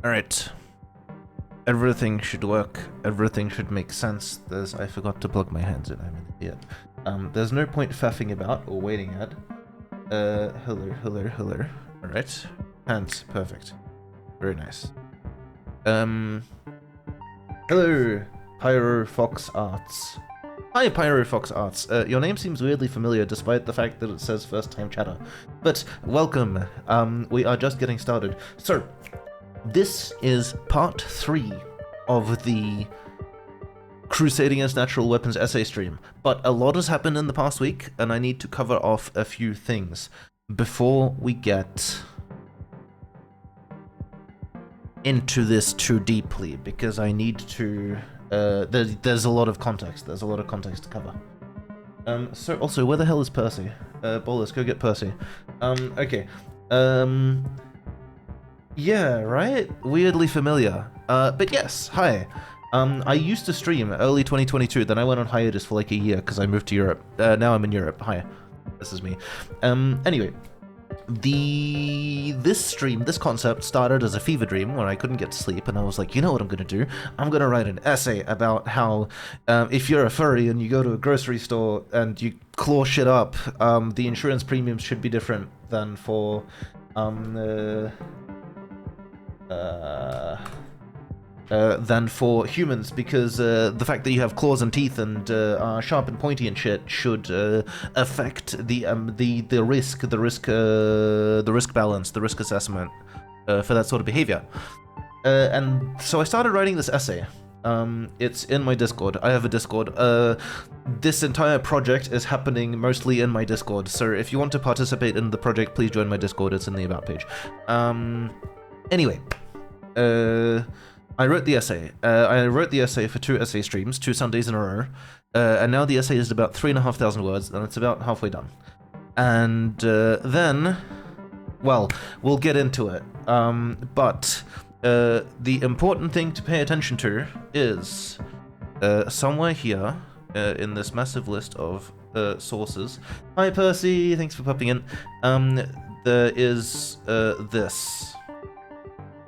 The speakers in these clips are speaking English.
Alright. Everything should work. Everything should make sense. I forgot to plug my hands in. I'm an idiot. There's no point faffing about or waiting at. Hello. Alright. Hands. Perfect. Very nice. Hello, Pyro Fox Arts. Hi, Pyro Fox Arts. Your name seems weirdly familiar despite the fact that it says first time chatter. But welcome. We are just getting started. So, this is part 3 of the Crusade Against Natural Weapons essay stream. But a lot has happened in the past week, and I need to cover off a few things before we get into this too deeply, because I need to... there's a lot of context. There's a lot of context to cover. So also, where the hell is Percy? Bolus, go get Percy. Okay. Yeah, right? Weirdly familiar. But yes, hi. I used to stream early 2022, then I went on hiatus for like a year because I moved to Europe. Now I'm in Europe. Hi. This is me. Anyway. This concept started as a fever dream when I couldn't get to sleep, and I was like, you know what I'm gonna do? I'm gonna write an essay about how if you're a furry and you go to a grocery store and you claw shit up, the insurance premiums should be different than for humans, because the fact that you have claws and teeth and are sharp and pointy and shit should affect the risk balance, the risk assessment for that sort of behavior. And so I started writing this essay. It's in my Discord. I have a Discord. This entire project is happening mostly in my Discord, so if you want to participate in the project, please join my Discord. It's in the About page. Anyway, I wrote the essay. I wrote the essay for 2 essay streams, 2 Sundays in a row, and now the essay is about 3,500 words, and it's about halfway done. And then, well, we'll get into it. But the important thing to pay attention to is somewhere here in this massive list of sources. Hi, Percy. Thanks for popping in. There is this.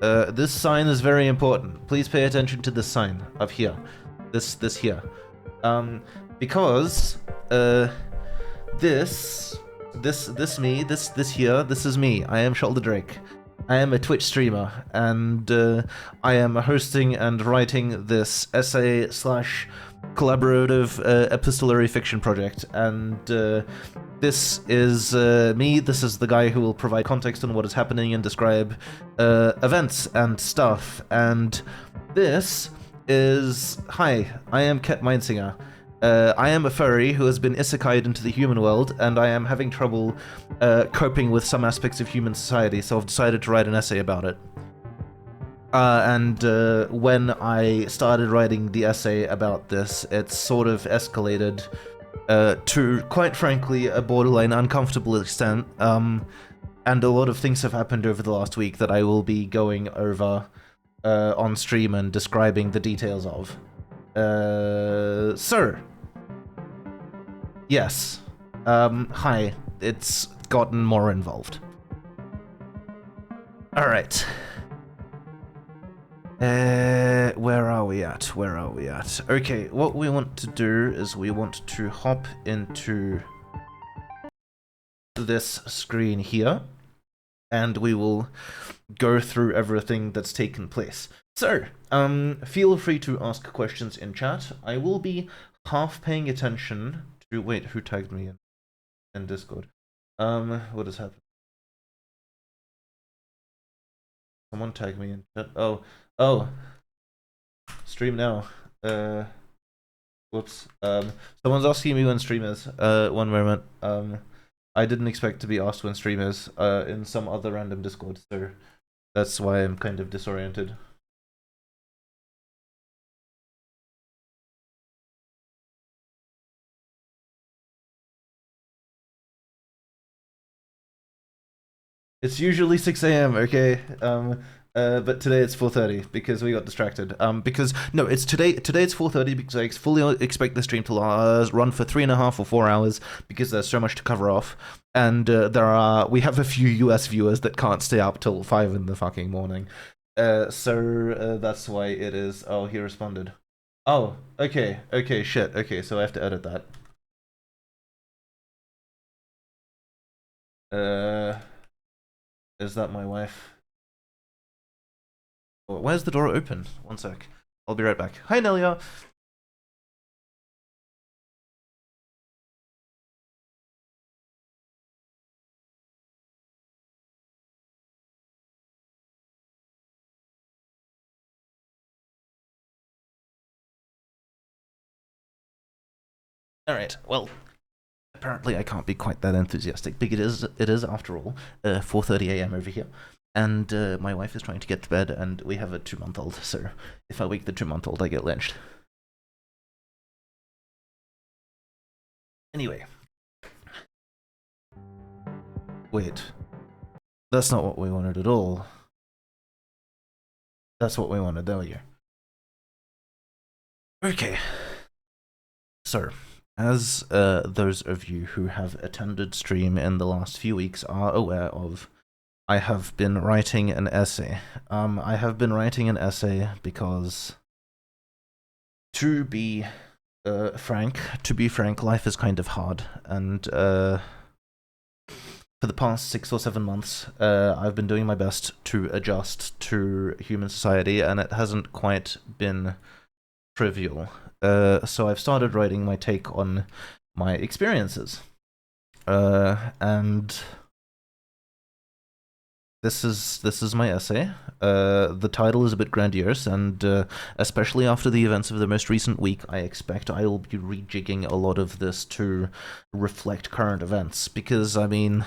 This sign is very important. Please pay attention to this sign up here. This here. Because this is me. I am Shoulder Drake. I am a Twitch streamer, and I am hosting and writing this essay / collaborative epistolary fiction project, and this is me. This is the guy who will provide context on what is happening and describe events and stuff. And this is... Hi, I am Ket Mindsinger. I am a furry who has been isekai'd into the human world, and I am having trouble coping with some aspects of human society, so I've decided to write an essay about it. And when I started writing the essay about this, it sort of escalated to, quite frankly, a borderline uncomfortable extent, and a lot of things have happened over the last week that I will be going over on stream and describing the details of. So, yes, hi, it's gotten more involved. Alright. Where are we at? Okay, what we want to do is we want to hop into this screen here, and we will go through everything that's taken place. So, feel free to ask questions in chat. I will be half paying attention to... Wait, who tagged me in Discord? What has happened? Someone tagged me in chat. Oh. Stream now. Whoops. Someone's asking me when stream is. One moment. I didn't expect to be asked when stream is in some other random Discord, so that's why I'm kind of disoriented. It's usually 6 AM, okay? But today it's 4:30 because we got distracted. No, it's today it's 4:30 because I fully expect the stream to run for 3.5 or 4 hours because there's so much to cover off. And we have a few US viewers that can't stay up till 5 in the fucking morning. That's why it is. Oh, he responded. Oh, okay, okay, shit. Okay, so I have to edit that. Uh, is that my wife? Where's the door open? One sec. I'll be right back. Hi, Nelia. All right. Well, apparently I can't be quite that enthusiastic. But it is after all 4:30 a.m. over here, and my wife is trying to get to bed, and we have a 2-month-old. So if I wake the 2-month-old, I get lynched. Anyway, wait, that's not what we wanted at all. That's what we wanted. There we go. Okay, so as those of you who have attended stream in the last few weeks are aware of, I have been writing an essay. I have been writing an essay because, to be frank, life is kind of hard, and for the past 6 or 7 months, I've been doing my best to adjust to human society, and it hasn't quite been trivial. So I've started writing my take on my experiences, and this is my essay. The title is a bit grandiose, and especially after the events of the most recent week, I expect I will be rejigging a lot of this to reflect current events. Because, I mean,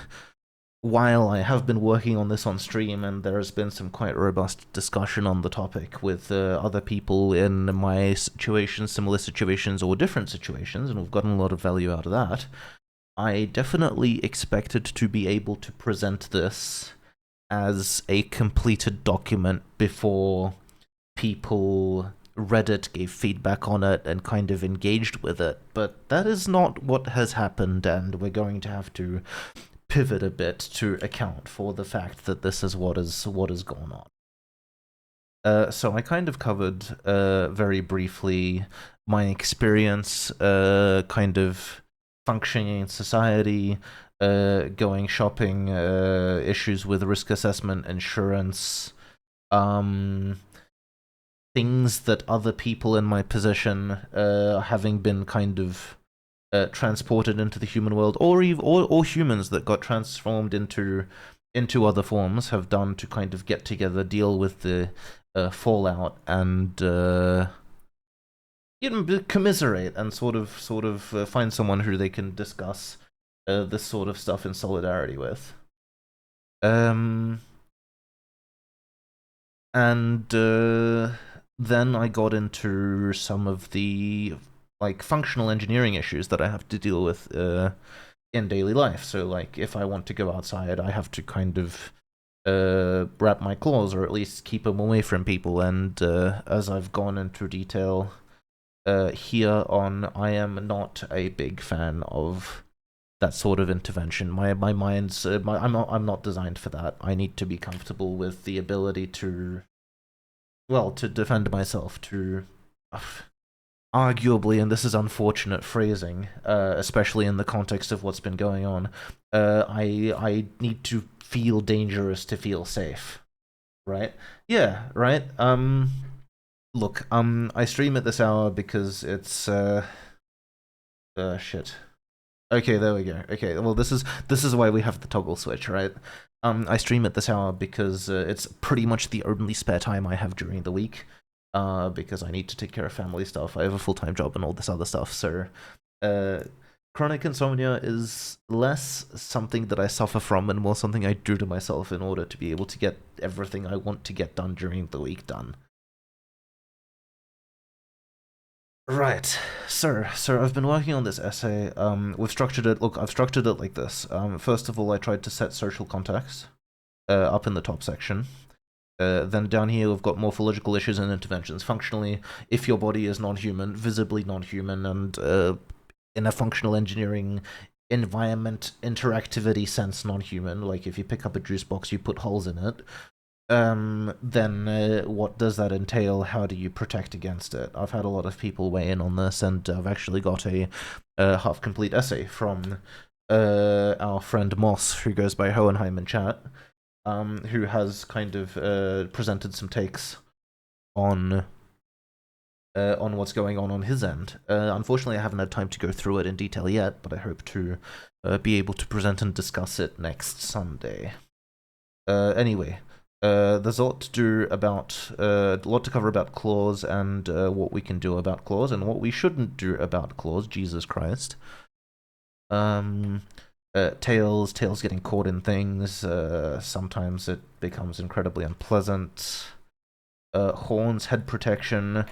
while I have been working on this on stream, and there has been some quite robust discussion on the topic with other people in my situation, similar situations, or different situations, and we've gotten a lot of value out of that, I definitely expected to be able to present this as a completed document before people read it, gave feedback on it, and kind of engaged with it. But that is not what has happened, and we're going to have to pivot a bit to account for the fact that this is what is going on. So I kind of covered very briefly my experience, kind of functioning in society, going shopping, issues with risk assessment, insurance, things that other people in my position, having been kind of transported into the human world, or humans that got transformed into other forms, have done to kind of get together, deal with the fallout, and commiserate, and sort of find someone who they can discuss this sort of stuff in solidarity with. And then I got into some of the functional engineering issues that I have to deal with in daily life. So like if I want to go outside, I have to kind of wrap my claws, or at least keep them away from people. And as I've gone into detail here on, I am not a big fan of that sort of intervention. My mind's I'm not designed for that. I need to be comfortable with the ability to defend myself, to arguably, and this is unfortunate phrasing, especially in the context of what's been going on, I need to feel dangerous to feel safe, right? Yeah, right. Look, I stream at this hour because it's shit. Okay, there we go. Okay, well, this is why we have the toggle switch, right? I stream at this hour because it's pretty much the only spare time I have during the week. Because I need to take care of family stuff. I have a full-time job and all this other stuff. So, chronic insomnia is less something that I suffer from and more something I do to myself in order to be able to get everything I want to get done during the week done. Right, so I've been working on this essay. We've structured it. Look, I've structured it like this. First of all, I tried to set social context up in the top section. Then down here we've got morphological issues and interventions. Functionally, if your body is non-human, visibly non-human, and in a functional engineering environment interactivity sense non-human, like if you pick up a juice box, you put holes in it, then what does that entail? How do you protect against it? I've had a lot of people weigh in on this, and I've actually got a half-complete essay from our friend Moss, who goes by Hohenheim in chat, who has kind of presented some takes on what's going on his end. Unfortunately, I haven't had time to go through it in detail yet, but I hope to be able to present and discuss it next Sunday. Anyway, there's a lot to do about, a lot to cover about claws and what we can do about claws and what we shouldn't do about claws. Jesus Christ. Tails getting caught in things. Sometimes it becomes incredibly unpleasant. Horns, head protection,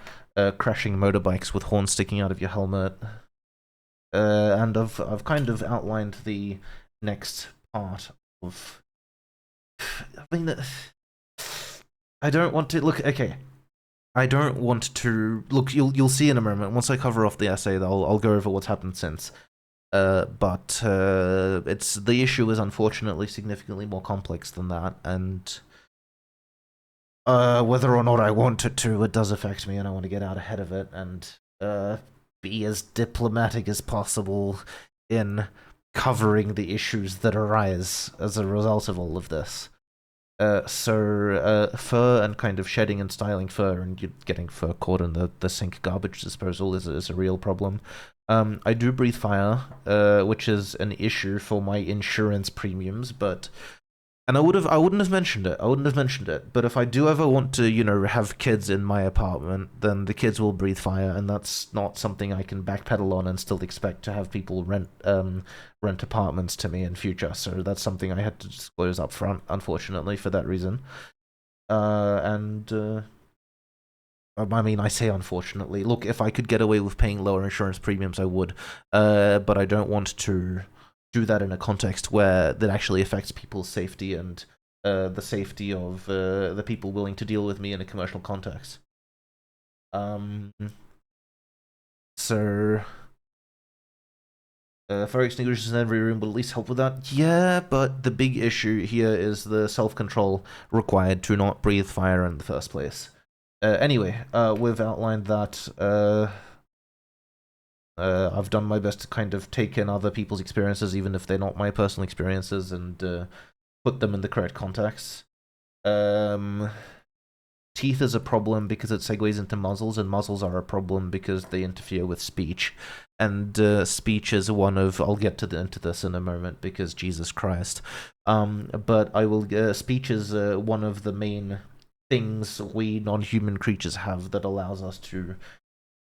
crashing motorbikes with horns sticking out of your helmet. And I've kind of outlined the next part of. I mean, I don't want to look. Okay, I don't want to look. You'll see in a moment. Once I cover off the essay, I'll go over what's happened since. But it's the issue is unfortunately significantly more complex than that, and whether or not I want it to, it does affect me, and I want to get out ahead of it and be as diplomatic as possible in covering the issues that arise as a result of all of this. So fur and kind of shedding and styling fur and you getting fur caught in the sink garbage disposal is a real problem. I do breathe fire, which is an issue for my insurance premiums, but and I wouldn't have mentioned it. But if I do ever want to, have kids in my apartment, then the kids will breathe fire, and that's not something I can backpedal on and still expect to have people rent apartments to me in future. So that's something I had to disclose up front, unfortunately, for that reason. I mean, I say unfortunately. Look, if I could get away with paying lower insurance premiums, I would. But I don't want to do that in a context where that actually affects people's safety and the safety of the people willing to deal with me in a commercial context. So fire extinguishers in every room will at least help with that. Yeah, but the big issue here is the self-control required to not breathe fire in the first place. Anyway, we've outlined that. I've done my best to kind of take in other people's experiences, even if they're not my personal experiences, and put them in the correct context. Teeth is a problem because it segues into muzzles, and muzzles are a problem because they interfere with speech. And speech is one of... I'll get into this in a moment because Jesus Christ. But I will... speech is one of the main things we non-human creatures have that allows us to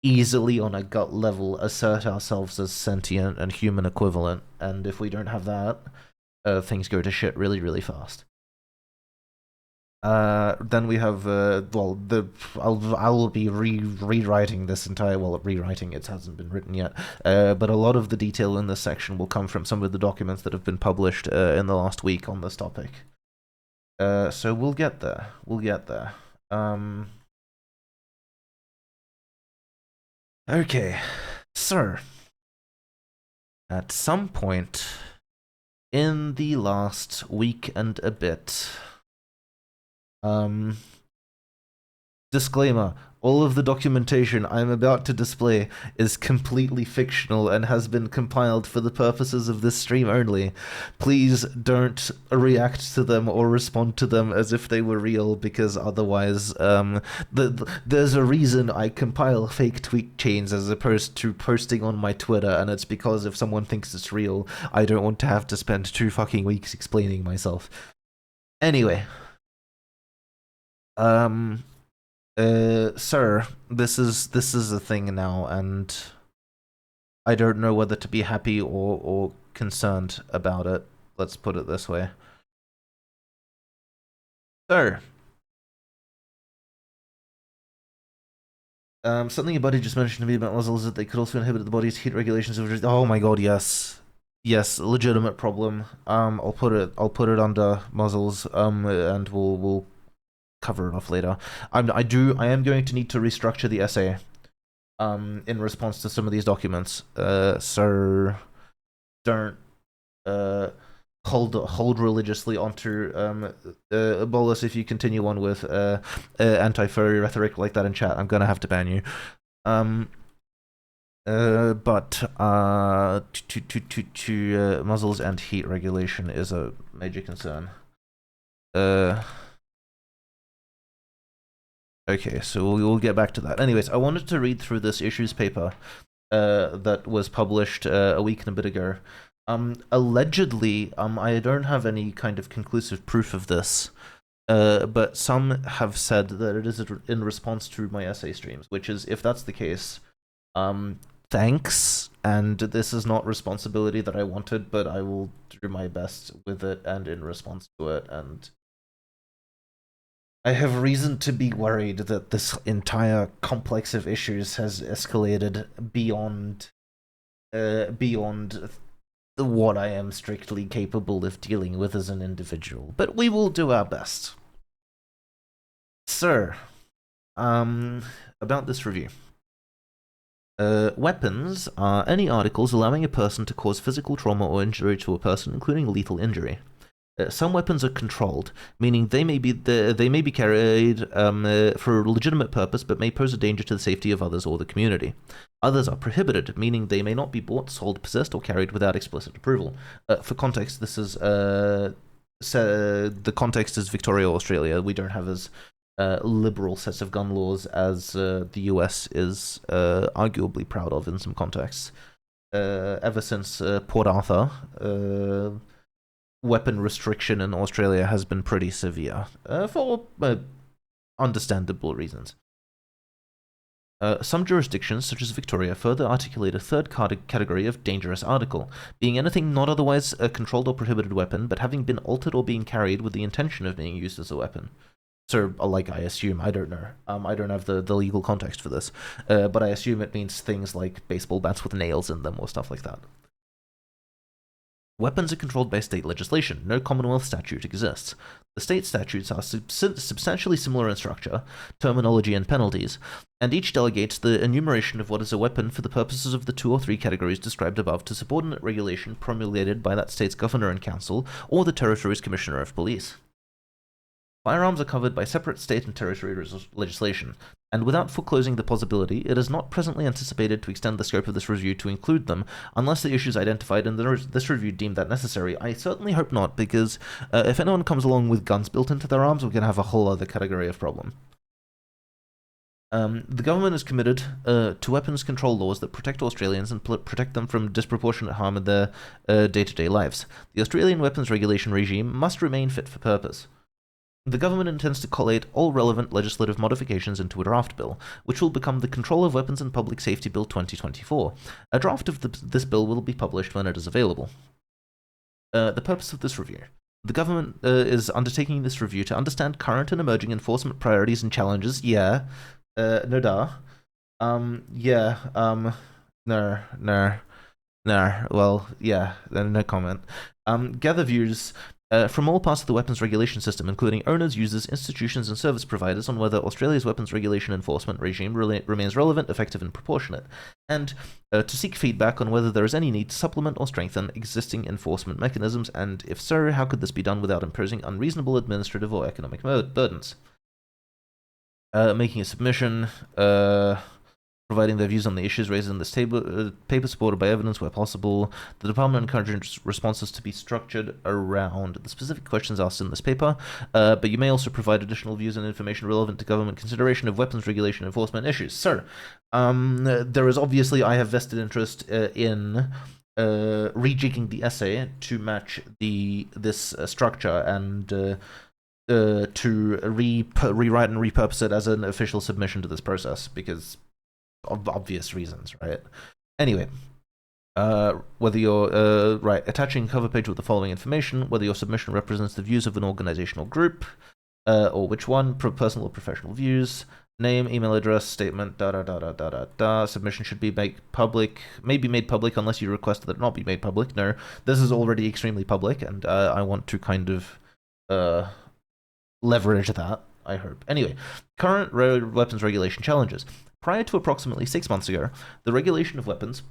easily on a gut level assert ourselves as sentient and human equivalent, and if we don't have that, things go to shit really, really fast. Then we have I'll be rewriting this entire rewriting, it hasn't been written yet, but a lot of the detail in this section will come from some of the documents that have been published in the last week on this topic. So we'll get there. Okay, so at some point in the last week and a bit, disclaimer, all of the documentation I'm about to display is completely fictional and has been compiled for the purposes of this stream only. Please don't react to them or respond to them as if they were real, because otherwise, there's a reason I compile fake tweet chains as opposed to posting on my Twitter, and it's because if someone thinks it's real, I don't want to have to spend 2 fucking weeks explaining myself. Anyway. Sir, this is a thing now, and I don't know whether to be happy or concerned about it. Let's put it this way. Sir, something your buddy just mentioned to me about muzzles is that they could also inhibit the body's heat regulations. Oh my god, yes, legitimate problem. I'll put it under muzzles. And we'll cover it off later. I am going to need to restructure the essay in response to some of these documents. So don't hold religiously onto Bolus. If you continue on with anti-furry rhetoric like that in chat, I'm gonna have to ban you. But muzzles and heat regulation is a major concern. Okay, so we'll get back to that. Anyways, I wanted to read through this issues paper that was published a week and a bit ago. Allegedly, I don't have any kind of conclusive proof of this, but some have said that it is in response to my essay streams, which is, if that's the case, thanks, and this is not responsibility that I wanted, but I will do my best with it and in response to it, and I have reason to be worried that this entire complex of issues has escalated beyond what I am strictly capable of dealing with as an individual, but we will do our best. Sir, about this review. Weapons are any articles allowing a person to cause physical trauma or injury to a person, including lethal injury. Some weapons are controlled, meaning they may be carried for a legitimate purpose, but may pose a danger to the safety of others or the community. Others are prohibited, meaning they may not be bought, sold, possessed, or carried without explicit approval. For context, this is the context is Victoria, Australia. We don't have as liberal sets of gun laws as the US is arguably proud of in some contexts. Ever since Port Arthur, weapon restriction in Australia has been pretty severe, for understandable reasons. Some jurisdictions, such as Victoria, further articulate a third category of dangerous article, being anything not otherwise a controlled or prohibited weapon, but having been altered or being carried with the intention of being used as a weapon. So, like, I assume, I don't know. I don't have the legal context for this, but I assume it means things like baseball bats with nails in them or stuff like that. Weapons are controlled by state legislation. No Commonwealth statute exists. The state statutes are substantially similar in structure, terminology, and penalties, and each delegates the enumeration of what is a weapon for the purposes of the 2 or 3 categories described above to subordinate regulation promulgated by that state's governor and council or the territory's commissioner of police. Firearms are covered by separate state and territory legislation, and without foreclosing the possibility, it is not presently anticipated to extend the scope of this review to include them, unless the issues identified in this review deem that necessary. I certainly hope not, because if anyone comes along with guns built into their arms, we're going to have a whole other category of problem. The government is committed to weapons control laws that protect Australians and protect them from disproportionate harm in their day-to-day lives. The Australian weapons regulation regime must remain fit for purpose. The government intends to collate all relevant legislative modifications into a draft bill, which will become the Control of Weapons and Public Safety Bill 2024. A draft of this bill will be published when it is available. The purpose of this review. The government is undertaking this review to understand current and emerging enforcement priorities and challenges. Yeah. No da. Yeah. No. Well, yeah. No comment. Gather views from all parts of the weapons regulation system, including owners, users, institutions, and service providers, on whether Australia's weapons regulation enforcement regime remains relevant, effective, and proportionate, and to seek feedback on whether there is any need to supplement or strengthen existing enforcement mechanisms, and if so, how could this be done without imposing unreasonable administrative or economic burdens. Making a submission, providing their views on the issues raised in this paper, supported by evidence where possible. The department encourages responses to be structured around the specific questions asked in this paper, but you may also provide additional views and information relevant to government consideration of weapons regulation enforcement issues. So, there is obviously, I have vested interest in rejigging the essay to match this structure and to rewrite and repurpose it as an official submission to this process, because of obvious reasons, right? Anyway, whether you're attaching a cover page with the following information, whether your submission represents the views of an organizational group, or which one, personal or professional views, name, email address, statement, submission should be made public, may be made public unless you request that it not be made public. No, this is already extremely public, and I want to kind of leverage that, I hope. Anyway, current weapons regulation challenges. Prior to approximately 6 months ago, the regulation of weapons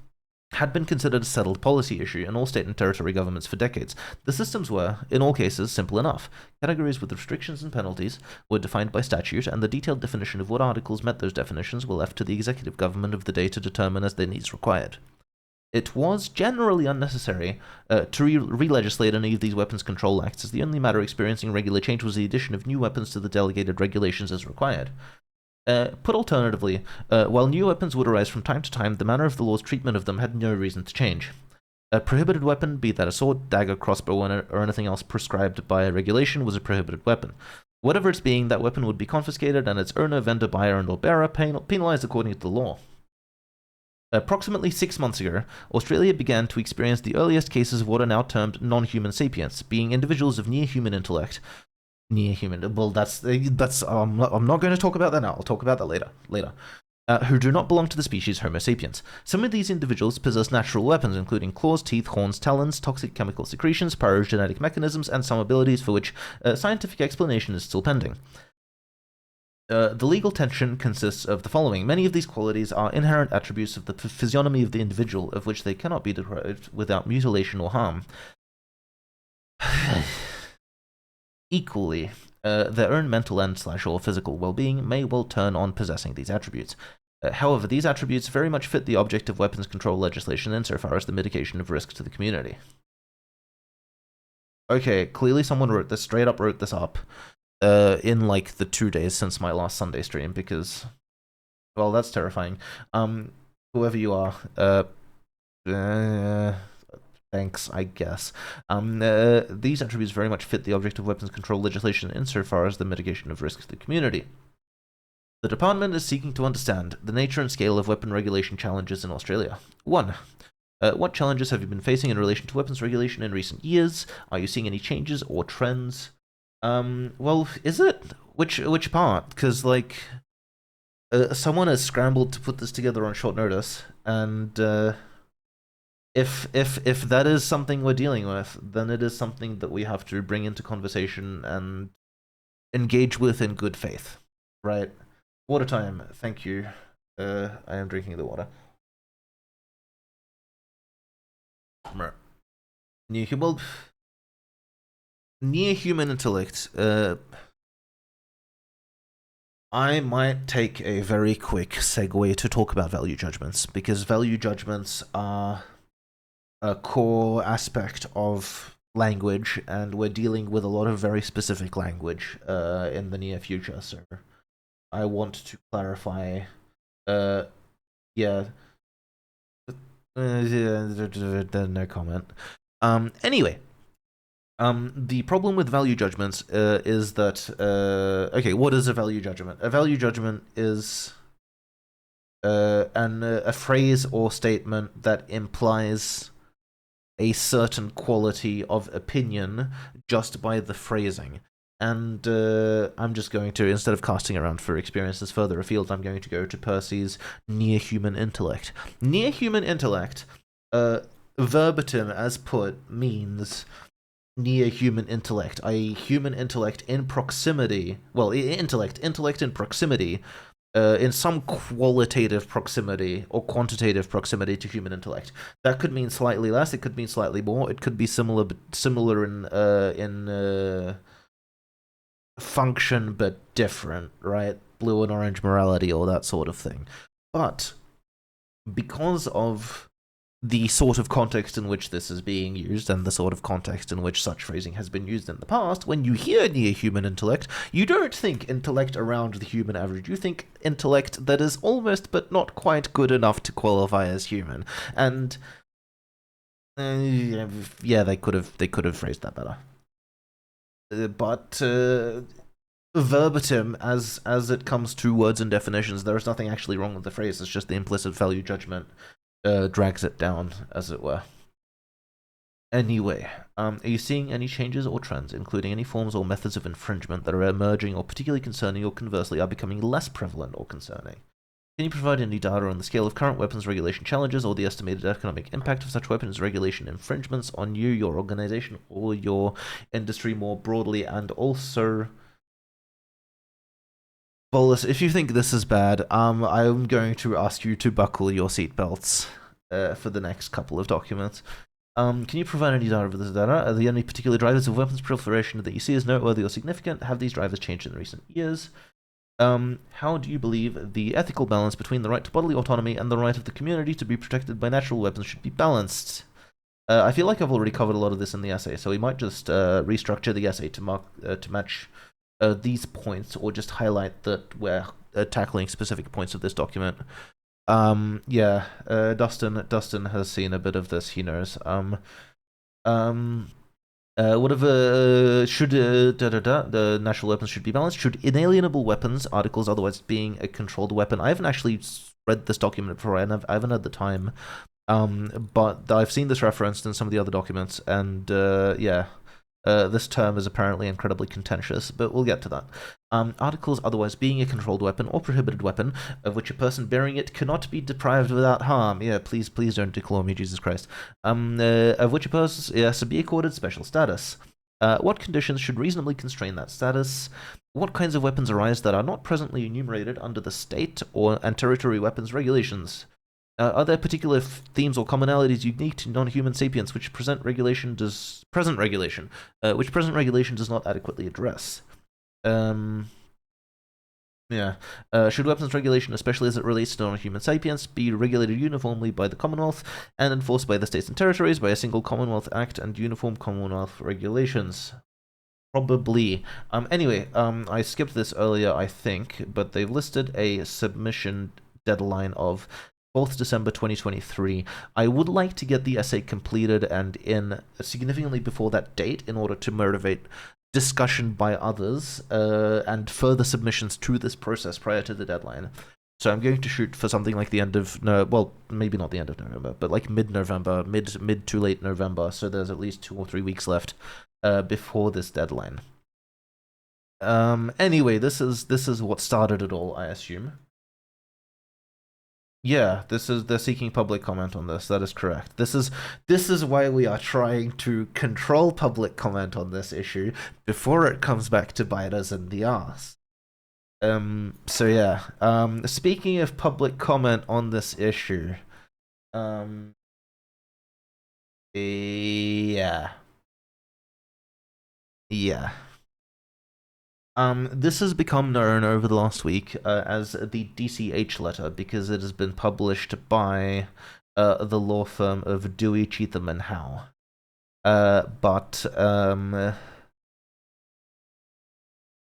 had been considered a settled policy issue in all state and territory governments for decades. The systems were, in all cases, simple enough. Categories with restrictions and penalties were defined by statute, and the detailed definition of what articles met those definitions were left to the executive government of the day to determine as their needs required. It was generally unnecessary to re-legislate any of these weapons control acts, as the only matter experiencing regular change was the addition of new weapons to the delegated regulations as required. Put alternatively, while new weapons would arise from time to time, the manner of the law's treatment of them had no reason to change. A prohibited weapon, be that a sword, dagger, crossbow, or anything else prescribed by a regulation, was a prohibited weapon. Whatever its being, that weapon would be confiscated, and its owner, vendor, buyer, and/or bearer penalized according to the law. Approximately 6 months ago, Australia began to experience the earliest cases of what are now termed non-human sapients, being individuals of near-human intellect. Near-human, well, that's I'm not going to talk about that now. I'll talk about that later. Who do not belong to the species Homo sapiens. Some of these individuals possess natural weapons, including claws, teeth, horns, talons, toxic chemical secretions, pyrogenetic mechanisms, and some abilities for which scientific explanation is still pending. The legal tension consists of the following. Many of these qualities are inherent attributes of the physiognomy of the individual, of which they cannot be derived without mutilation or harm. Equally, their own mental and/or physical well-being may well turn on possessing these attributes. However, these attributes very much fit the object of weapons control legislation insofar as the mitigation of risk to the community. Okay, clearly someone straight up wrote this up in like the 2 days since my last Sunday stream, because, well, that's terrifying. Whoever you are, thanks, I guess. These attributes very much fit the object of weapons control legislation insofar as the mitigation of risk to the community. The department is seeking to understand the nature and scale of weapon regulation challenges in Australia. 1. What challenges have you been facing in relation to weapons regulation in recent years? Are you seeing any changes or trends? Well, is it? Which part? Because, like, someone has scrambled to put this together on short notice, and if that is something we're dealing with, then it is something that we have to bring into conversation and engage with in good faith, right? Water time, thank you. I am drinking the water. Near human intellect. I might take a very quick segue to talk about value judgments, because value judgments are a core aspect of language, and we're dealing with a lot of very specific language in the near future, so I want to clarify. Yeah. No comment. Anyway. The problem with value judgments is that, okay, what is a value judgment? A value judgment is a phrase or statement that implies a certain quality of opinion just by the phrasing. And I'm just going to, instead of casting around for experiences further afield, I'm going to go to Percy's near human intellect. Near human intellect, verbatim as put, means near human intellect, i.e. human intellect in proximity, well, intellect in proximity, in some qualitative proximity or quantitative proximity to human intellect. That could mean slightly less, it could mean slightly more, it could be similar in function but different, right? Blue and orange morality or that sort of thing. But because of the sort of context in which this is being used, and the sort of context in which such phrasing has been used in the past, when you hear near human intellect, you don't think intellect around the human average. You think intellect that is almost but not quite good enough to qualify as human. And yeah, they could have phrased that better. But verbatim, as it comes to words and definitions, there is nothing actually wrong with the phrase. It's just the implicit value judgment drags it down, as it were. Anyway, are you seeing any changes or trends, including any forms or methods of infringement that are emerging or particularly concerning, or conversely are becoming less prevalent or concerning? Can you provide any data on the scale of current weapons regulation challenges or the estimated economic impact of such weapons regulation infringements on you, your organization, or your industry more broadly? And also, Bolus, if you think this is bad, I'm going to ask you to buckle your seatbelts. for the next couple of documents. Can you provide any data over this data? Are there any particular drivers of weapons proliferation that you see as noteworthy or significant? Have these drivers changed in recent years? How do you believe the ethical balance between the right to bodily autonomy and the right of the community to be protected by natural weapons should be balanced? I feel like I've already covered a lot of this in the essay, so we might just restructure the essay to match these points, or just highlight that we're tackling specific points of this document. Yeah, Dustin has seen a bit of this, he knows. Whatever, should the natural weapons should be balanced? Should inalienable weapons, articles otherwise being a controlled weapon? I haven't actually read this document before, and I haven't had the time. But I've seen this referenced in some of the other documents, and yeah. This term is apparently incredibly contentious, but we'll get to that. Articles otherwise being a controlled weapon or prohibited weapon, of which a person bearing it cannot be deprived without harm. Yeah, please don't declaw me, Jesus Christ. Of which a person has to be accorded special status. What conditions should reasonably constrain that status? What kinds of weapons arise that are not presently enumerated under the state and territory weapons regulations? Are there particular themes or commonalities unique to non-human sapients which present regulation does not adequately address? Yeah. Should weapons regulation, especially as it relates to non-human sapients, be regulated uniformly by the Commonwealth and enforced by the states and territories by a single Commonwealth Act and uniform Commonwealth regulations? Probably. Anyway, I skipped this earlier, I think, but they've listed a submission deadline of 4th December 2023. I would like to get the essay completed and in significantly before that date in order to motivate discussion by others and further submissions to this process prior to the deadline. So I'm going to shoot for something like the end of well, maybe not the end of November, but like mid-November, mid to late November. So there's at least 2 or 3 weeks left before this deadline. Anyway, this is what started it all, I assume. Yeah, they're seeking public comment on this. That is correct. This is why we are trying to control public comment on this issue before it comes back to bite us in the ass. So yeah. Speaking of public comment on this issue, yeah. This has become known over the last week as the DCH letter because it has been published by the law firm of Dewey, Cheatham and Howe.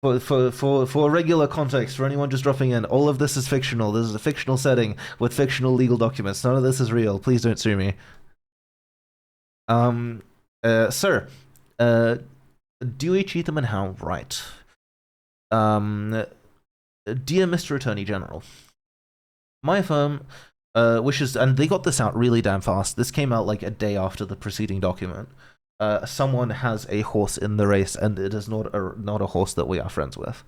For regular context, for anyone just dropping in, all of this is fictional. This is a fictional setting with fictional legal documents. None of this is real. Please don't sue me. Sir, Dewey, Cheatham and Howe write. Dear Mr. Attorney General, my firm wishes, and they got this out really damn fast. This came out like a day after the preceding document. Someone has a horse in the race, and it is not a horse that we are friends with.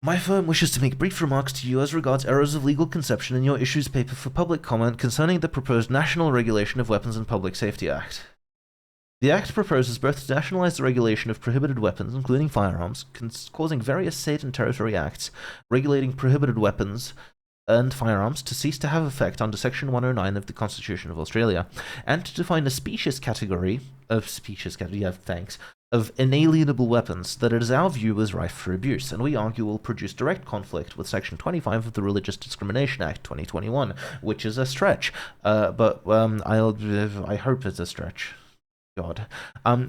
My firm wishes to make brief remarks to you as regards errors of legal conception in your issues paper for public comment concerning the proposed National Regulation of Weapons and Public Safety Act. The Act proposes both to nationalize the regulation of prohibited weapons, including firearms, causing various state and territory acts regulating prohibited weapons and firearms to cease to have effect under Section 109 of the Constitution of Australia, and to define a specious category of inalienable weapons that it is our view is rife for abuse, and we argue will produce direct conflict with Section 25 of the Religious Discrimination Act 2021, which is a stretch, but I hope it's a stretch. God.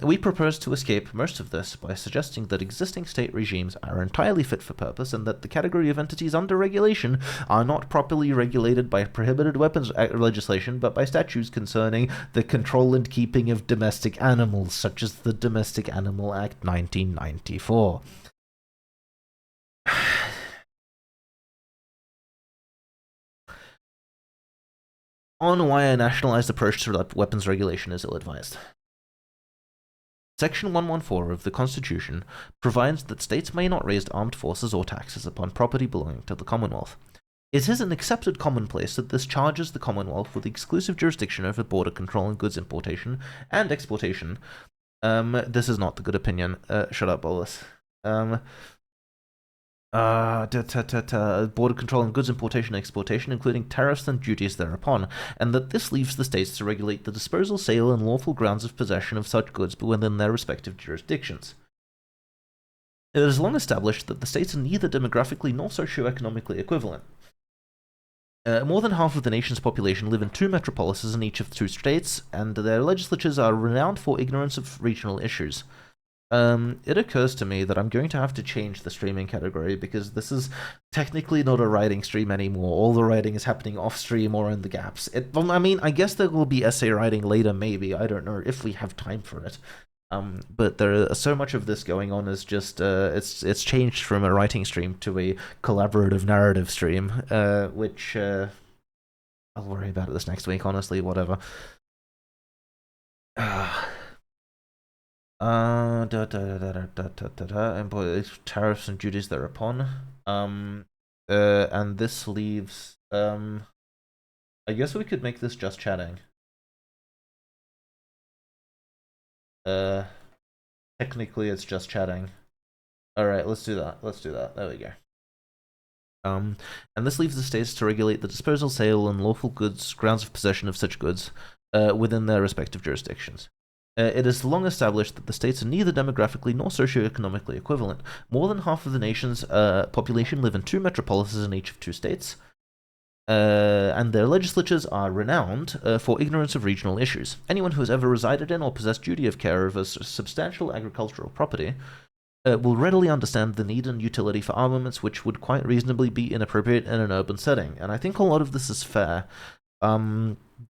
We propose to escape most of this by suggesting that existing state regimes are entirely fit for purpose and that the category of entities under regulation are not properly regulated by prohibited weapons legislation, but by statutes concerning the control and keeping of domestic animals, such as the Domestic Animal Act 1994. On why a nationalized approach to weapons regulation is ill-advised. Section 114 of the Constitution provides that states may not raise armed forces or taxes upon property belonging to the Commonwealth. It is an accepted commonplace that this charges the Commonwealth with exclusive jurisdiction over border control and goods importation and exportation. This is not the good opinion. Shut up, Bolus. border control on goods importation and exportation, including tariffs and duties thereupon, and that this leaves the states to regulate the disposal, sale, and lawful grounds of possession of such goods within their respective jurisdictions. It is long established that the states are neither demographically nor socioeconomically equivalent. More than half of the nation's population live in two metropolises in each of the two states, and their legislatures are renowned for ignorance of regional issues. It occurs to me that I'm going to have to change the streaming category because this is technically not a writing stream anymore. All the writing is happening off stream or in the gaps. I mean, I guess there will be essay writing later, maybe. I don't know if we have time for it. But there is so much of this going on is just it's changed from a writing stream to a collaborative narrative stream, which I'll worry about it this next week. Honestly, whatever. Employ tariffs and duties thereupon. And this leaves. I guess we could make this just chatting. Technically it's just chatting. Alright, let's do that. There we go. And this leaves the states to regulate the disposal, sale, and lawful goods, grounds of possession of such goods, within their respective jurisdictions. It is long established that the states are neither demographically nor socioeconomically equivalent. More than half of the nation's population live in two metropolises in each of two states, and their legislatures are renowned for ignorance of regional issues. Anyone who has ever resided in or possessed duty of care over substantial agricultural property will readily understand the need and utility for armaments, which would quite reasonably be inappropriate in an urban setting. And I think a lot of this is fair.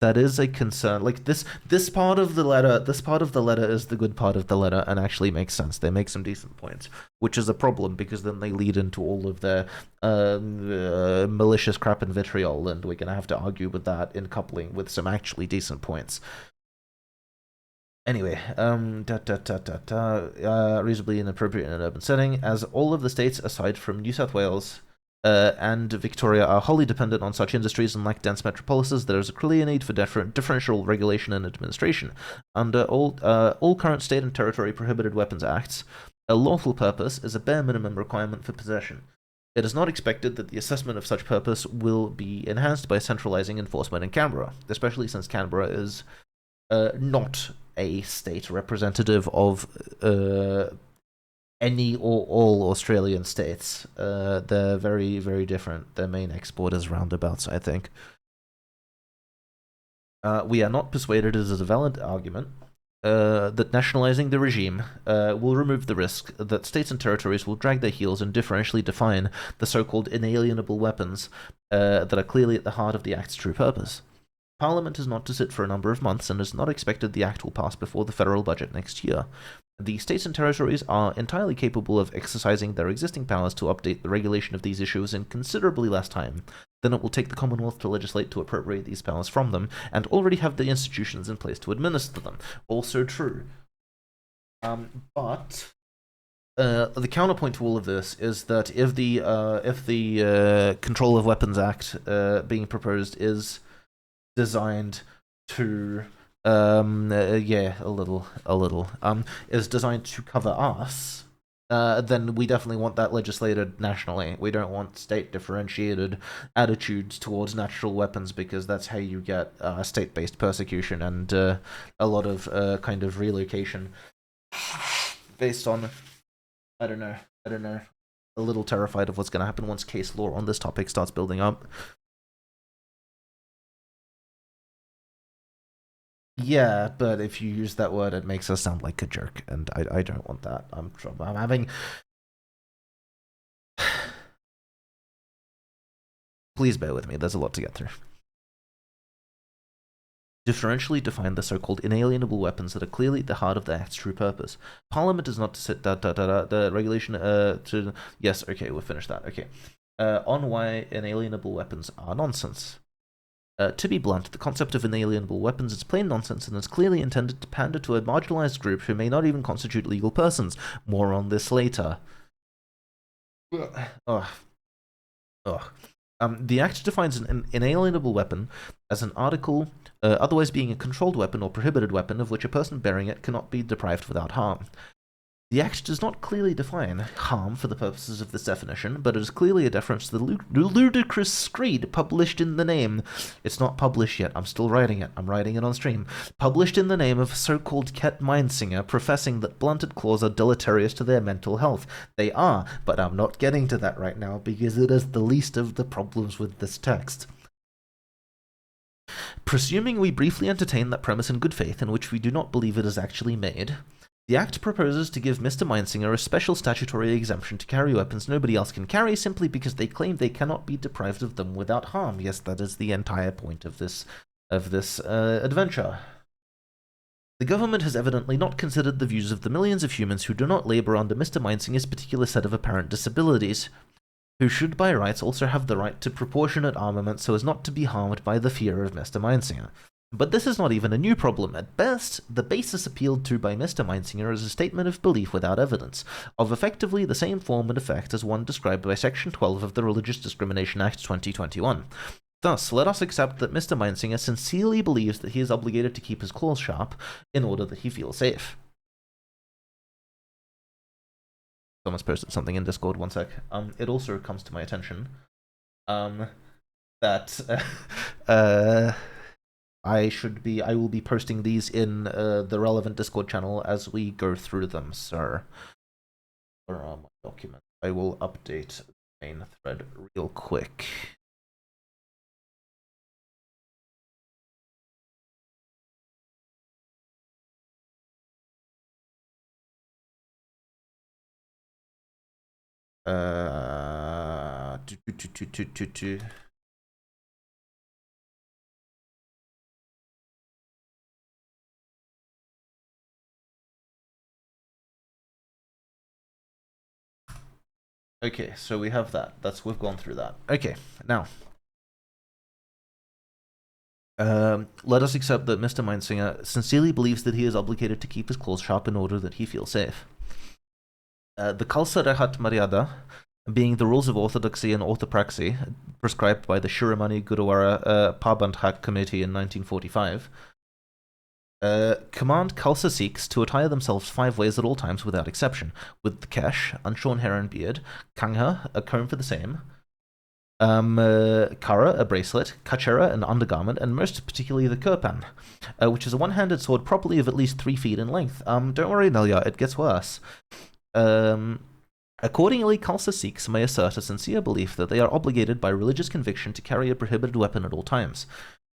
That is a concern. Like this part of the letter is the good part of the letter and actually makes sense. They make some decent points, which is a problem because then they lead into all of their malicious crap and vitriol, and we're gonna have to argue with that in coupling with some actually decent points. Anyway, reasonably inappropriate in an urban setting, as all of the states aside from New South Wales and Victoria are wholly dependent on such industries and like dense metropolises. There is a clear need for differential regulation and administration. Under all current state and territory prohibited weapons acts, a lawful purpose is a bare minimum requirement for possession. It is not expected that the assessment of such purpose will be enhanced by centralizing enforcement in Canberra, especially since Canberra is not a state representative of any or all Australian states. They're very, very different. Their main export is roundabouts, I think. We are not persuaded it is a valid argument that nationalizing the regime will remove the risk that states and territories will drag their heels and differentially define the so-called inalienable weapons that are clearly at the heart of the Act's true purpose. Parliament is not to sit for a number of months and is not expected the Act will pass before the federal budget next year. The states and territories are entirely capable of exercising their existing powers to update the regulation of these issues in considerably less time than it will take the Commonwealth to legislate to appropriate these powers from them, and already have the institutions in place to administer them. Also true. But the counterpoint to all of this is that if the Control of Weapons Act being proposed is designed to is designed to cover us, then we definitely want that legislated nationally. We don't want state differentiated attitudes towards natural weapons, because that's how you get state-based persecution and a lot of kind of relocation based on I don't know. A little terrified of what's going to happen once case law on this topic starts building up. Yeah, but if you use that word, it makes us sound like a jerk, and I don't want that. I'm having... Please bear with me, there's a lot to get through. Differentially define the so-called inalienable weapons that are clearly at the heart of the Act's true purpose. Parliament is not to sit... the regulation to... Yes, okay, we'll finish that, okay. On why inalienable weapons are nonsense. To be blunt, the concept of inalienable weapons is plain nonsense and is clearly intended to pander to a marginalized group who may not even constitute legal persons. More on this later. The Act defines an inalienable weapon as an article, otherwise being a controlled weapon or prohibited weapon, of which a person bearing it cannot be deprived without harm. The Act does not clearly define harm for the purposes of this definition, but it is clearly a deference to the ludicrous screed published in the name. It's not published yet, I'm still writing it. I'm writing it on stream. Published in the name of so-called Ket Mindsinger, professing that blunted claws are deleterious to their mental health. They are, but I'm not getting to that right now because it is the least of the problems with this text. Presuming we briefly entertain that premise in good faith, in which we do not believe it is actually made, the Act proposes to give Mr. Mindsinger a special statutory exemption to carry weapons nobody else can carry simply because they claim they cannot be deprived of them without harm. Yes, that is the entire point of this adventure. The government has evidently not considered the views of the millions of humans who do not labor under Mr. Mindsinger's particular set of apparent disabilities, who should by rights also have the right to proportionate armament so as not to be harmed by the fear of Mr. Mindsinger. But this is not even a new problem. At best, the basis appealed to by Mr. Mindsinger is a statement of belief without evidence, of effectively the same form and effect as one described by Section 12 of the Religious Discrimination Act 2021. Thus, let us accept that Mr. Mindsinger sincerely believes that he is obligated to keep his claws sharp in order that he feels safe. Someone's posted something in Discord, one sec. It also comes to my attention that I will be posting these in the relevant Discord channel as we go through them, sir. Where are my documents? I will update the main thread real quick. Okay, so we have that. We've gone through that. Okay, now let us accept that Mr. Mindsinger sincerely believes that he is obligated to keep his claws sharp in order that he feels safe. The Khalsa Rehat Maryada, being the rules of orthodoxy and orthopraxy prescribed by the Shiromani Gurudwara Parbandhak Committee in 1945, command Khalsa Sikhs to attire themselves 5 ways at all times without exception, with the kesh, unshorn hair and beard, kangha, a comb for the same, kara, a bracelet, kachera, an undergarment, and most particularly the kirpan, which is a one-handed sword probably of at least 3 feet in length. Don't worry, Nelia, it gets worse. Accordingly, Khalsa Sikhs may assert a sincere belief that they are obligated by religious conviction to carry a prohibited weapon at all times.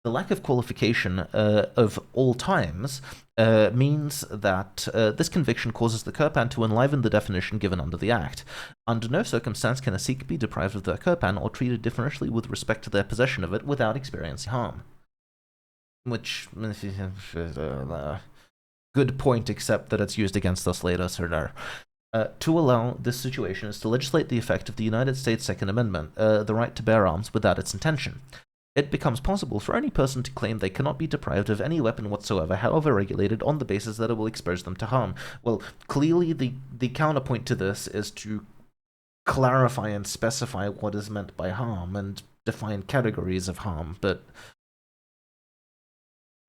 The lack of qualification of all times means that this conviction causes the kirpan to enliven the definition given under the Act. Under no circumstance can a Sikh be deprived of their kirpan or treated differentially with respect to their possession of it without experiencing harm. Which, good point, except that it's used against us later, Serdar. To allow this situation is to legislate the effect of the United States Second Amendment, the right to bear arms without its intention. It becomes possible for any person to claim they cannot be deprived of any weapon whatsoever, however regulated, on the basis that it will expose them to harm. Well, clearly the counterpoint to this is to clarify and specify what is meant by harm and define categories of harm, but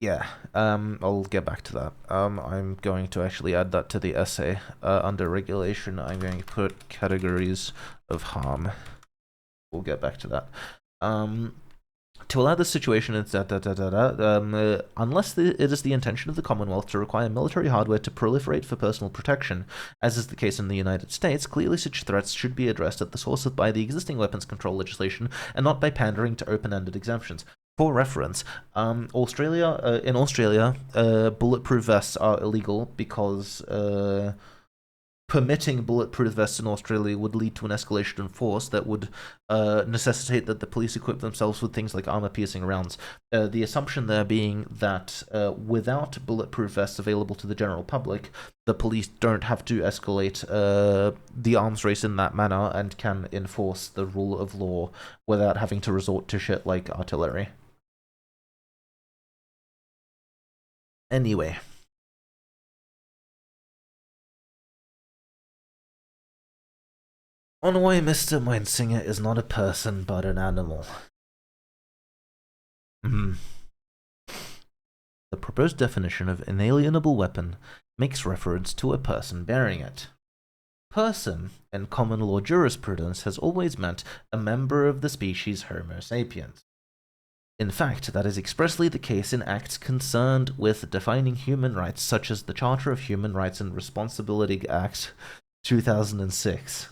yeah, I'll get back to that. I'm going to actually add that to the essay. Under regulation, I'm going to put categories of harm. We'll get back to that. To allow this situation, unless it is the intention of the Commonwealth to require military hardware to proliferate for personal protection, as is the case in the United States, clearly such threats should be addressed at the source by the existing weapons control legislation and not by pandering to open-ended exemptions. For reference, in Australia, bulletproof vests are illegal because permitting bulletproof vests in Australia would lead to an escalation in force that would necessitate that the police equip themselves with things like armor-piercing rounds. The assumption there being that without bulletproof vests available to the general public, the police don't have to escalate the arms race in that manner and can enforce the rule of law without having to resort to shit like artillery. Anyway. On why Mr. Mindsinger is not a person but an animal. The proposed definition of inalienable weapon makes reference to a person bearing it. person in common law jurisprudence has always meant a member of the species Homo sapiens. In fact, that is expressly the case in acts concerned with defining human rights, such as the Charter of Human Rights and Responsibility Act 2006.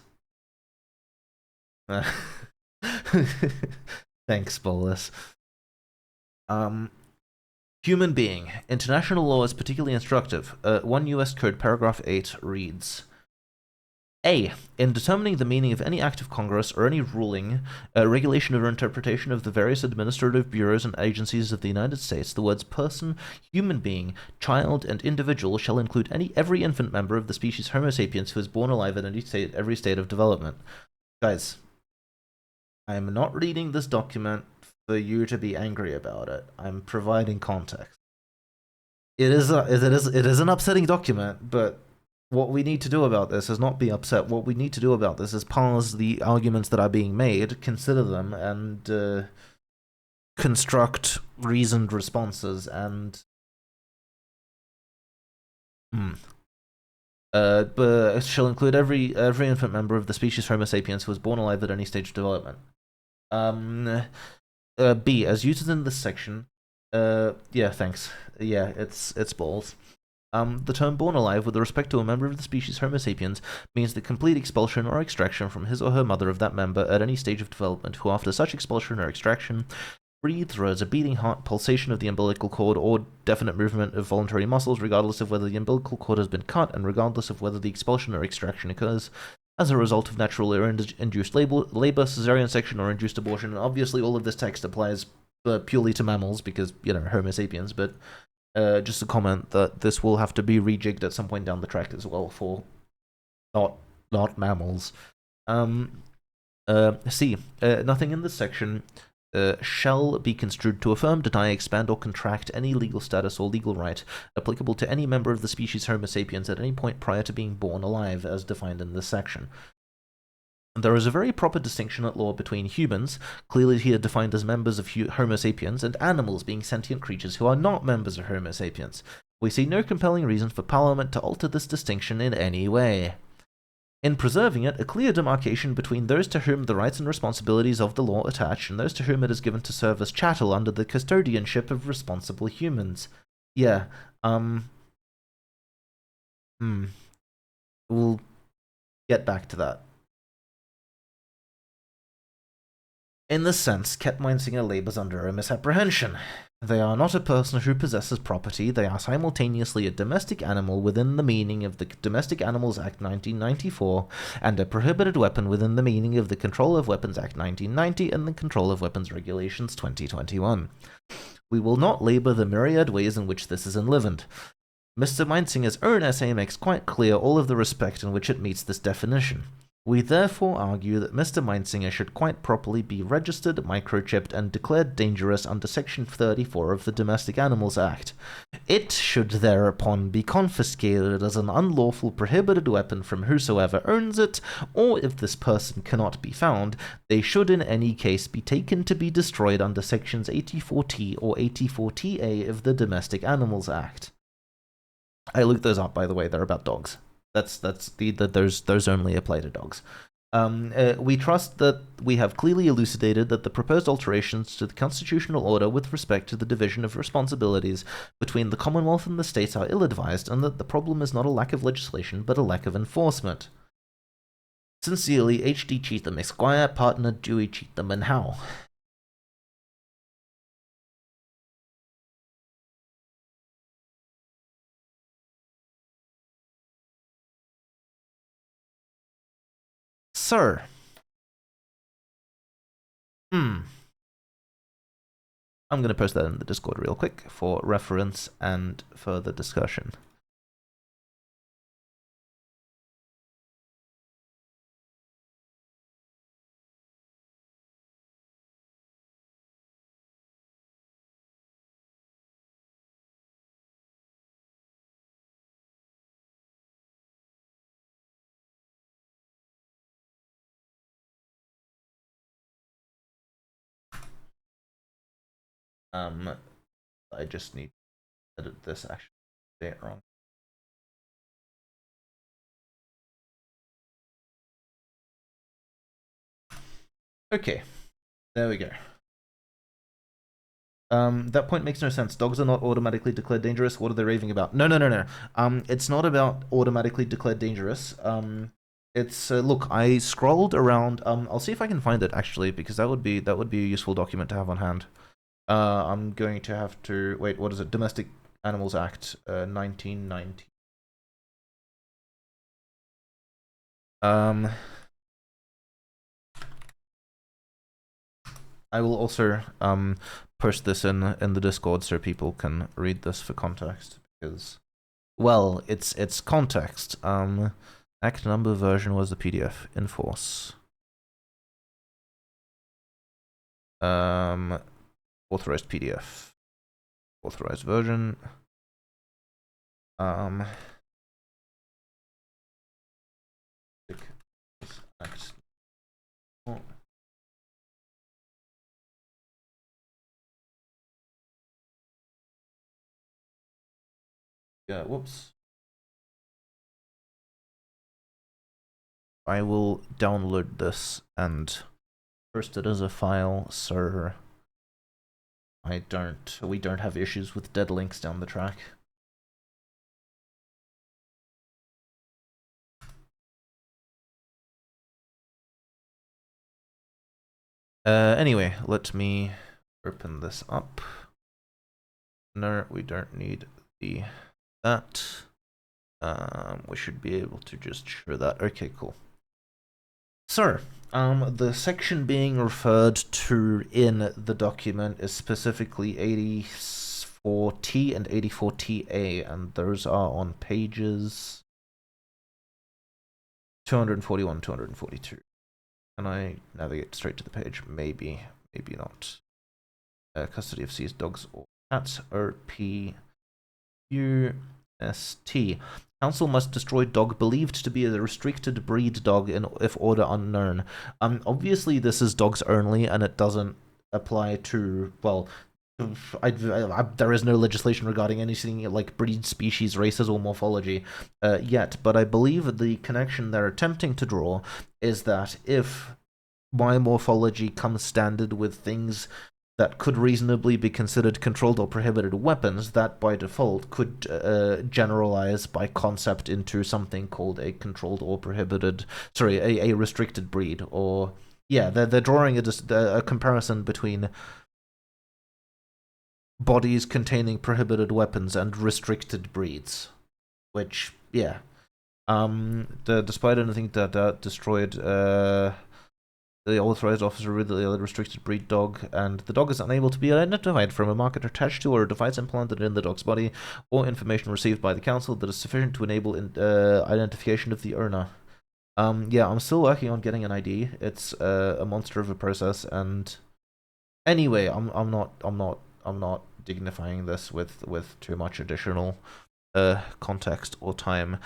Thanks, Bolus. Human being. International law is particularly instructive. 1 U.S. Code paragraph 8 reads, A. In determining the meaning of any act of Congress or any ruling, regulation or interpretation of the various administrative bureaus and agencies of the United States, the words person, human being, child, and individual shall include every infant member of the species Homo sapiens who is born alive at every state of development. Guys, I am not reading this document for you to be angry about it. I'm providing context. It is an upsetting document, but what we need to do about this is not be upset. What we need to do about this is parse the arguments that are being made, consider them, and construct reasoned responses. And but shall include every infant member of the species Homo sapiens who was born alive at any stage of development. B, as used in this section, yeah, thanks. Yeah, it's balls. The term born alive with respect to a member of the species Homo sapiens means the complete expulsion or extraction from his or her mother of that member at any stage of development who after such expulsion or extraction breathes or has a beating heart, pulsation of the umbilical cord, or definite movement of voluntary muscles, regardless of whether the umbilical cord has been cut and regardless of whether the expulsion or extraction occurs as a result of natural or induced labor, cesarean section, or induced abortion. And obviously all of this text applies purely to mammals because, Homo sapiens, but just a comment that this will have to be rejigged at some point down the track as well for not mammals. C. Nothing in this section shall be construed to affirm, deny, expand, or contract any legal status or legal right applicable to any member of the species Homo sapiens at any point prior to being born alive, as defined in this section. There is a very proper distinction at law between humans, clearly here defined as members of Homo sapiens, and animals, being sentient creatures who are not members of Homo sapiens. We see no compelling reason for Parliament to alter this distinction in any way. In preserving it, a clear demarcation between those to whom the rights and responsibilities of the law attach and those to whom it is given to serve as chattel under the custodianship of responsible humans. Yeah, we'll get back to that. In this sense, Ket Meinsinger labours under a misapprehension. They are not a person who possesses property, they are simultaneously a domestic animal within the meaning of the Domestic Animals Act 1994, and a prohibited weapon within the meaning of the Control of Weapons Act 1990 and the Control of Weapons Regulations 2021. We will not labour the myriad ways in which this is enlivened. Mr. Meinsinger's own essay makes quite clear all of the respect in which it meets this definition. We therefore argue that Mr. Meinsinger should quite properly be registered, microchipped, and declared dangerous under Section 34 of the Domestic Animals Act. It should thereupon be confiscated as an unlawful prohibited weapon from whosoever owns it, or if this person cannot be found, they should in any case be taken to be destroyed under Sections 84T or 84TA of the Domestic Animals Act. I looked those up, by the way, they're about dogs. Those only apply to dogs. We trust that we have clearly elucidated that the proposed alterations to the constitutional order with respect to the division of responsibilities between the Commonwealth and the states are ill-advised, and that the problem is not a lack of legislation, but a lack of enforcement. Sincerely, H.D. Cheetham, Esquire, partner Dewey Cheetham and Howe. Sir. I'm going to post that in the Discord real quick for reference and further discussion. I just need to edit this, actually. Say it wrong. Okay, there we go. That point makes no sense. Dogs are not automatically declared dangerous. What are they raving about? No, no, no, no. It's not about automatically declared dangerous. It's look. I scrolled around. I'll see if I can find it actually, because that would be a useful document to have on hand. I'm going to have to wait. What is it? Domestic Animals Act, 1990. I will also post this in the Discord so people can read this for context, because, well, it's context. Act number version was the PDF in force. Authorized PDF, authorized version. Act. Yeah, whoops. I will download this and post it as a file, so we don't have issues with dead links down the track. Anyway, let me open this up. No, we don't need that. We should be able to just show that. Okay, cool. So, the section being referred to in the document is specifically 84T and 84TA, and those are on pages 241, 242. Can I navigate straight to the page? Maybe, maybe not. Custody of seized dogs or cats, OPUST. Council must destroy dog believed to be a restricted breed dog if order unknown. Obviously this is dogs only, and it doesn't apply to, well, there is no legislation regarding anything like breed, species, races, or morphology yet, but I believe the connection they're attempting to draw is that if my morphology comes standard with things that could reasonably be considered controlled or prohibited weapons, that by default could generalize by concept into something called a controlled or prohibited, sorry, a restricted breed. Or yeah, they're drawing a comparison between bodies containing prohibited weapons and restricted breeds, which, yeah, despite anything that destroyed the authorized officer with the restricted breed dog, and the dog is unable to be identified from a marker attached to or a device implanted in the dog's body, or information received by the council that is sufficient to enable identification of the owner. Yeah, I'm still working on getting an ID. It's a monster of a process, and anyway, I'm not dignifying this with too much additional context or time.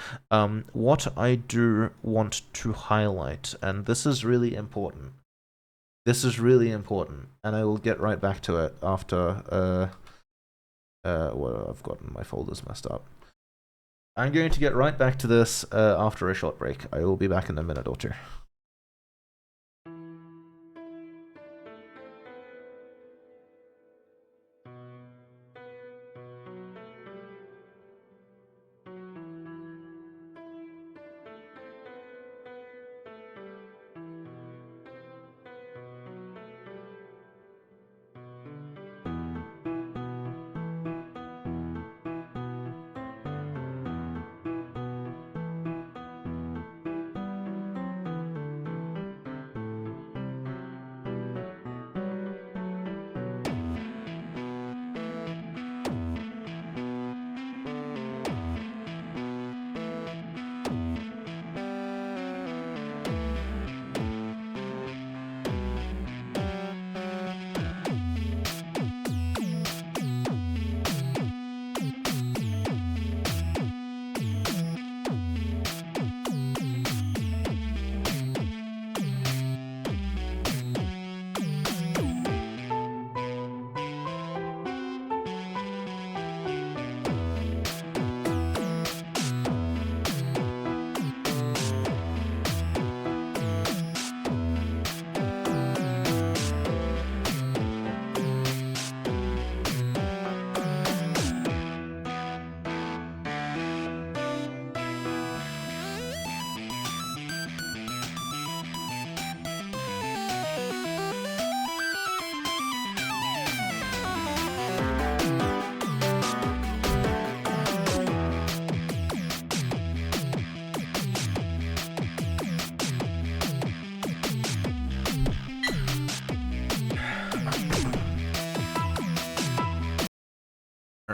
What I do want to highlight, and this is really important. This is really important, and I will get right back to it after. Well, I've gotten my folders messed up. I'm going to get right back to this after a short break. I will be back in a minute or two.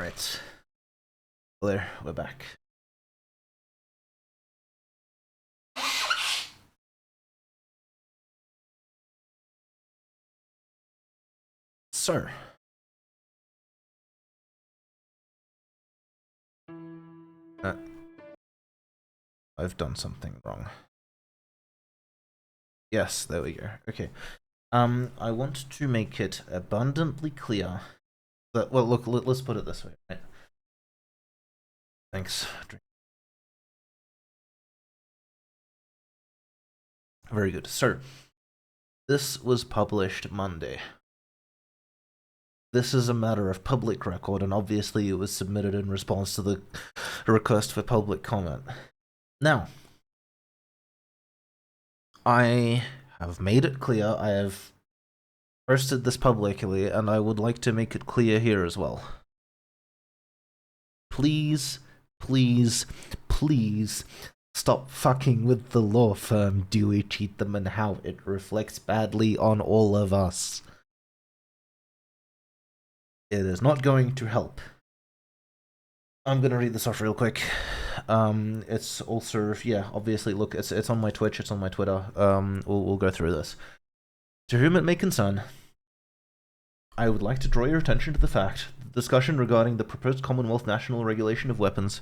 Alright. There, we're back. So. I've done something wrong. Yes, there we go. Okay. I want to make it abundantly clear that, well, look, let's put it this way, right? Thanks. Very good. So, this was published Monday. This is a matter of public record, and obviously it was submitted in response to the request for public comment. Now, I have made it clear, I have posted this publicly, and I would like to make it clear here as well. Please, please, please stop fucking with the law firm Dewey Cheatham and how it reflects badly on all of us. It is not going to help. I'm gonna read this off real quick. It's also, yeah, obviously, look, it's on my Twitch, it's on my Twitter. We'll go through this. To whom it may concern, I would like to draw your attention to the fact that the discussion regarding the proposed Commonwealth National Regulation of Weapons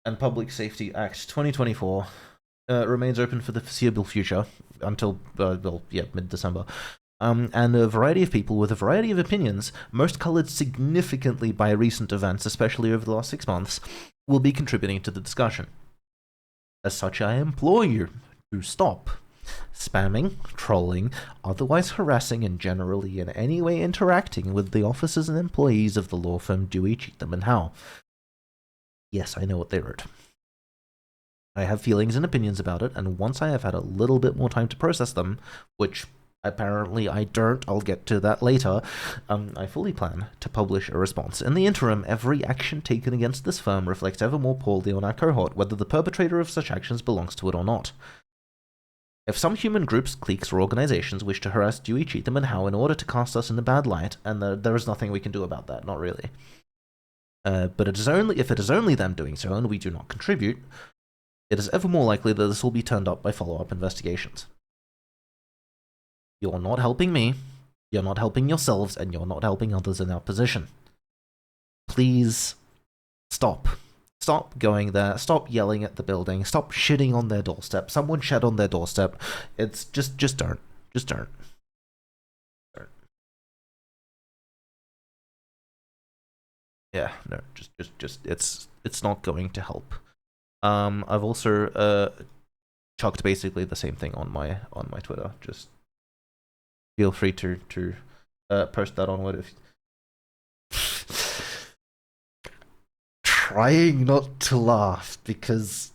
and Public Safety Act 2024 remains open for the foreseeable future until, well, yeah, mid-December. And a variety of people with a variety of opinions, most coloured significantly by recent events, especially over the last 6 months, will be contributing to the discussion. As such, I implore you to stop spamming, trolling, otherwise harassing, and generally in any way interacting with the officers and employees of the law firm Dewey, Cheatham and Howe. Yes, I know what they wrote. I have feelings and opinions about it, and once I have had a little bit more time to process them, which apparently I don't, I'll get to that later, I fully plan to publish a response. In the interim, every action taken against this firm reflects ever more poorly on our cohort, whether the perpetrator of such actions belongs to it or not. If some human groups, cliques, or organizations wish to harass Dewey, Cheatham, and Howe in order to cast us in a bad light, and there is nothing we can do about that, not really. But if it is only them doing so, and we do not contribute, it is ever more likely that this will be turned up by follow-up investigations. You're not helping me, you're not helping yourselves, and you're not helping others in our position. Please stop. Stop going there, stop yelling at the building, stop shitting on their doorstep. Someone shed on their doorstep. It's just don't. Just don't. Yeah, no, just it's not going to help. I've also chucked basically the same thing on my Twitter. Just feel free to post that onward if trying not to laugh because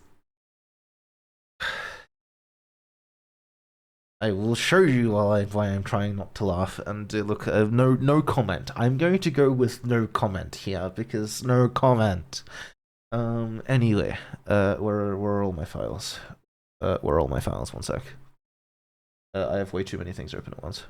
I will show you why I'm trying not to laugh. And look, no comment. I'm going to go with no comment here because no comment. Anyway, where are all my files? Where are all my files? One sec. I have way too many things open at once.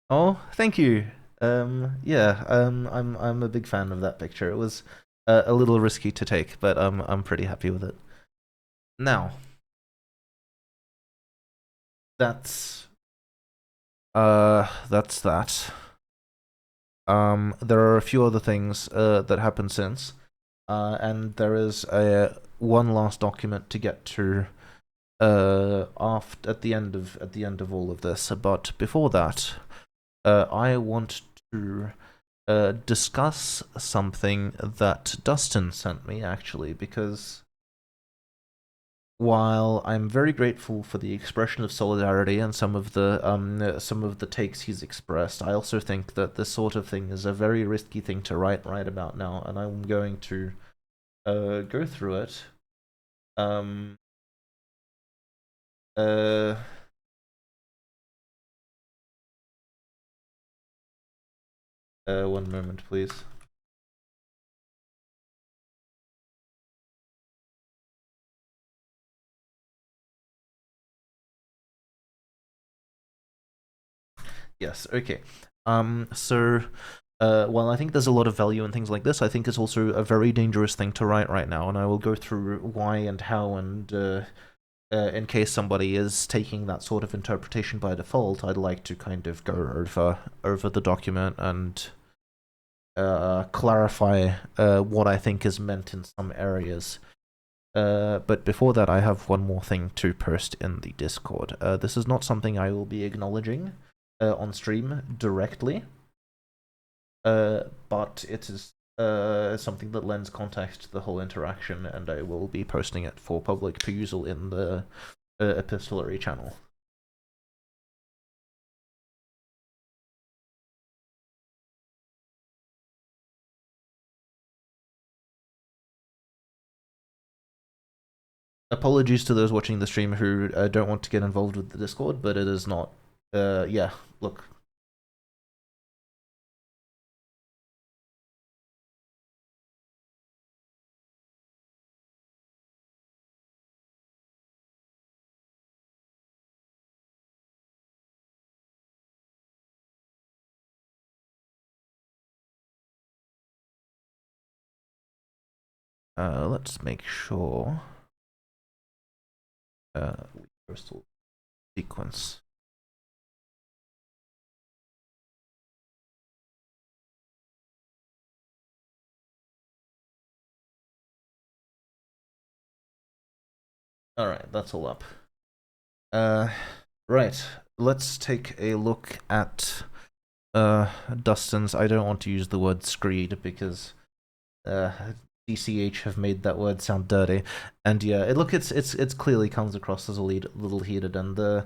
Oh, thank you. Yeah, I'm a big fan of that picture. It was a little risky to take, but I'm pretty happy with it. Now, that's that. There are a few other things that happened since, and there is one last document to get to after at the end of all of this. But before that, I want to discuss something that Dustin sent me, actually, because while I'm very grateful for the expression of solidarity and some of the takes he's expressed, I also think that this sort of thing is a very risky thing to write right about now, and I'm going to go through it. One moment, please. Yes, okay. While I think there's a lot of value in things like this, I think it's also a very dangerous thing to write right now, and I will go through why and how, and in case somebody is taking that sort of interpretation by default, I'd like to kind of go over the document and clarify what I think is meant in some areas. But before that, I have one more thing to post in the Discord. This is not something I will be acknowledging on stream directly, but it is something that lends context to the whole interaction, and I will be posting it for public perusal in the epistolary channel. Apologies to those watching the stream who don't want to get involved with the Discord, but it is not. Yeah, look. Let's make sure we crystal sequence. All right, that's all up. Right, let's take a look at Dustin's. I don't want to use the word screed because DCH have made that word sound dirty, and yeah, it's clearly comes across as a little heated, and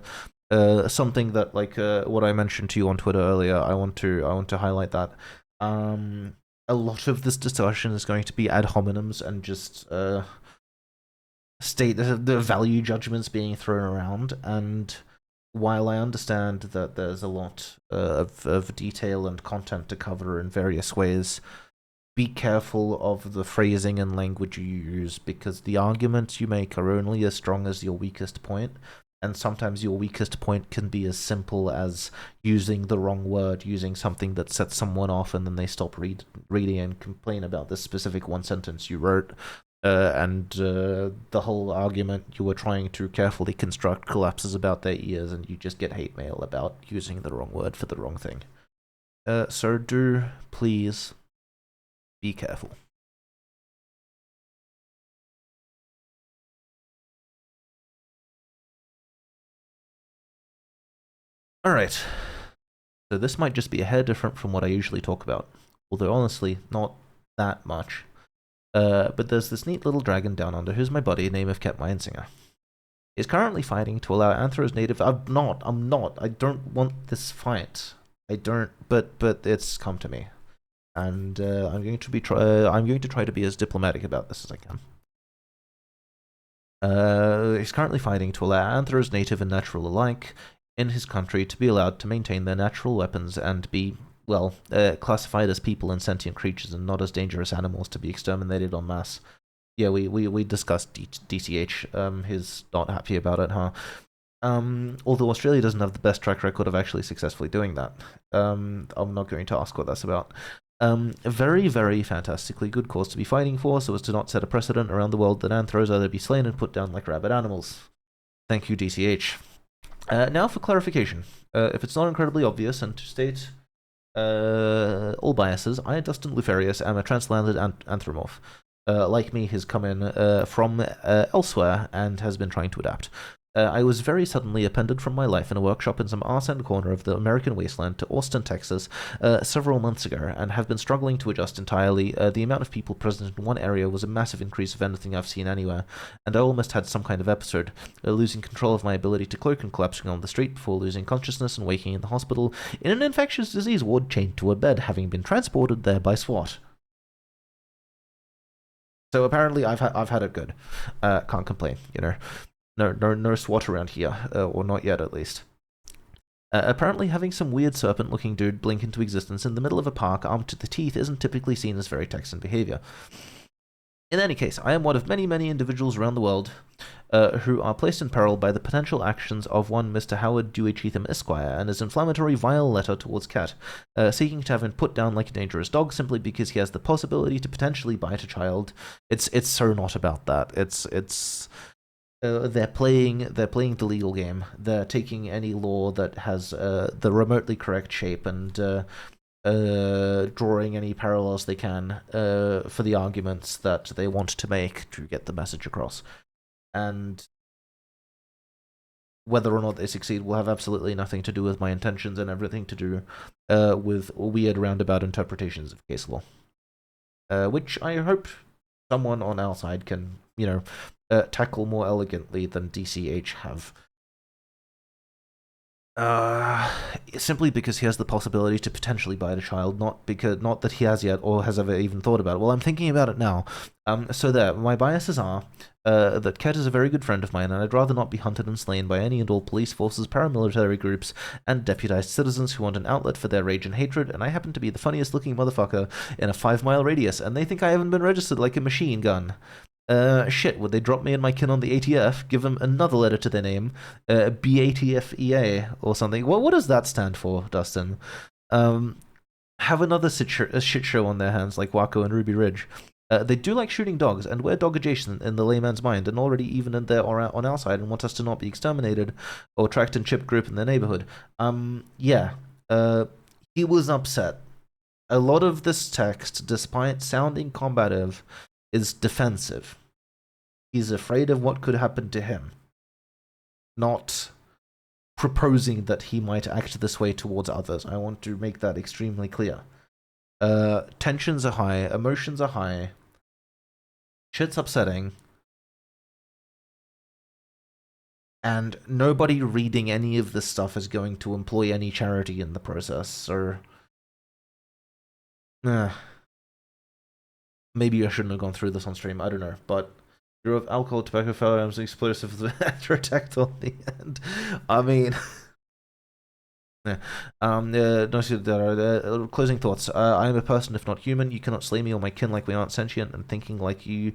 something that like what I mentioned to you on Twitter earlier. I want to highlight that a lot of this discussion is going to be ad hominems and just state the value judgments being thrown around, and while I understand that there's a lot of detail and content to cover in various ways, be careful of the phrasing and language you use, because the arguments you make are only as strong as your weakest point, and sometimes your weakest point can be as simple as using the wrong word, using something that sets someone off, and then they stop reading and complain about this specific one sentence you wrote. And the whole argument you were trying to carefully construct collapses about their ears, and you just get hate mail about using the wrong word for the wrong thing. So do please be careful. Alright. So this might just be a hair different from what I usually talk about, although honestly, not that much. But there's this neat little dragon down under who's my buddy, name of Kept Singer. He's currently fighting to allow Anthro's native. I'm not. I don't want this fight. I don't. But it's come to me, and I'm going to try to be as diplomatic about this as I can. He's currently fighting to allow Anthro's native and natural alike in his country to be allowed to maintain their natural weapons and be, well, classified as people and sentient creatures and not as dangerous animals to be exterminated en masse. Yeah, we discussed DCH. He's not happy about it, huh? Although Australia doesn't have the best track record of actually successfully doing that. I'm not going to ask what that's about. A very, very fantastically good cause to be fighting for, so as to not set a precedent around the world that anthros either be slain and put down like rabid animals. Thank you, DCH. Now for clarification. If it's not incredibly obvious, and to state all biases, I, Dustin Lufarius, am a translanded anthropomorph. Like me, has come in from elsewhere and has been trying to adapt. I was very suddenly appended from my life in a workshop in some arse-end corner of the American wasteland to Austin, Texas, several months ago, and have been struggling to adjust entirely. The amount of people present in one area was a massive increase of anything I've seen anywhere, and I almost had some kind of episode, losing control of my ability to cloak and collapsing on the street before losing consciousness and waking in the hospital in an infectious disease ward chained to a bed, having been transported there by SWAT. So apparently I've had it good. Can't complain, you know. No SWAT around here, or not yet at least. Apparently having some weird serpent-looking dude blink into existence in the middle of a park armed to the teeth isn't typically seen as very Texan behavior. In any case, I am one of many individuals around the world who are placed in peril by the potential actions of one Mr. Howard Dewey Cheatham Esquire and his inflammatory vile letter towards Cat, seeking to have him put down like a dangerous dog simply because he has the possibility to potentially bite a child. It's so not about that. They're playing the legal game. They're taking any law that has the remotely correct shape and drawing any parallels they can for the arguments that they want to make to get the message across. And whether or not they succeed will have absolutely nothing to do with my intentions and everything to do with weird roundabout interpretations of case law, which I hope someone on our side can, tackle more elegantly than DCH have. Simply because he has the possibility to potentially bite a child, not that he has yet or has ever even thought about it. Well, I'm thinking about it now. So there, my biases are that Ket is a very good friend of mine, and I'd rather not be hunted and slain by any and all police forces, paramilitary groups, and deputized citizens who want an outlet for their rage and hatred, and I happen to be the funniest looking motherfucker in a 5-mile radius, and they think I haven't been registered like a machine gun. Shit, would they drop me and my kin on the ATF, give them another letter to their name, BATFEA or something? Well, what does that stand for, Dustin? Have another shit show on their hands like Waco and Ruby Ridge. They do like shooting dogs, and we're dog adjacent in the layman's mind, and already even in there or on our side, and want us to not be exterminated or tracked and chipped group in their neighborhood. He was upset. A lot of this text, despite sounding combative, is defensive. He's afraid of what could happen to him, not proposing that he might act this way towards others. I want to make that extremely clear. Tensions are high, emotions are high, shit's upsetting, and nobody reading any of this stuff is going to employ any charity in the process, or maybe I shouldn't have gone through this on stream, I don't know, but Bureau of Alcohol, Tobacco, Firearms, Explosives, after attacked on the end. I mean... closing thoughts. I am a person, if not human. You cannot slay me or my kin like we aren't sentient and thinking like you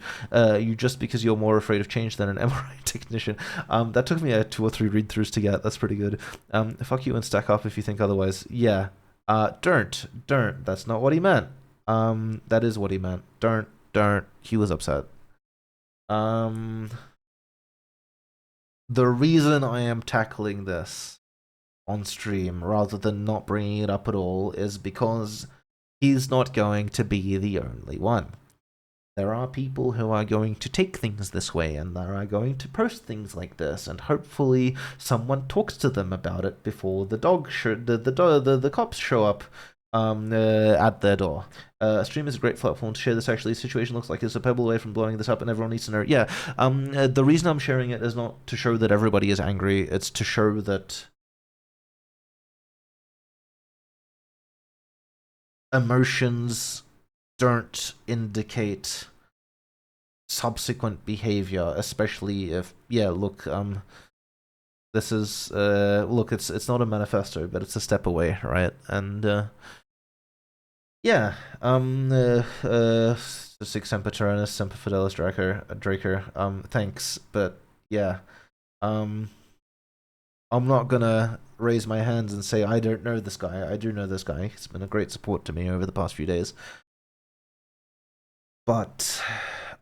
just because you're more afraid of change than an MRI technician. That took me 2 or 3 read-throughs to get. That's pretty good. Fuck you and stack up if you think otherwise. Yeah. Don't. That's not what he meant. That is what he meant. Don't. He was upset. The reason I am tackling this on stream rather than not bringing it up at all is because he's not going to be the only one. There are people who are going to take things this way, and there are going to post things like this, and hopefully someone talks to them about it before the cops show up at their door. Stream is a great platform to share this. Actually, the situation looks like it's a pebble away from blowing this up, and everyone needs to know. Yeah, the reason I'm sharing it is not to show that everybody is angry, it's to show that emotions don't indicate subsequent behavior, especially if, this is, it's not a manifesto, but it's a step away, right? And, Sic Semper Tyrannis, Semper Fidelis Draker, thanks, but, yeah, I'm not gonna raise my hands and say I don't know this guy. I do know this guy. He's been a great support to me over the past few days. But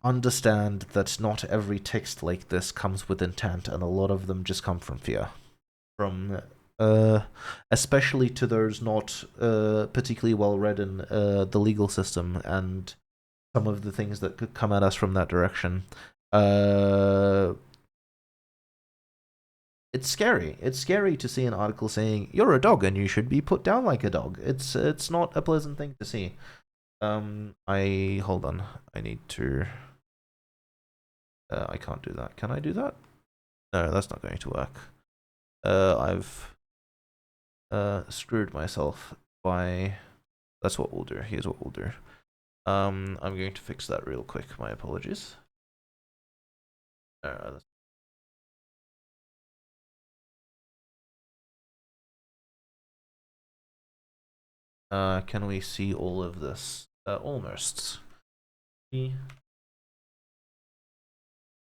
understand that not every text like this comes with intent, and a lot of them just come from fear. From especially to those not particularly well read in the legal system and some of the things that could come at us from that direction. It's scary. It's scary to see an article saying you're a dog and you should be put down like a dog. It's not a pleasant thing to see. Hold on. I need to. I can't do that. Can I do that? No, that's not going to work. I've screwed myself by. That's what we'll do. Here's what we'll do. I'm going to fix that real quick. My apologies. Can we see all of this? Almost.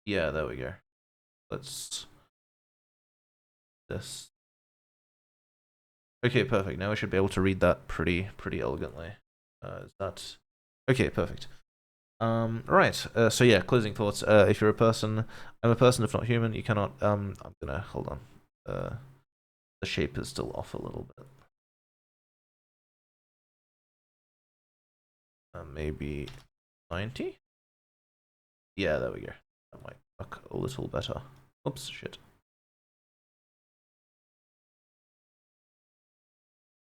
Yeah, there we go. Let's this. Okay, perfect. Now I should be able to read that pretty elegantly. Is that okay? Perfect. Right. So yeah, closing thoughts. If you're a person, I'm a person. If not human, you cannot. I'm gonna hold on. The shape is still off a little bit. Maybe 90. Yeah, there we go. That might look a little better. Oops, shit.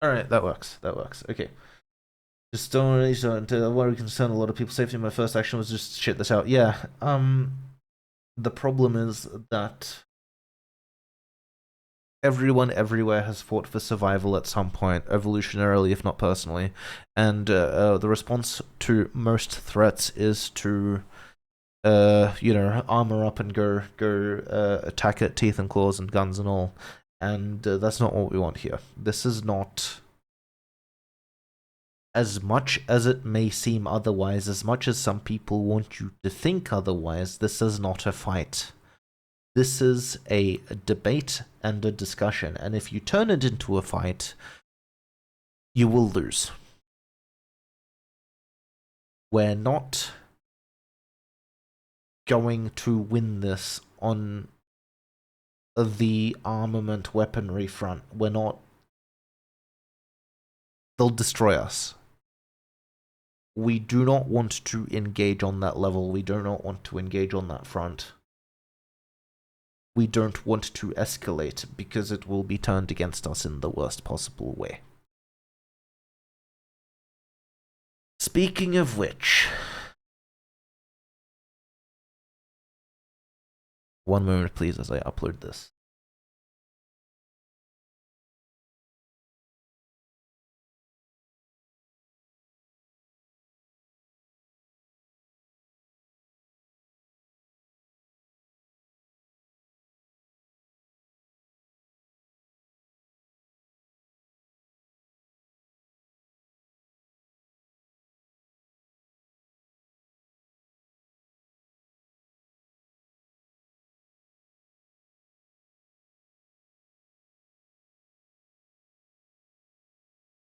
Alright, that works. That works. Okay. Just don't worry, concern a lot of people's safety. My first action was just shit this out. Yeah. The problem is that everyone everywhere has fought for survival at some point, evolutionarily, if not personally. And the response to most threats is to armor up and go attack it, teeth and claws and guns and all. And that's not what we want here. This is not, as much as it may seem otherwise, as much as some people want you to think otherwise, this is not a fight. This is a debate and a discussion, and if you turn it into a fight, you will lose. We're not going to win this on the armament weaponry front. We're not. They'll destroy us. We do not want to engage on that level. We do not want to engage on that front. We don't want to escalate because it will be turned against us in the worst possible way. Speaking of which, one moment please as I upload this.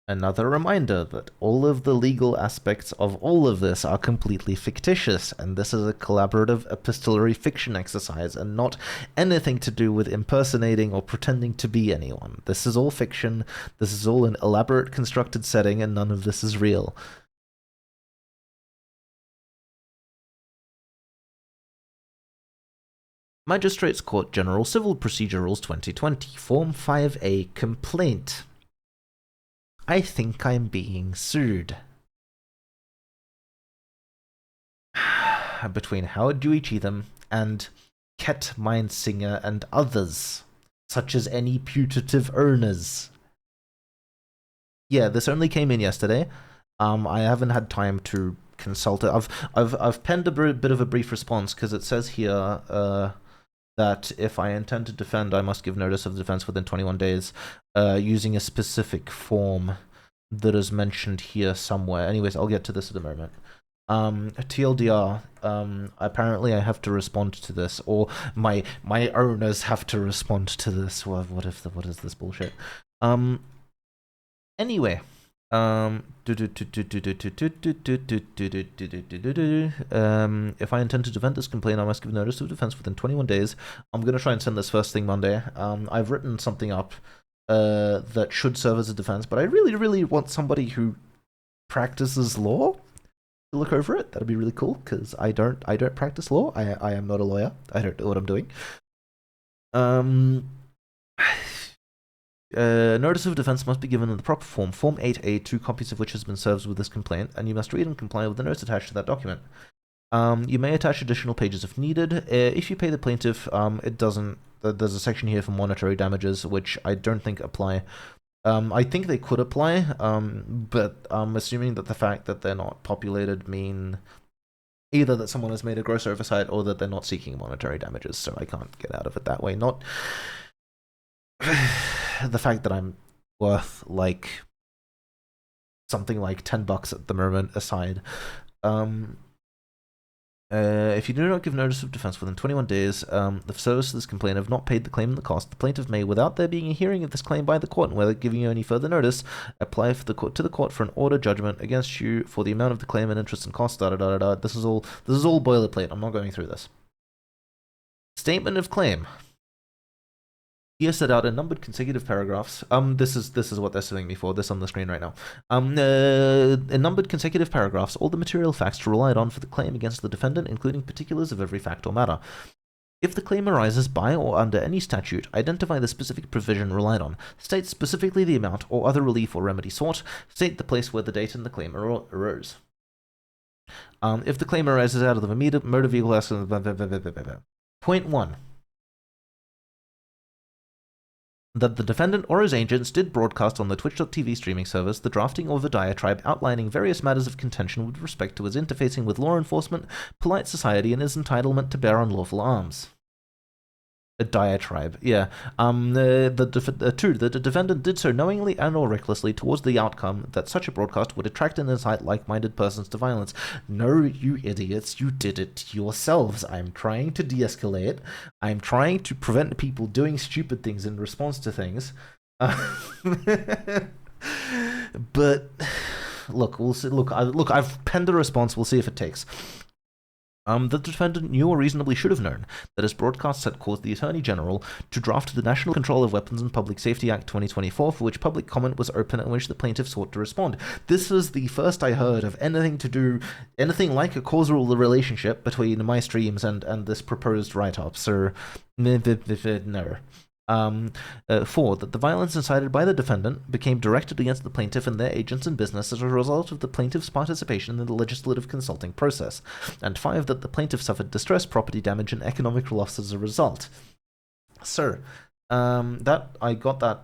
Another reminder that all of the legal aspects of all of this are completely fictitious, and this is a collaborative epistolary fiction exercise and not anything to do with impersonating or pretending to be anyone. This is all fiction, this is all an elaborate constructed setting, and none of this is real. Magistrates Court General Civil Procedure Rules 2020, Form 5A Complaint. I think I'm being sued. Between Howard Dewey Cheatham and Ket Mindsinger and others, such as any putative owners. Yeah, this only came in yesterday. I haven't had time to consult it. I've penned a bit of a brief response because it says here that if I intend to defend, I must give notice of defense within 21 days, using a specific form that is mentioned here somewhere. Anyways, I'll get to this in a moment. TLDR, apparently I have to respond to this, or my owners have to respond to this. What is this bullshit? Anyway, if I intend to defend this complaint, I must give notice of defense within 21 days. I'm going to try and send this first thing Monday. I've written something up that should serve as a defense, but I really want somebody who practices law to look over it. That'd be really cool, because I don't practice law. I am not a lawyer. I don't know what I'm doing. Notice of defense must be given in the proper form, Form 8A, 2 copies of which has been served with this complaint, and you must read and comply with the notes attached to that document. You may attach additional pages if needed. If you pay the plaintiff, it doesn't. There's a section here for monetary damages, which I don't think apply. I think they could apply, but I'm assuming that the fact that they're not populated mean either that someone has made a gross oversight or that they're not seeking monetary damages, so I can't get out of it that way. Not the fact that I'm worth like something like $10 at the moment aside. If you do not give notice of defense within 21 days, the service of this complaint have not paid the claim and the cost, the plaintiff may, without there being a hearing of this claim by the court, and without giving you any further notice, apply for the court to the court for an order judgment against you for the amount of the claim and interest and costs. This is all boilerplate. I'm not going through this. Statement of claim. Here set out in numbered consecutive paragraphs. This is what they're suing me for. This on the screen right now. In numbered consecutive paragraphs, all the material facts relied on for the claim against the defendant, including particulars of every fact or matter. If the claim arises by or under any statute, identify the specific provision relied on. State specifically the amount or other relief or remedy sought. State the place where the date and the claim arose. If the claim arises out of the motor vehicle accident, Point 1. That the defendant or his agents did broadcast on the Twitch.tv streaming service the drafting of a diatribe outlining various matters of contention with respect to his interfacing with law enforcement, polite society, and his entitlement to bear unlawful arms. A diatribe, yeah. The defendant did so knowingly and or recklessly towards the outcome that such a broadcast would attract and incite like-minded persons to violence. No, you idiots, you did it yourselves. I'm trying to de-escalate. I'm trying to prevent people doing stupid things in response to things. But look, we'll see. Look, I've penned a response. We'll see if it takes. The defendant knew or reasonably should have known that his broadcasts had caused the Attorney General to draft the National Control of Weapons and Public Safety Act 2024, for which public comment was open and which the plaintiff sought to respond. This was the first I heard of anything like a causal relationship between my streams and this proposed write-up, so no. 4. That the violence incited by the defendant became directed against the plaintiff and their agents and business as a result of the plaintiff's participation in the legislative consulting process. And 5. That the plaintiff suffered distress, property damage, and economic loss as a result. Sir, I got that.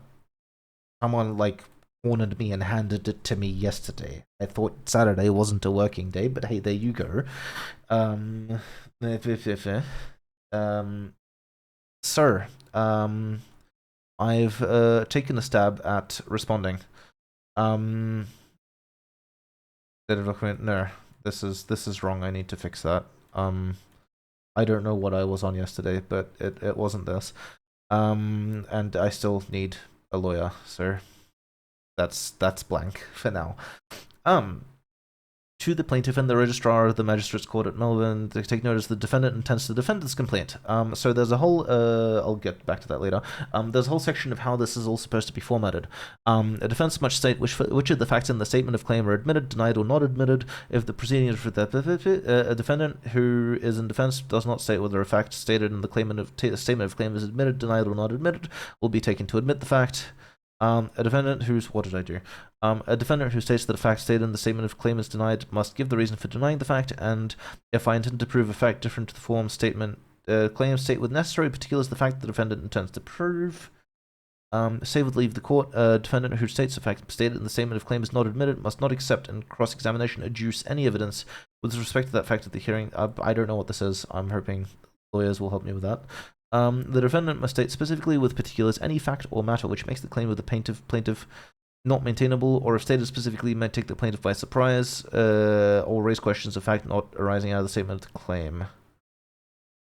Someone, cornered me and handed it to me yesterday. I thought Saturday wasn't a working day, but hey, there you go. Sir, I've taken a stab at responding. Data document. No, this is wrong. I need to fix that. I don't know what I was on yesterday, but it wasn't this. And I still need a lawyer, sir. That's blank for now. To the plaintiff and the registrar of the Magistrates Court at Melbourne, to take notice the defendant intends to defend this complaint. So there's a whole, I'll get back to that later. There's a whole section of how this is all supposed to be formatted. A defense must state which of the facts in the statement of claim are admitted, denied, or not admitted. If the proceeding is a defendant who is in defense does not state whether a fact stated in the statement of claim is admitted, denied, or not admitted, will be taken to admit the fact. A defendant who's... What did I do? A defendant who states that a fact stated in the statement of claim is denied must give the reason for denying the fact, and if I intend to prove a fact different to the form statement claim, state with necessary particulars the fact the defendant intends to prove. Say with leave the court. A defendant who states a fact stated in the statement of claim is not admitted must not accept in cross-examination adduce any evidence with respect to that fact at the hearing. I don't know what this is. I'm hoping lawyers will help me with that. The defendant must state specifically with particulars any fact or matter which makes the claim of the plaintiff not maintainable, or if stated specifically might take the plaintiff by surprise, or raise questions of fact not arising out of the statement of the claim.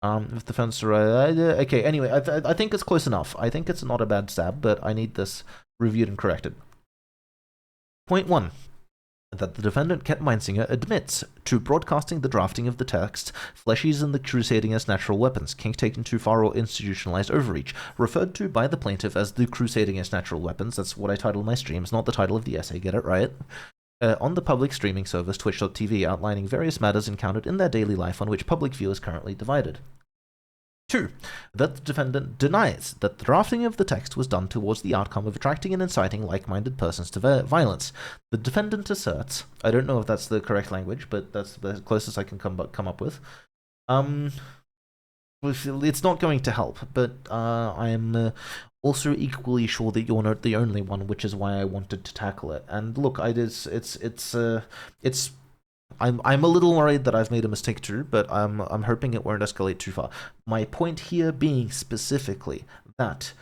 If the defense okay, anyway, I think it's close enough. I think it's not a bad stab, but I need this reviewed and corrected. Point 1. That the defendant, Ket Meinsinger, admits to broadcasting the drafting of the text, Fleshies and the Crusading as Natural Weapons, Kink Taken Too Far or Institutionalized Overreach, referred to by the plaintiff as the Crusading as Natural Weapons, that's what I title my streams, not the title of the essay, get it right, on the public streaming service Twitch.tv, outlining various matters encountered in their daily life on which public view is currently divided. 2. That the defendant denies that the drafting of the text was done towards the outcome of attracting and inciting like-minded persons to violence. The defendant asserts, I don't know if that's the correct language, but that's the closest I can come up with. It's not going to help, but I am also equally sure that you're not the only one, which is why I wanted to tackle it. And look, I'm a little worried that I've made a mistake too, but I'm hoping it won't escalate too far. My point here being specifically that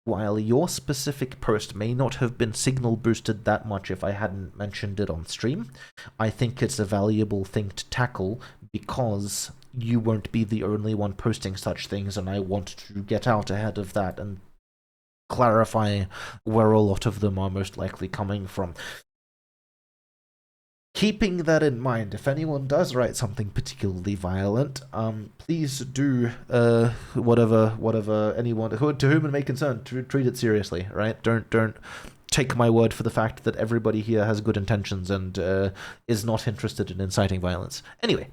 while your specific post may not have been signal boosted that much if I hadn't mentioned it on stream, I think it's a valuable thing to tackle because you won't be the only one posting such things, and I want to get out ahead of that and clarify where a lot of them are most likely coming from. Keeping that in mind, if anyone does write something particularly violent, please do whatever anyone to whom it may concern, treat it seriously, right? Don't take my word for the fact that everybody here has good intentions and is not interested in inciting violence. Anyway.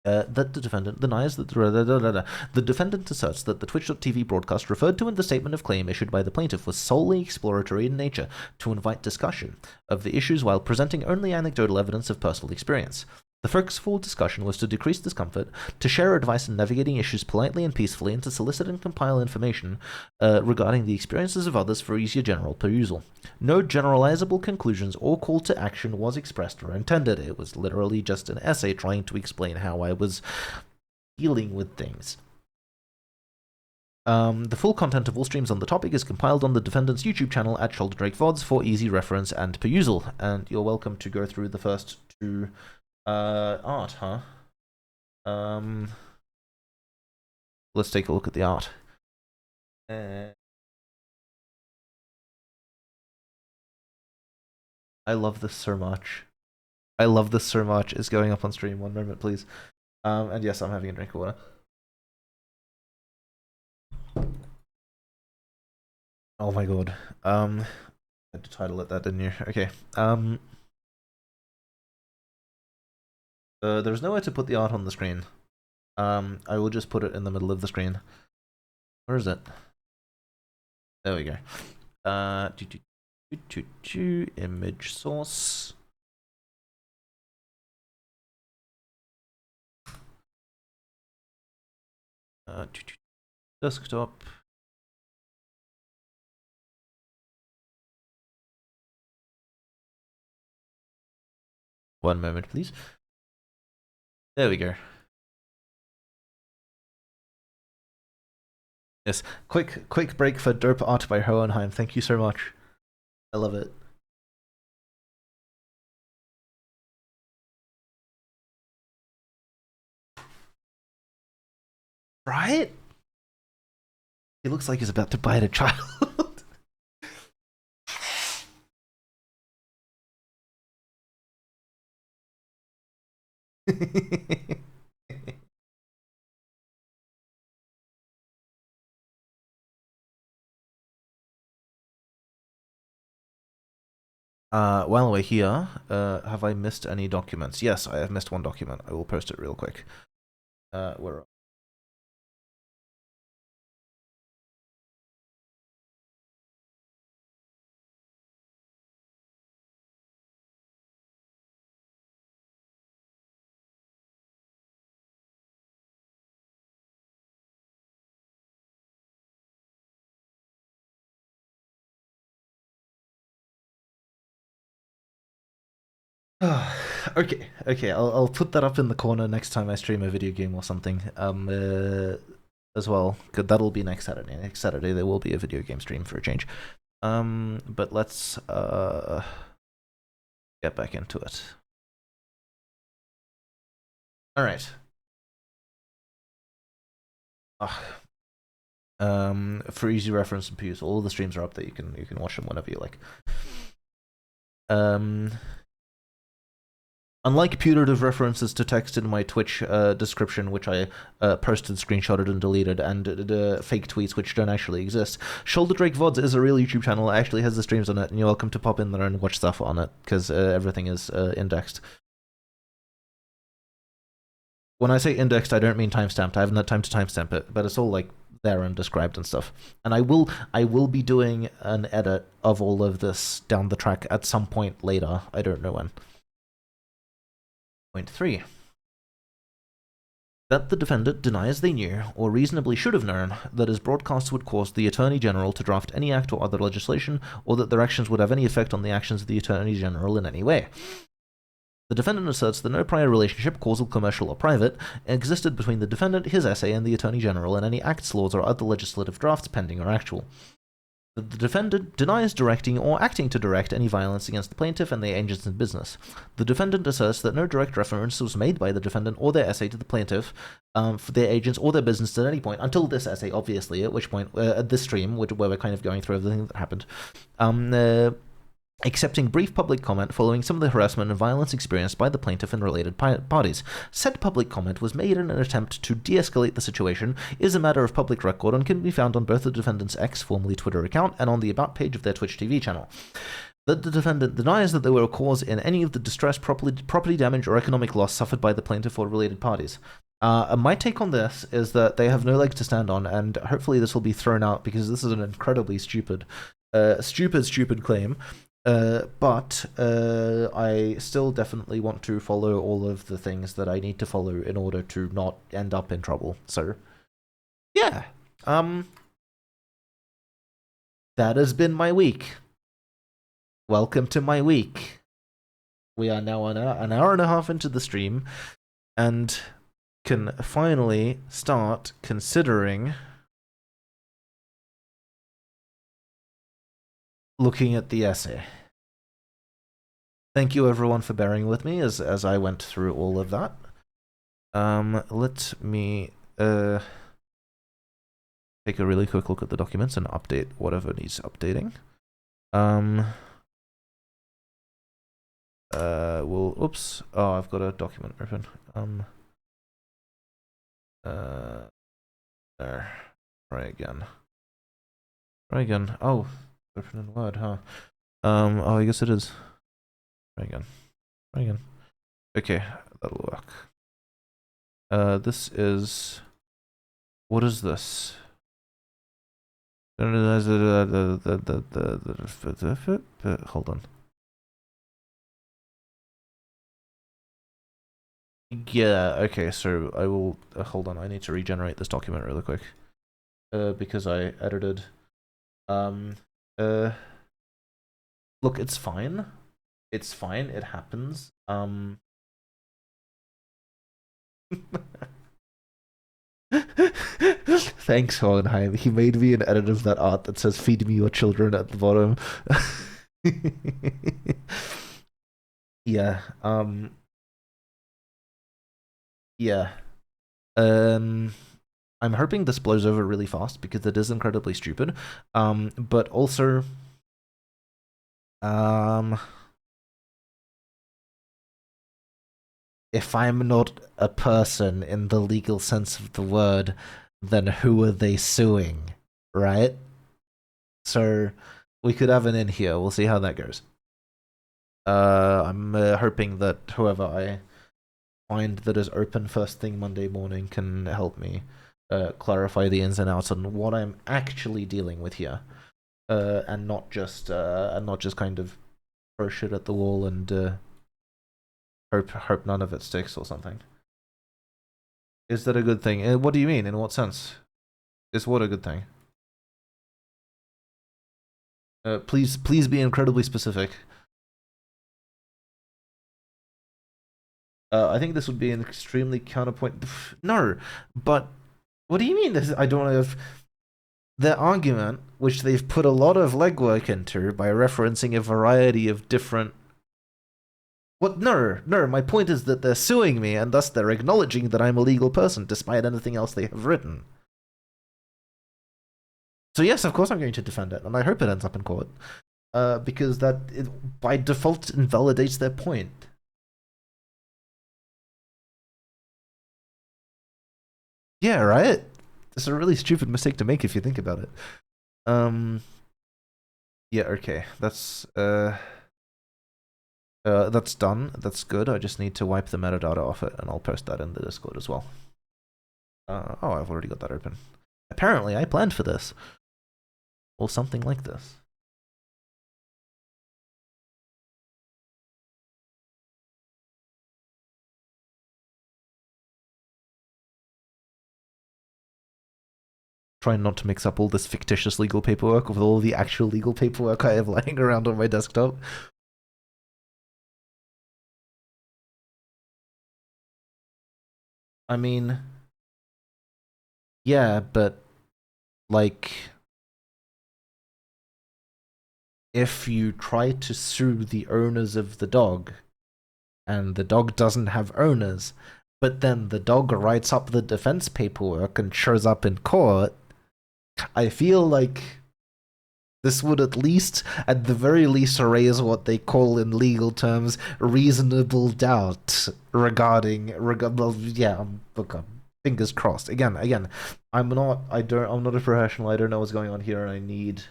That the defendant denies that the defendant asserts that the Twitch.tv broadcast referred to in the statement of claim issued by the plaintiff was solely exploratory in nature to invite discussion of the issues while presenting only anecdotal evidence of personal experience. The focus of all discussion was to decrease discomfort, to share advice in navigating issues politely and peacefully, and to solicit and compile information regarding the experiences of others for easier general perusal. No generalizable conclusions or call to action was expressed or intended. It was literally just an essay trying to explain how I was dealing with things. The full content of all streams on the topic is compiled on the defendant's YouTube channel at Shoulder Drake VODs for easy reference and perusal, and you're welcome to go through the first two art, huh? Let's take a look at the art. I love this so much. I love this so much. It's going up on stream. 1 moment, please. And yes, I'm having a drink of water. Oh my god. I had to title it that, didn't you? Okay. There's nowhere to put the art on the screen. I will just put it in the middle of the screen. Where is it? There we go. Image source. Desktop. One moment, please. There we go. Yes, quick break for Derp Art by Hohenheim. Thank you so much. I love it. Right? He looks like he's about to bite a child. While we're here, have I missed any documents? Yes, I have missed one document. I will post it real quick. Where? Okay. I'll put that up in the corner next time I stream a video game or something. As well, good. That'll be next Saturday. Next Saturday there will be a video game stream for a change. But let's get back into it. All right. For easy reference and perusal, all the streams are up there. You can watch them whenever you like. Unlike putative references to text in my Twitch description, which I posted, screenshotted, and deleted, and fake tweets which don't actually exist, Shoulder Drake VODs is a real YouTube channel. It actually has the streams on it, and you're welcome to pop in there and watch stuff on it, because everything is indexed. When I say indexed, I don't mean timestamped. I haven't had time to timestamp it, but it's all like there and described and stuff. And I will be doing an edit of all of this down the track at some point later. I don't know when. Point 3. That the defendant denies they knew, or reasonably should have known, that his broadcasts would cause the Attorney General to draft any act or other legislation, or that their actions would have any effect on the actions of the Attorney General in any way. The defendant asserts that no prior relationship, causal, commercial, or private, existed between the defendant, his essay, and the Attorney General in any acts, laws, or other legislative drafts, pending or actual. The defendant denies directing or acting to direct any violence against the plaintiff and their agents in business. The defendant asserts that no direct reference was made by the defendant or their essay to the plaintiff, for their agents or their business at any point, until this essay, obviously, at which point, at this stream, where we're kind of going through everything that happened, accepting brief public comment following some of the harassment and violence experienced by the plaintiff and related parties. Said public comment was made in an attempt to de-escalate the situation, is a matter of public record, and can be found on both the defendant's X, formerly Twitter account, and on the About page of their Twitch TV channel. That the defendant denies that they were a cause in any of the distress, property damage, or economic loss suffered by the plaintiff or related parties. My take on this is that they have no leg to stand on, and hopefully this will be thrown out because this is an incredibly stupid claim. But I still definitely want to follow all of the things that I need to follow in order to not end up in trouble. So, yeah. That has been my week. Welcome to my week. We are now an hour and a half into the stream, and can finally start considering looking at the essay. Thank you everyone for bearing with me as I went through all of that. Let me take a really quick look at the documents and update whatever needs updating. Oops. Oh, I've got a document open. There. Try again. Oh, open in Word, huh? Oh, I guess it is. Try again. Okay, that'll work. This is... What is this? Hold on. Yeah, okay, so I will... hold on, I need to regenerate this document really quick. Because I edited... look, it's fine. It's fine, it happens. Thanks, Hohenheim. He made me an edit of that art that says "Feed me your children" at the bottom. Yeah. Yeah. I'm hoping this blows over really fast because it is incredibly stupid. But also, if I'm not a person in the legal sense of the word, then who are they suing, right? So we could have an in here. We'll see how that goes. I'm hoping that whoever I find that is open first thing Monday morning can help me clarify the ins and outs on what I'm actually dealing with here, and not just kind of throw shit at the wall and hope none of it sticks or something. Is that a good thing? What do you mean? In what sense? Is what a good thing? Please be incredibly specific. I think this would be an extremely counterpoint. No, but what do you mean? I don't have their argument, which they've put a lot of legwork into by referencing a variety of different. What? No. My point is that they're suing me, and thus they're acknowledging that I'm a legal person, despite anything else they have written. So yes, of course I'm going to defend it, and I hope it ends up in court, because that by default invalidates their point. Yeah, right? It's a really stupid mistake to make if you think about it. Yeah, okay. That's That's done. That's good. I just need to wipe the metadata off it, and I'll post that in the Discord as well. Oh, I've already got that open. Apparently, I planned for this. Or something like this. Trying not to mix up all this fictitious legal paperwork with all the actual legal paperwork I have lying around on my desktop. I mean, yeah, but like, if you try to sue the owners of the dog, and the dog doesn't have owners, but then the dog writes up the defense paperwork and shows up in court, I feel like this would at the very least, raise what they call in legal terms reasonable doubt regarding. Well, yeah, look, fingers crossed. Again, I'm not a professional. I don't know what's going on here, and I need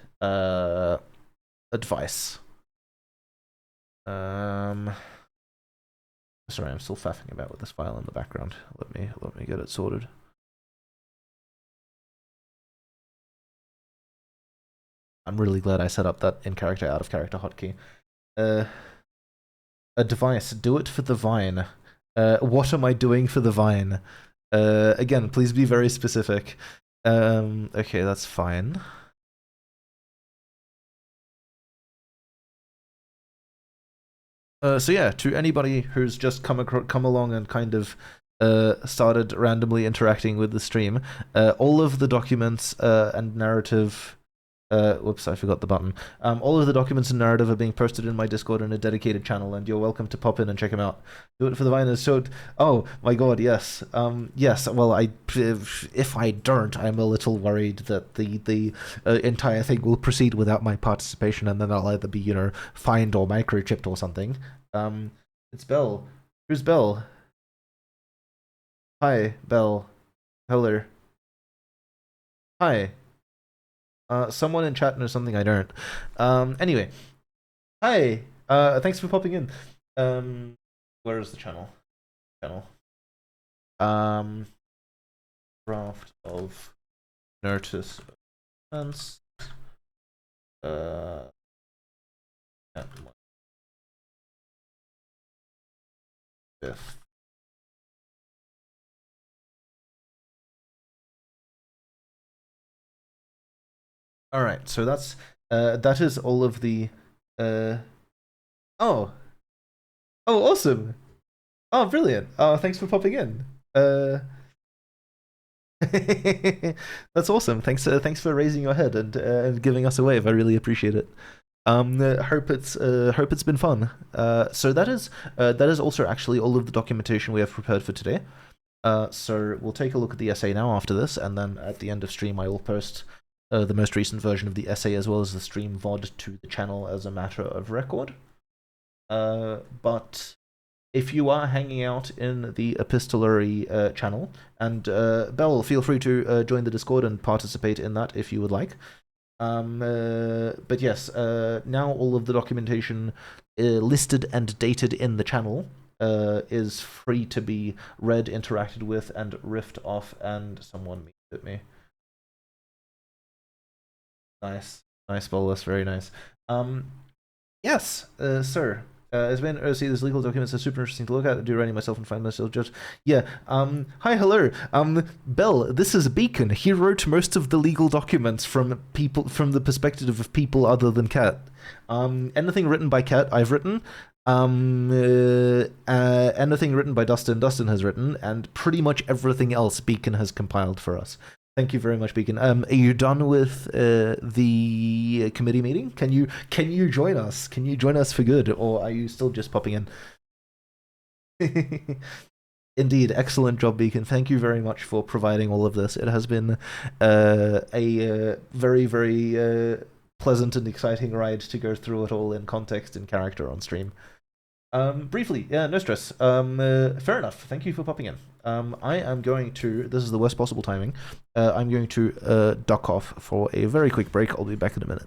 advice. Sorry, I'm still faffing about with this file in the background. Let me get it sorted. I'm really glad I set up that in-character, out-of-character hotkey. Advice, do it for the Vine. What am I doing for the Vine? Again, please be very specific. Okay, that's fine. So yeah, to anybody who's just come along and kind of started randomly interacting with the stream, all of the documents and narrative. Whoops, I forgot the button. All of the documents and narrative are being posted in my Discord in a dedicated channel, and you're welcome to pop in and check them out. Do it for the Viners. So, oh my god, yes, yes. Well, if I don't, I'm a little worried that the entire thing will proceed without my participation, and then I'll either be, fined or microchipped or something. It's Belle. Who's Belle? Hi, Belle. Hello. Hi. Someone in chat knows something I don't. Anyway. Hi! Thanks for popping in. Where is the channel? Draft of notice of offense. Fifth. All right, so that is all of the oh awesome. Oh, brilliant. Oh, thanks for popping in. That's awesome. Thanks for raising your head and giving us a wave. I really appreciate it. Hope it's been fun. So that is also actually all of the documentation we have prepared for today. So we'll take a look at the essay now after this, and then at the end of stream I will post the most recent version of the essay as well as the stream VOD to the channel as a matter of record. But if you are hanging out in the epistolary channel, and Belle, feel free to join the Discord and participate in that if you would like. But yes, now all of the documentation listed and dated in the channel is free to be read, interacted with, and riffed off, and someone muted me. Nice, Bolus, very nice. Yes, sir. As been see these legal documents are super interesting to look at. I do writing myself and find myself just yeah. Hi, hello. Bell, this is Beacon. He wrote most of the legal documents from the perspective of people other than Cat. Anything written by Cat, I've written. Anything written by Dustin has written, and pretty much everything else Beacon has compiled for us. Thank you very much, Beacon. Are you done with the committee meeting? Can you join us? Can you join us for good, or are you still just popping in? Indeed, excellent job, Beacon. Thank you very much for providing all of this. It has been a very, very pleasant and exciting ride to go through it all in context and character on stream. Briefly, yeah, no stress. Fair enough. Thank you for popping in. I am going to, this is the worst possible timing, I'm going to duck off for a very quick break. I'll be back in a minute.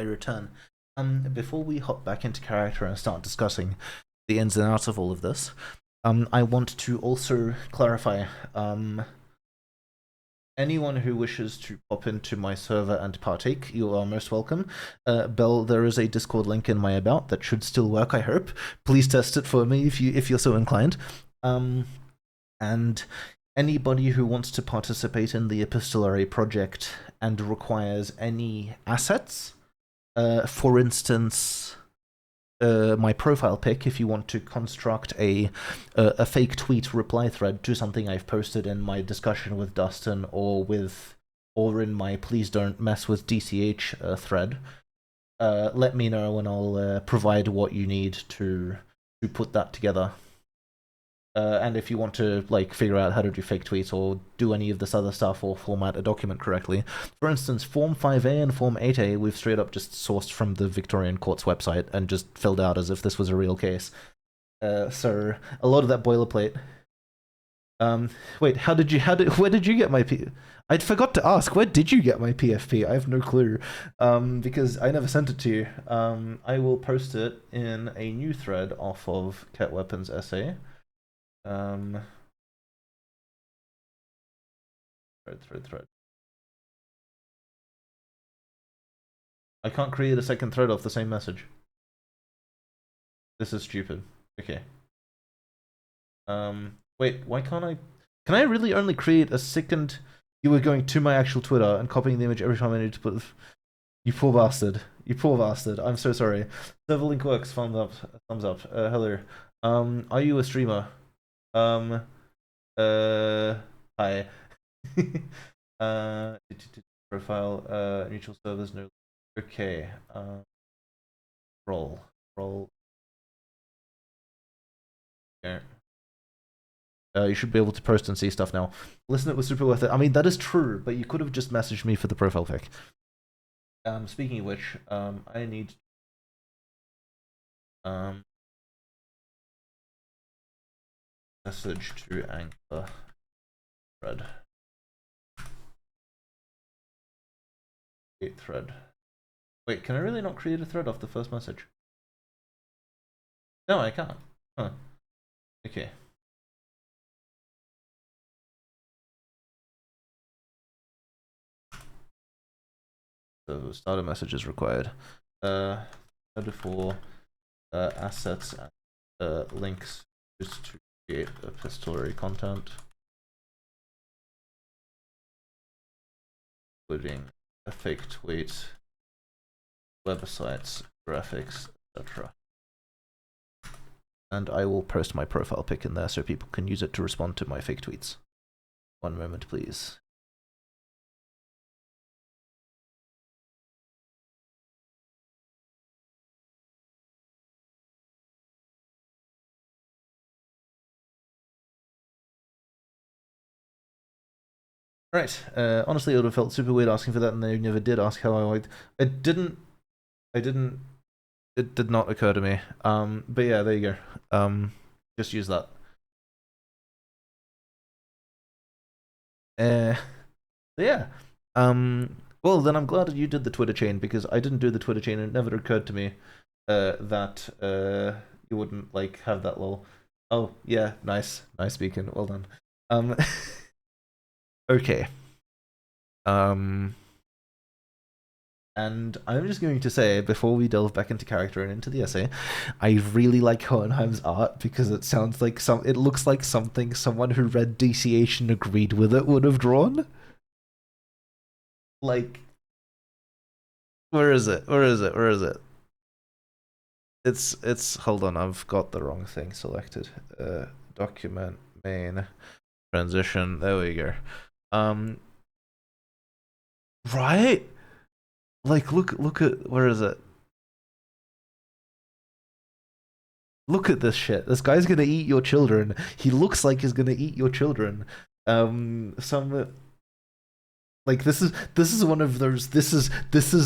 return. Before we hop back into character and start discussing the ins and outs of all of this, I want to also clarify, anyone who wishes to pop into my server and partake, you are most welcome. Bell, there is a Discord link in my about that should still work, I hope. Please test it for me if you're so inclined. And anybody who wants to participate in the epistolary project and requires any assets, for instance, my profile pic, if you want to construct a fake tweet reply thread to something I've posted in my discussion with Dustin or in my please don't mess with DCH thread, let me know and I'll provide what you need to put that together. And if you want to figure out how to do fake tweets or do any of this other stuff or format a document correctly, for instance, Form 5A and Form 8A we've straight up just sourced from the Victorian Court's website and just filled out as if this was a real case. So a lot of that boilerplate. Wait, where did you get my I forgot to ask, where did you get my PFP? I have no clue, because I never sent it to you. I will post it in a new thread off of Cat Weapons essay. Thread. I can't create a second thread off the same message. This is stupid. Okay. Wait, why can't I? Can I really only create a second? You were going to my actual Twitter and copying the image every time I need to put. You poor bastard. You poor bastard. I'm so sorry. Server link works. Thumbs up. Thumbs up. Hello. Are you a streamer? Hi. Profile, mutual servers, no. Okay. Roll. Okay. You should be able to post and see stuff now. Listen, it was super worth it. I mean, that is true, but you could have just messaged me for the profile pic. Speaking of which, I need message to anchor thread. Create thread. Wait, can I really not create a thread off the first message? No, I can't. Huh. Okay. So starter message is required. For assets and links just to create epistolary content, including a fake tweet, websites, graphics, etc. And I will post my profile pic in there so people can use it to respond to my fake tweets. One moment, please. Right. Honestly, it would have felt super weird asking for that, and they never did ask how I liked. It didn't. It did not occur to me. But yeah, there you go. Just use that. Yeah. Well, then I'm glad that you did the Twitter chain, because I didn't do the Twitter chain, and it never occurred to me that you wouldn't have that lol. Oh yeah, nice beacon. Well done. Okay. And I'm just going to say, before we delve back into character and into the essay, I really like Hohenheim's art because it sounds like it looks like something someone who read DCH and agreed with it would have drawn. Where is it? It's hold on, I've got the wrong thing selected. Document, main, transition, there we go. Right? Look at, where is it? Look at this shit. This guy's gonna eat your children. He looks like he's gonna eat your children. This is one of those, this is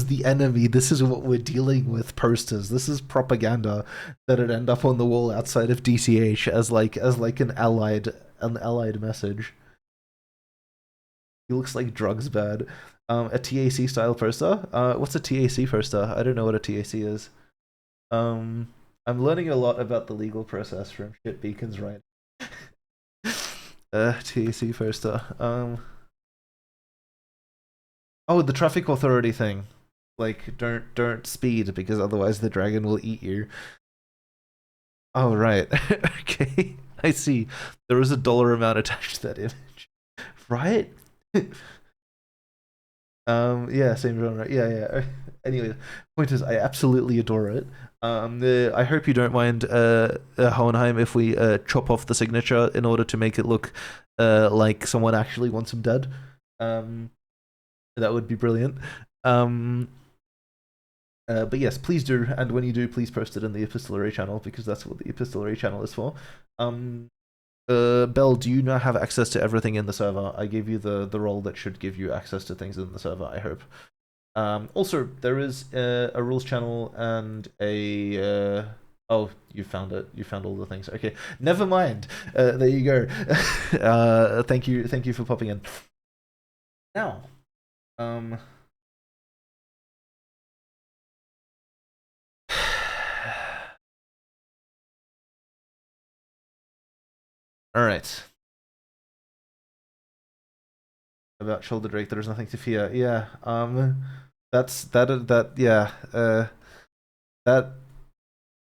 the enemy, this is what we're dealing with posters. This is propaganda that'd end up on the wall outside of DCH as an allied message. He looks like drugs bad. A TAC style poster. What's a TAC poster? I don't know what a TAC is. I'm learning a lot about the legal process from Shit Beacons, right? TAC poster. Oh, the traffic authority thing. Like, don't speed because otherwise the dragon will eat you. Oh, right. Okay. I see. There is a dollar amount attached to that image. Right? Yeah, same genre. Yeah. Anyway, point is, I absolutely adore it. I hope you don't mind, Hohenheim, if we chop off the signature in order to make it look like someone actually wants him dead. That would be brilliant. But yes, please do, and when you do, please post it in the epistolary channel because that's what the epistolary channel is for. Bell, do you now have access to everything in the server? I gave you the role that should give you access to things in the server, I hope. Also, there is a rules channel and a... oh, you found it. You found all the things. Okay, never mind. There you go. Thank you for popping in. Now, all right. About Shoulder Drake, there's nothing to fear. Yeah. That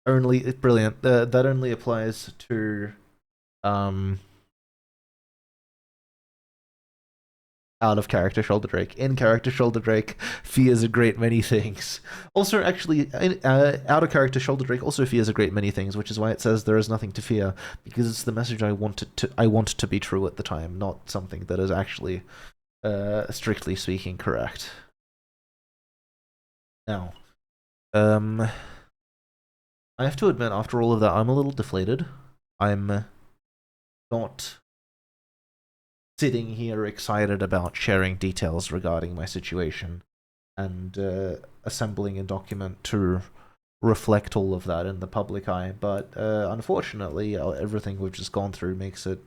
only brilliant. That only applies to out of character Shoulder Drake. In character Shoulder Drake fears a great many things. Also, actually, out of character Shoulder Drake also fears a great many things, which is why it says there is nothing to fear, because it's the message I want to be true at the time, not something that is actually, strictly speaking, correct. Now, I have to admit, after all of that, I'm a little deflated. I'm not sitting here excited about sharing details regarding my situation and assembling a document to reflect all of that in the public eye, but unfortunately, everything we've just gone through makes it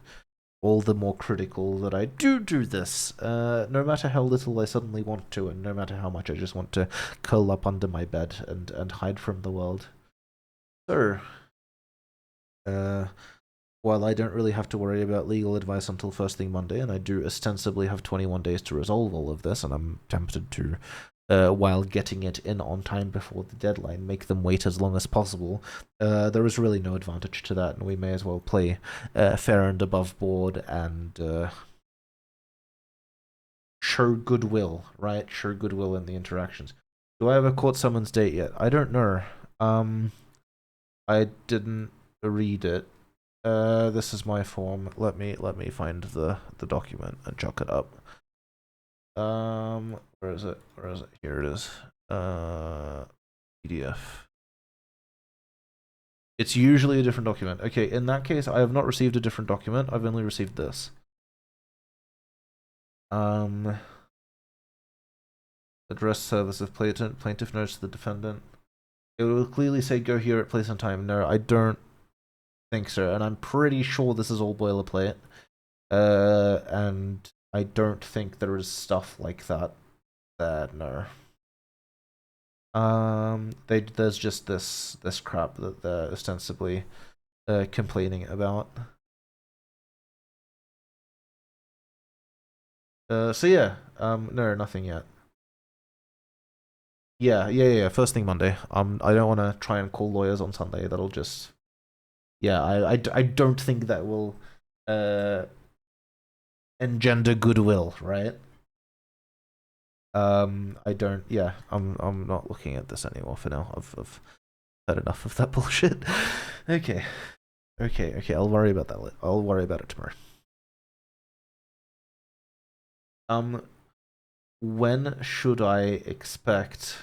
all the more critical that I do this, no matter how little I suddenly want to, and no matter how much I just want to curl up under my bed and hide from the world. So, while I don't really have to worry about legal advice until first thing Monday, and I do ostensibly have 21 days to resolve all of this, and I'm tempted to, while getting it in on time before the deadline, make them wait as long as possible, there is really no advantage to that, and we may as well play fair and above board and show goodwill, right? Show goodwill in the interactions. Do I have a court summons date yet? I don't know. I didn't read it. This is my form. Let me find the document and chuck it up. Where is it? Here it is. PDF. It's usually a different document. Okay, in that case, I have not received a different document. I've only received this. Address service of plaintiff notes to the defendant. It will clearly say go here at place and time. No, I don't think so, and I'm pretty sure this is all boilerplate. And I don't think there is stuff like that. No. There's just this crap that they're ostensibly complaining about. So yeah, no, nothing yet. Yeah. First thing Monday. I don't want to try and call lawyers on Sunday. That'll just, yeah, I don't think that will engender goodwill, right? I don't. Yeah, I'm not looking at this anymore for now. I've had enough of that bullshit. Okay. I'll worry about that. I'll worry about it tomorrow. When should I expect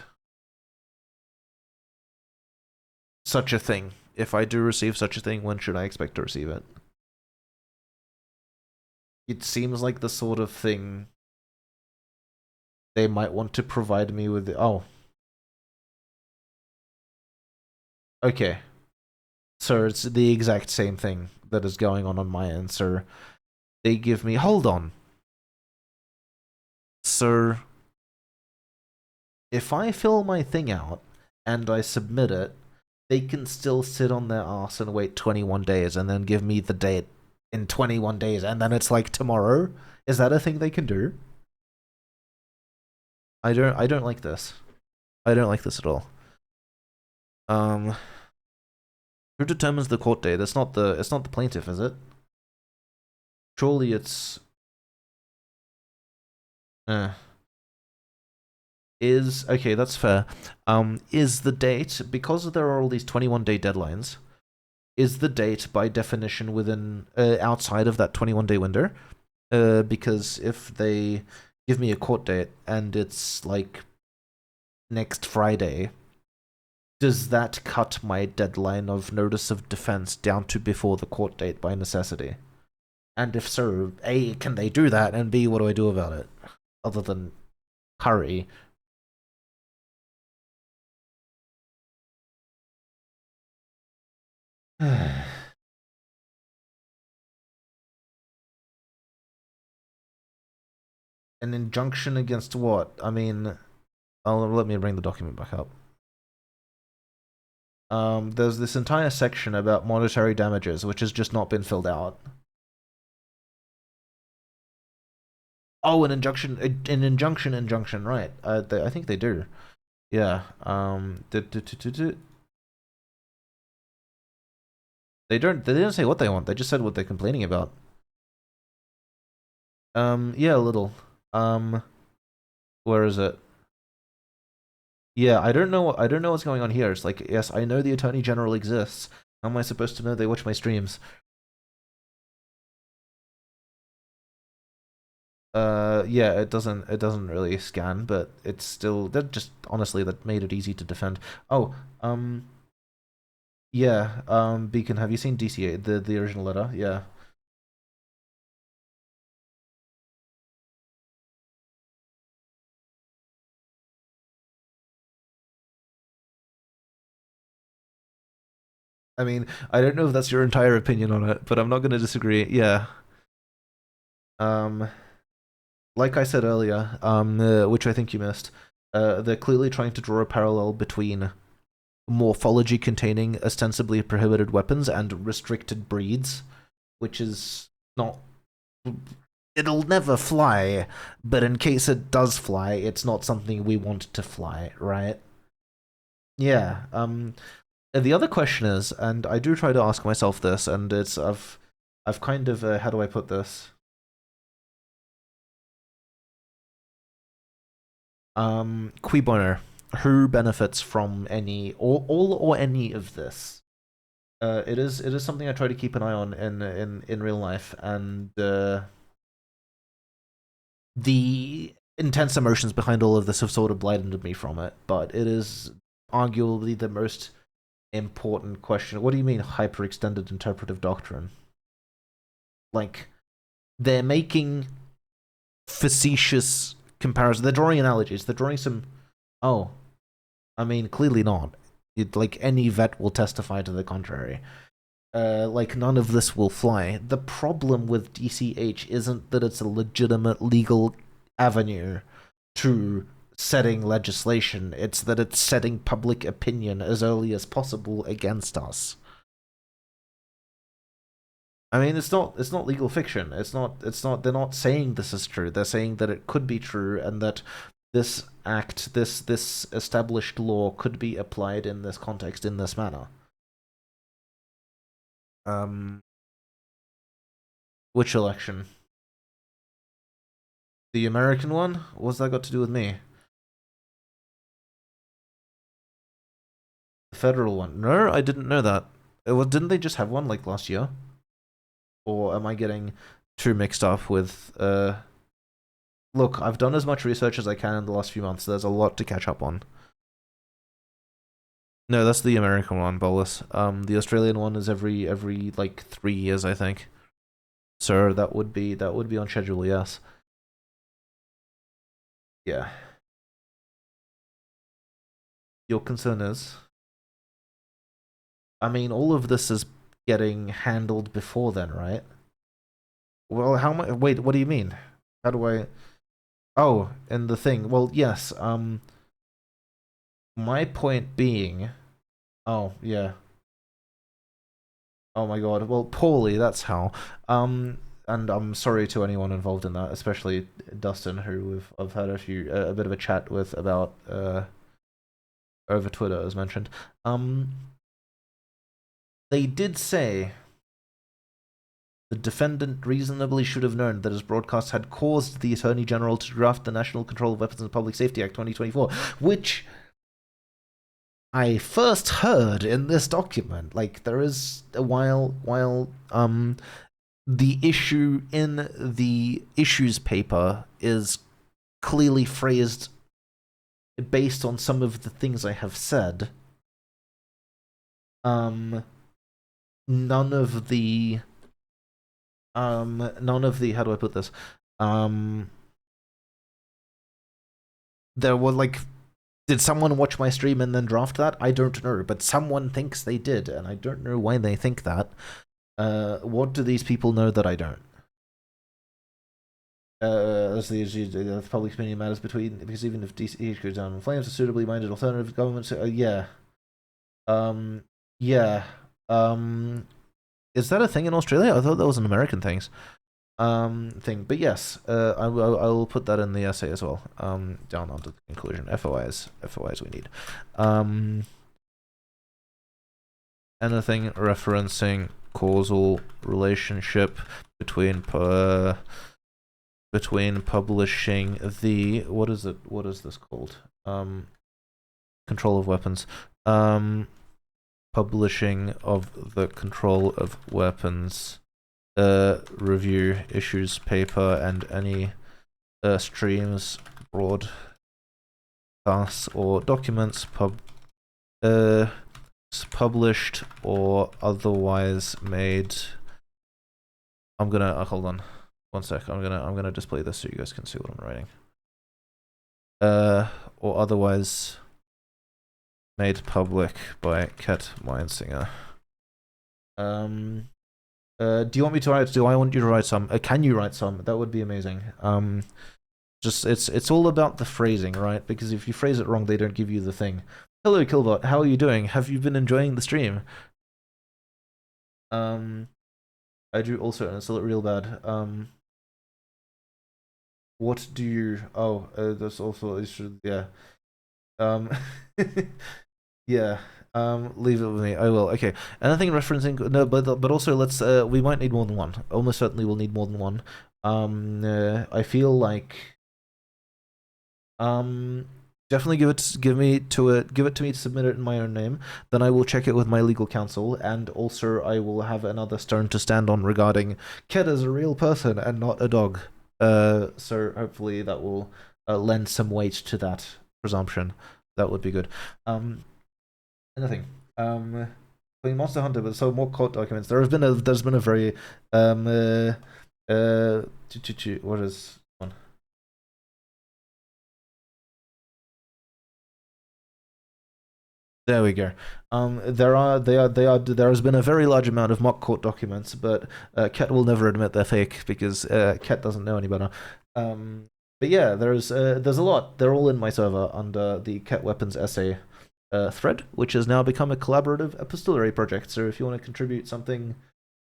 such a thing? If I do receive such a thing, when should I expect to receive it? It seems like the sort of thing they might want to provide me with. Oh. Okay. So it's the exact same thing that is going on my end. So they give me. Hold on. So if I fill my thing out and I submit it, they can still sit on their ass and wait 21 days and then give me the date in 21 days and then it's like tomorrow. Is that a thing they can do? I don't like this. I don't like this at all. Who determines the court date? It's not the plaintiff, is it? Surely it's okay, that's fair. Is the date, because there are all these 21-day deadlines, is the date by definition within outside of that 21-day window? Because if they give me a court date and it's like next Friday, does that cut my deadline of notice of defense down to before the court date by necessity? And if so, A, can they do that? And B, what do I do about it? Other than hurry. An injunction against what? I mean, let me bring the document back up. There's this entire section about monetary damages, which has just not been filled out. Oh, an injunction, right? I think they do. Yeah. They didn't say what they want. They just said what they're complaining about. Yeah, a little. Where is it? Yeah, I don't know what's going on here. It's like, yes, I know the Attorney General exists. How am I supposed to know they watch my streams? Yeah, it doesn't really scan, but it's still, that just, honestly, that made it easy to defend. Oh, yeah, Beacon, have you seen DCA, the original letter? Yeah. I mean, I don't know if that's your entire opinion on it, but I'm not going to disagree. Yeah. Like I said earlier, which I think you missed, they're clearly trying to draw a parallel between morphology containing ostensibly prohibited weapons and restricted breeds, which is not. It'll never fly, but in case it does fly, it's not something we want to fly, right? Yeah. The other question is, and I do try to ask myself this, and it's I've kind of how do I put this? Cui bono? Who benefits from any or all or any of this? It is something I try to keep an eye on in real life, and the intense emotions behind all of this have sort of blinded me from it. But it is arguably the most important question. What do you mean hyperextended interpretive doctrine? Like, they're making facetious comparisons. They're drawing analogies. They're drawing some. Oh, I mean, clearly not. Like, any vet will testify to the contrary. Like, none of this will fly. The problem with DCH isn't that it's a legitimate legal avenue to setting legislation. It's that it's setting public opinion as early as possible against us. I mean, it's not legal fiction. It's not. They're not saying this is true. They're saying that it could be true, and that this act, this established law, could be applied in this context in this manner. Which election? The American one? What's that got to do with me? The federal one? No, I didn't know that. Well, didn't they just have one like last year? Or am I getting too mixed up with Look, I've done as much research as I can in the last few months. There's a lot to catch up on. No, that's the American one, Bolus. The Australian one is every like 3 years, I think. So that would be on schedule, yes. Yeah. Your concern is? I mean, all of this is getting handled before then, right? Well, how much? Wait, what do you mean? How do I? Oh, and the thing. Well, yes. My point being, oh yeah, oh my god, well poorly, that's how. And I'm sorry to anyone involved in that, especially Dustin, who I've had a bit of a chat with about over Twitter, as mentioned. They did say the defendant reasonably should have known that his broadcast had caused the Attorney General to draft the National Control of Weapons and Public Safety Act 2024, which I first heard in this document. Like, there is a while the issue in the issues paper is clearly phrased based on some of the things I have said. None of the how do I put this? There were like, did someone watch my stream and then draft that? I don't know, but someone thinks they did, and I don't know why they think that. What do these people know that I don't? As the public opinion matters because even if DC goes down in flames, a suitably minded alternative government. Yeah. Yeah. Is that a thing in Australia? I thought that was an American thing. But yes, I will put that in the essay as well. Down onto the conclusion. FOIs we need. Anything referencing causal relationship between publishing the what is this called? Control of weapons. Publishing of the control of weapons review issues paper and any streams, broadcasts or documents published or otherwise made. I'm gonna hold on one sec. I'm gonna display this so you guys can see what I'm writing. Or otherwise made public by Ket Meinsinger. Do you want me to write? Do I want you to write some? Can you write some? That would be amazing. Just it's all about the phrasing, right? Because if you phrase it wrong, they don't give you the thing. Hello, Killbot. How are you doing? Have you been enjoying the stream? I do also, and it's real bad. What do you? Oh, there's also yeah. Yeah. Leave it with me. I will. Okay. Anything referencing? No, but also let's. We might need more than one. Almost certainly, we'll need more than one. I feel like. Definitely give it to me to submit it in my own name. Then I will check it with my legal counsel, and also I will have another stone to stand on regarding Ket as a real person and not a dog. So hopefully that will lend some weight to that presumption. That would be good. Anything. Playing Monster Hunter, but so more court documents. There's been a very what is one? There we go. There has been a very large amount of mock court documents, but Ket will never admit they're fake because Ket doesn't know any better. But yeah, there's a lot. They're all in my server under the Ket Weapons essay thread, which has now become a collaborative epistolary project. So if you want to contribute something,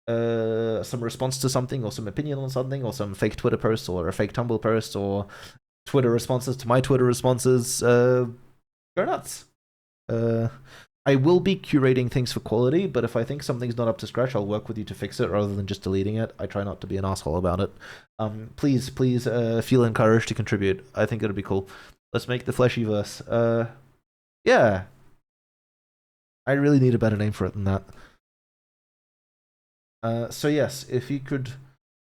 some response to something, or some opinion on something, or some fake Twitter post, or a fake Tumblr post, or Twitter responses to my Twitter responses, go nuts. I will be curating things for quality, but if I think something's not up to scratch, I'll work with you to fix it rather than just deleting it. I try not to be an asshole about it. Please feel encouraged to contribute. I think it'll be cool. Let's make the fleshy verse. Yeah. I really need a better name for it than that. So yes, if you could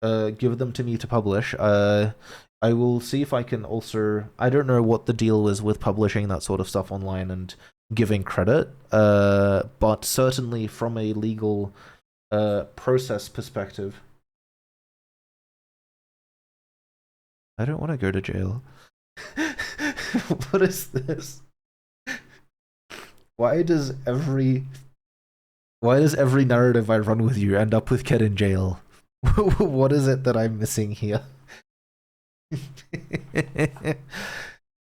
give them to me to publish, I will see if I can also. I don't know what the deal is with publishing that sort of stuff online and giving credit, but certainly from a legal process perspective. I don't want to go to jail. What is this? Why does every narrative I run with you end up with Ket in jail? What is it that I'm missing here?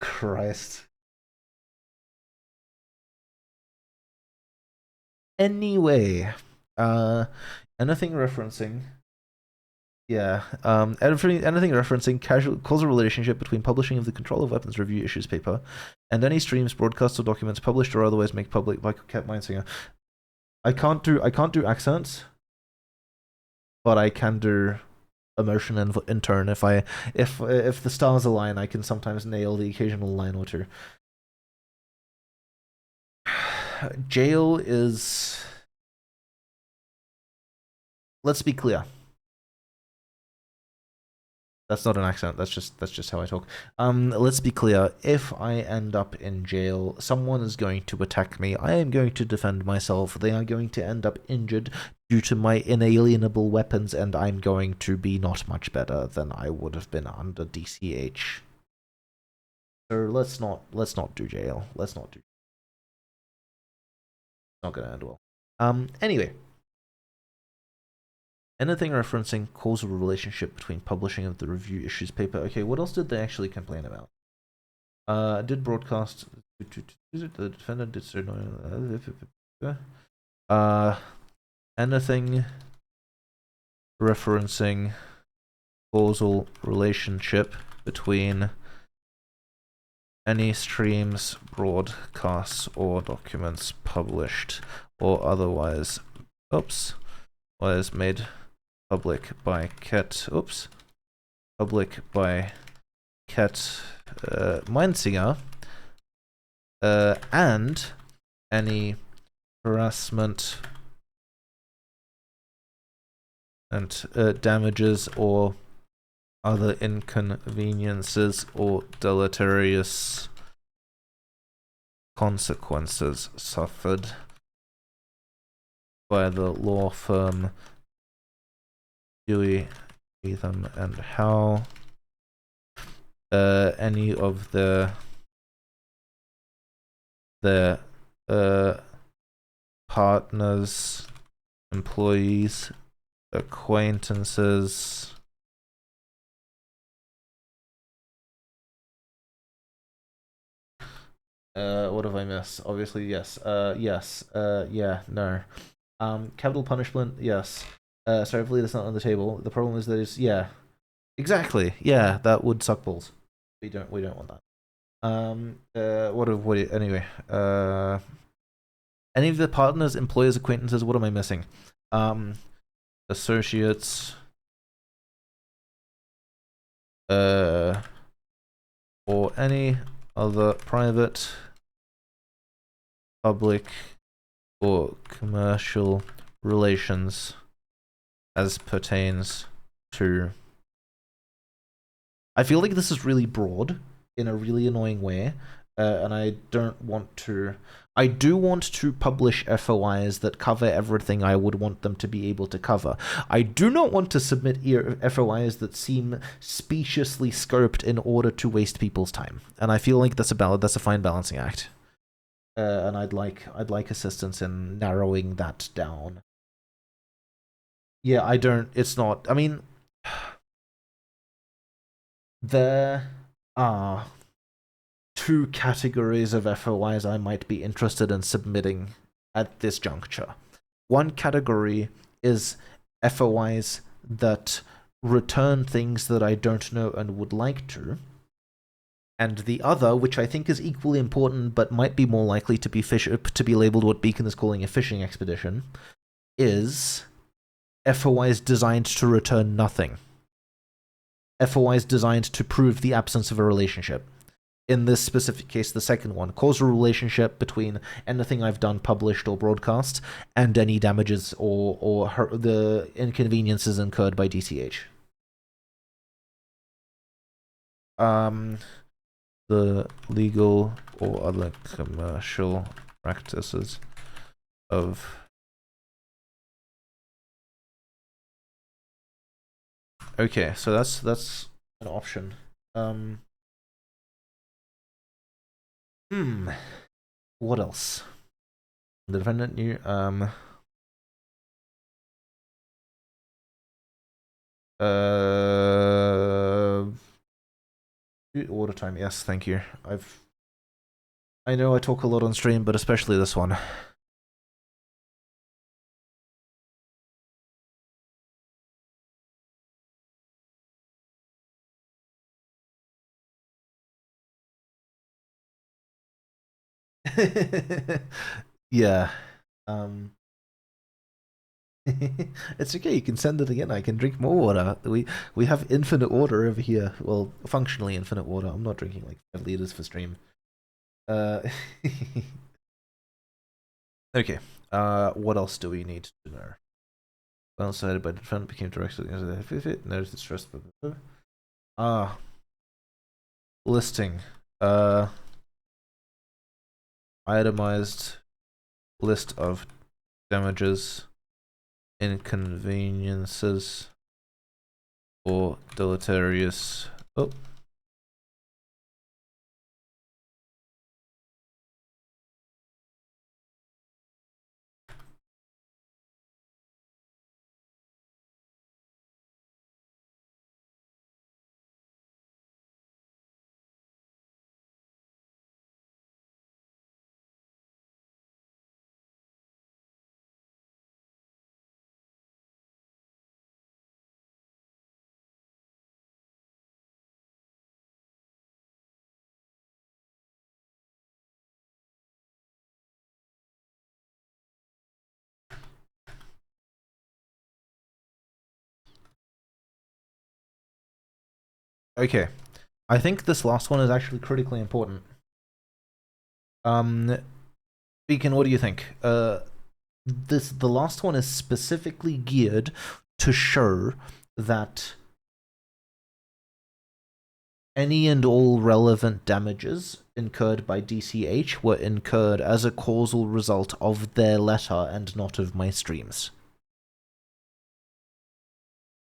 Christ. Anyway, anything referencing. Yeah, anything referencing causal relationship between publishing of the Control of Weapons Review Issues paper and any streams, broadcasts, or documents published or otherwise make public by Cat Mindsinger. I can't do accents, but I can do emotion in turn. If the stars align, I can sometimes nail the occasional line or two. Jail is. Let's be clear. That's not an accent. That's just how I talk. Let's be clear. If I end up in jail, someone is going to attack me. I am going to defend myself. They are going to end up injured due to my inalienable weapons, and I'm going to be not much better than I would have been under DCH. So let's not do jail. Let's not do. It's not gonna end well. Anyway. Anything referencing causal relationship between publishing of the review issues paper. Okay, what else did they actually complain about? Did broadcast the defendant did so anything referencing causal relationship between any streams, broadcasts, or documents published or otherwise was made public by Cat Mindsinger, and any harassment and damages or other inconveniences or deleterious consequences suffered by the law firm Dewey, Etham, and Howe. Any of their partners, employees, acquaintances, what have I missed? Obviously, yes. Yes. Yeah. No. Capital punishment. Yes. Sorry, hopefully that's not on the table. The problem is that it's exactly. Yeah, that would suck balls. We don't want that. Anyway. Any of the partners, employers, acquaintances. What am I missing? Associates. Or any other private, public, or commercial relations as pertains to. I feel like this is really broad in a really annoying way, and I don't want to. I do want to publish FOIs that cover everything I would want them to be able to cover. I do not want to submit FOIs that seem speciously scoped in order to waste people's time, and I feel like that's a fine balancing act. And I'd like assistance in narrowing that down. Yeah, I don't. It's not. I mean, there are two categories of FOIs I might be interested in submitting at this juncture. One category is FOIs that return things that I don't know and would like to. And the other, which I think is equally important but might be more likely to be labeled what Beacon is calling a fishing expedition, is FOIs designed to return nothing. FOIs designed to prove the absence of a relationship. In this specific case, the second one, causal relationship between anything I've done, published, or broadcast, and any damages or the inconveniences incurred by DCH. The legal or other commercial practices of. Okay, so that's an option. What else? The defendant knew. Order time. Yes, thank you. I know I talk a lot on stream, but especially this one. Yeah. Um, it's okay. You can send it again. I can drink more water. We have infinite water over here. Well, functionally infinite water. I'm not drinking like 5 liters for stream. Uh, okay. What else do we need to know? Well cited by the defendant became directly notice the stress. Ah, listing. Itemized list of damages, inconveniences, or deleterious. Oh. Okay. I think this last one is actually critically important. Beacon, what do you think? The last one is specifically geared to show that any and all relevant damages incurred by DCH were incurred as a causal result of their letter and not of my streams.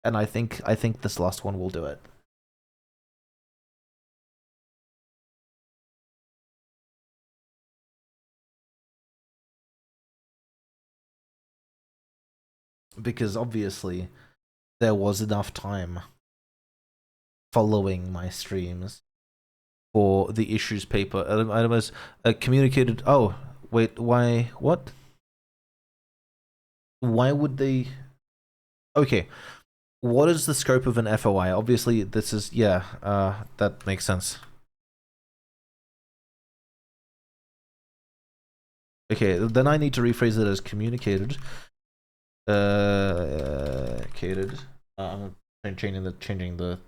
And I think this last one will do it. Because obviously there was enough time following my streams for the issues paper. I was communicated. Oh, wait, why? What? Why would they? Okay, what is the scope of an FOI? Obviously, this is yeah. That makes sense. Okay, then I need to rephrase it as communicated. Cated. I'm changing the.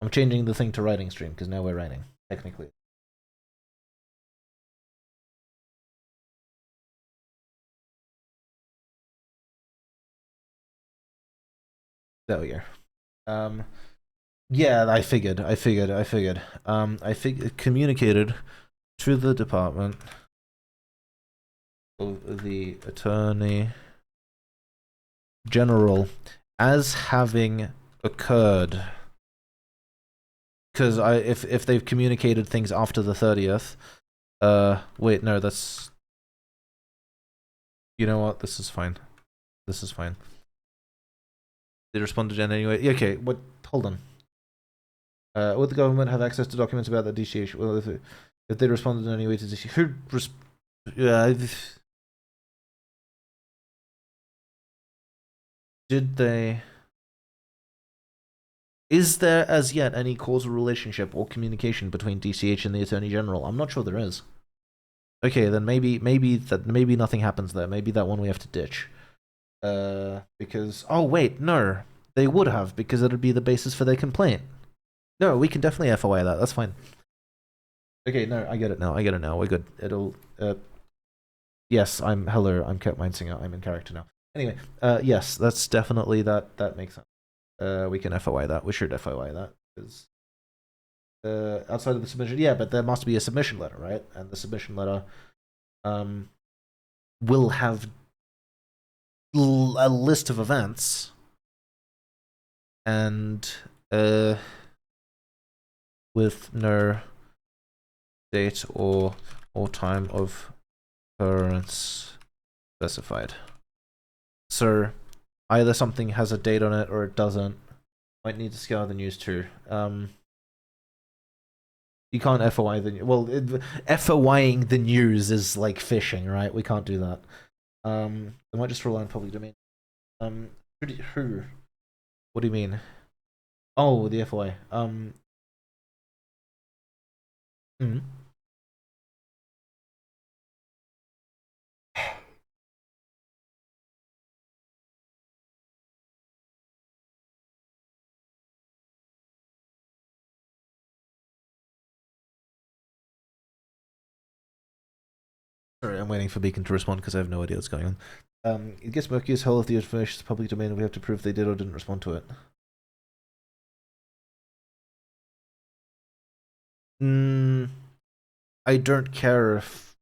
I'm changing the thing to writing stream because now we're writing technically. There we go. Yeah, I figured. I communicated to the department of the Attorney General as having occurred. Because if they've communicated things after the 30th, wait, no, that's. You know what? This is fine. This is fine. They responded in anyway. Okay, what? Hold on. Would the government have access to documents about the DCH? Well, if they responded in any way to DCH, who did they? Is there as yet any causal relationship or communication between DCH and the Attorney General? I'm not sure there is. Okay, then maybe nothing happens there. Maybe that one we have to ditch. Because oh wait, no, they would have because it'd be the basis for their complaint. No, we can definitely FOI that. That's fine. Okay, no, I get it now. We're good. It'll. Yes, hello. I'm Kurt Meinsinger. I'm in character now. Anyway, yes, that's definitely that makes sense. We can FOI that. We should FOI that because outside of the submission, yeah, but there must be a submission letter, right? And the submission letter, will have a list of events and with no date or time of occurrence specified. So either something has a date on it or it doesn't. Might need to scour the news too. You can't FOI the well. FOIing the news is like phishing, right? We can't do that. I might just rely on public domain. Who? What do you mean? Oh, the FOI. Sorry, I'm waiting for Beacon to respond because I have no idea what's going on. It gets murky as hell if the information is public domain and we have to prove they did or didn't respond to it. I don't care if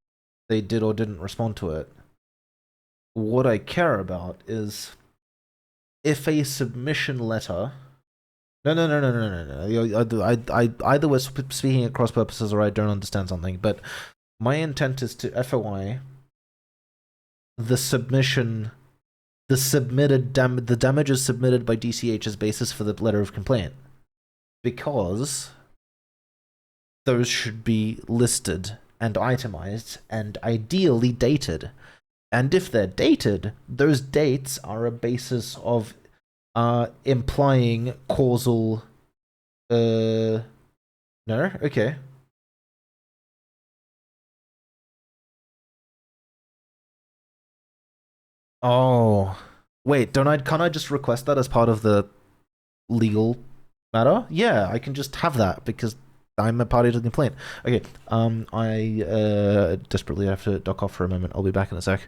they did or didn't respond to it. What I care about is if a submission letter. No. I either we're speaking at cross purposes or I don't understand something. But my intent is to FOI the submission, the damages submitted by DCH as basis for the letter of complaint, because those should be listed and itemized and ideally dated. And if they're dated, those dates are a basis of implying causal. No? Okay. Oh. Wait, can't I just request that as part of the legal matter? Yeah, I can just have that because I'm a party to the complaint. Okay, I desperately have to dock off for a moment. I'll be back in a sec.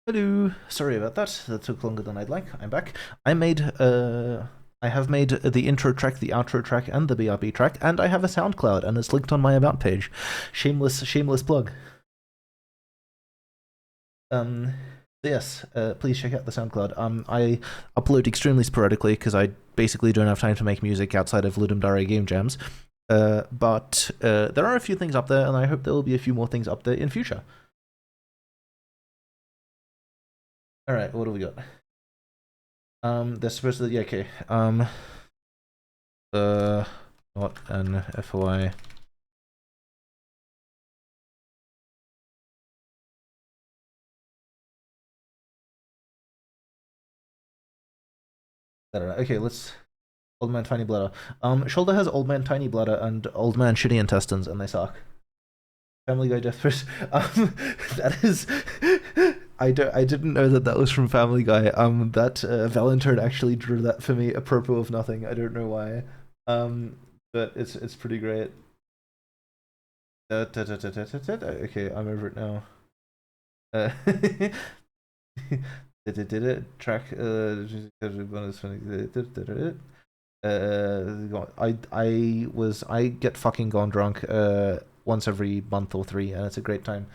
Hello. Sorry about that. That took longer than I'd like. I'm back. I have made the intro track, the outro track, and the BRB track, and I have a SoundCloud, and it's linked on my About page. Shameless plug. Yes, please check out the SoundCloud. I upload extremely sporadically because I basically don't have time to make music outside of Ludum Dare game jams. But there are a few things up there, and I hope there will be a few more things up there in future. All right, what do we got? They're supposed to, yeah, okay. Not an FOI. Okay, let's. Old man tiny bladder. Shoulder has old man tiny bladder and old man shitty intestines, and they suck. Family Guy death first. That is. I didn't know that was from Family Guy. That Valentine actually drew that for me apropos of nothing. I don't know why. But it's pretty great. Okay, I'm over it now. Track. I get fucking gone drunk once every month or 3, and it's a great time.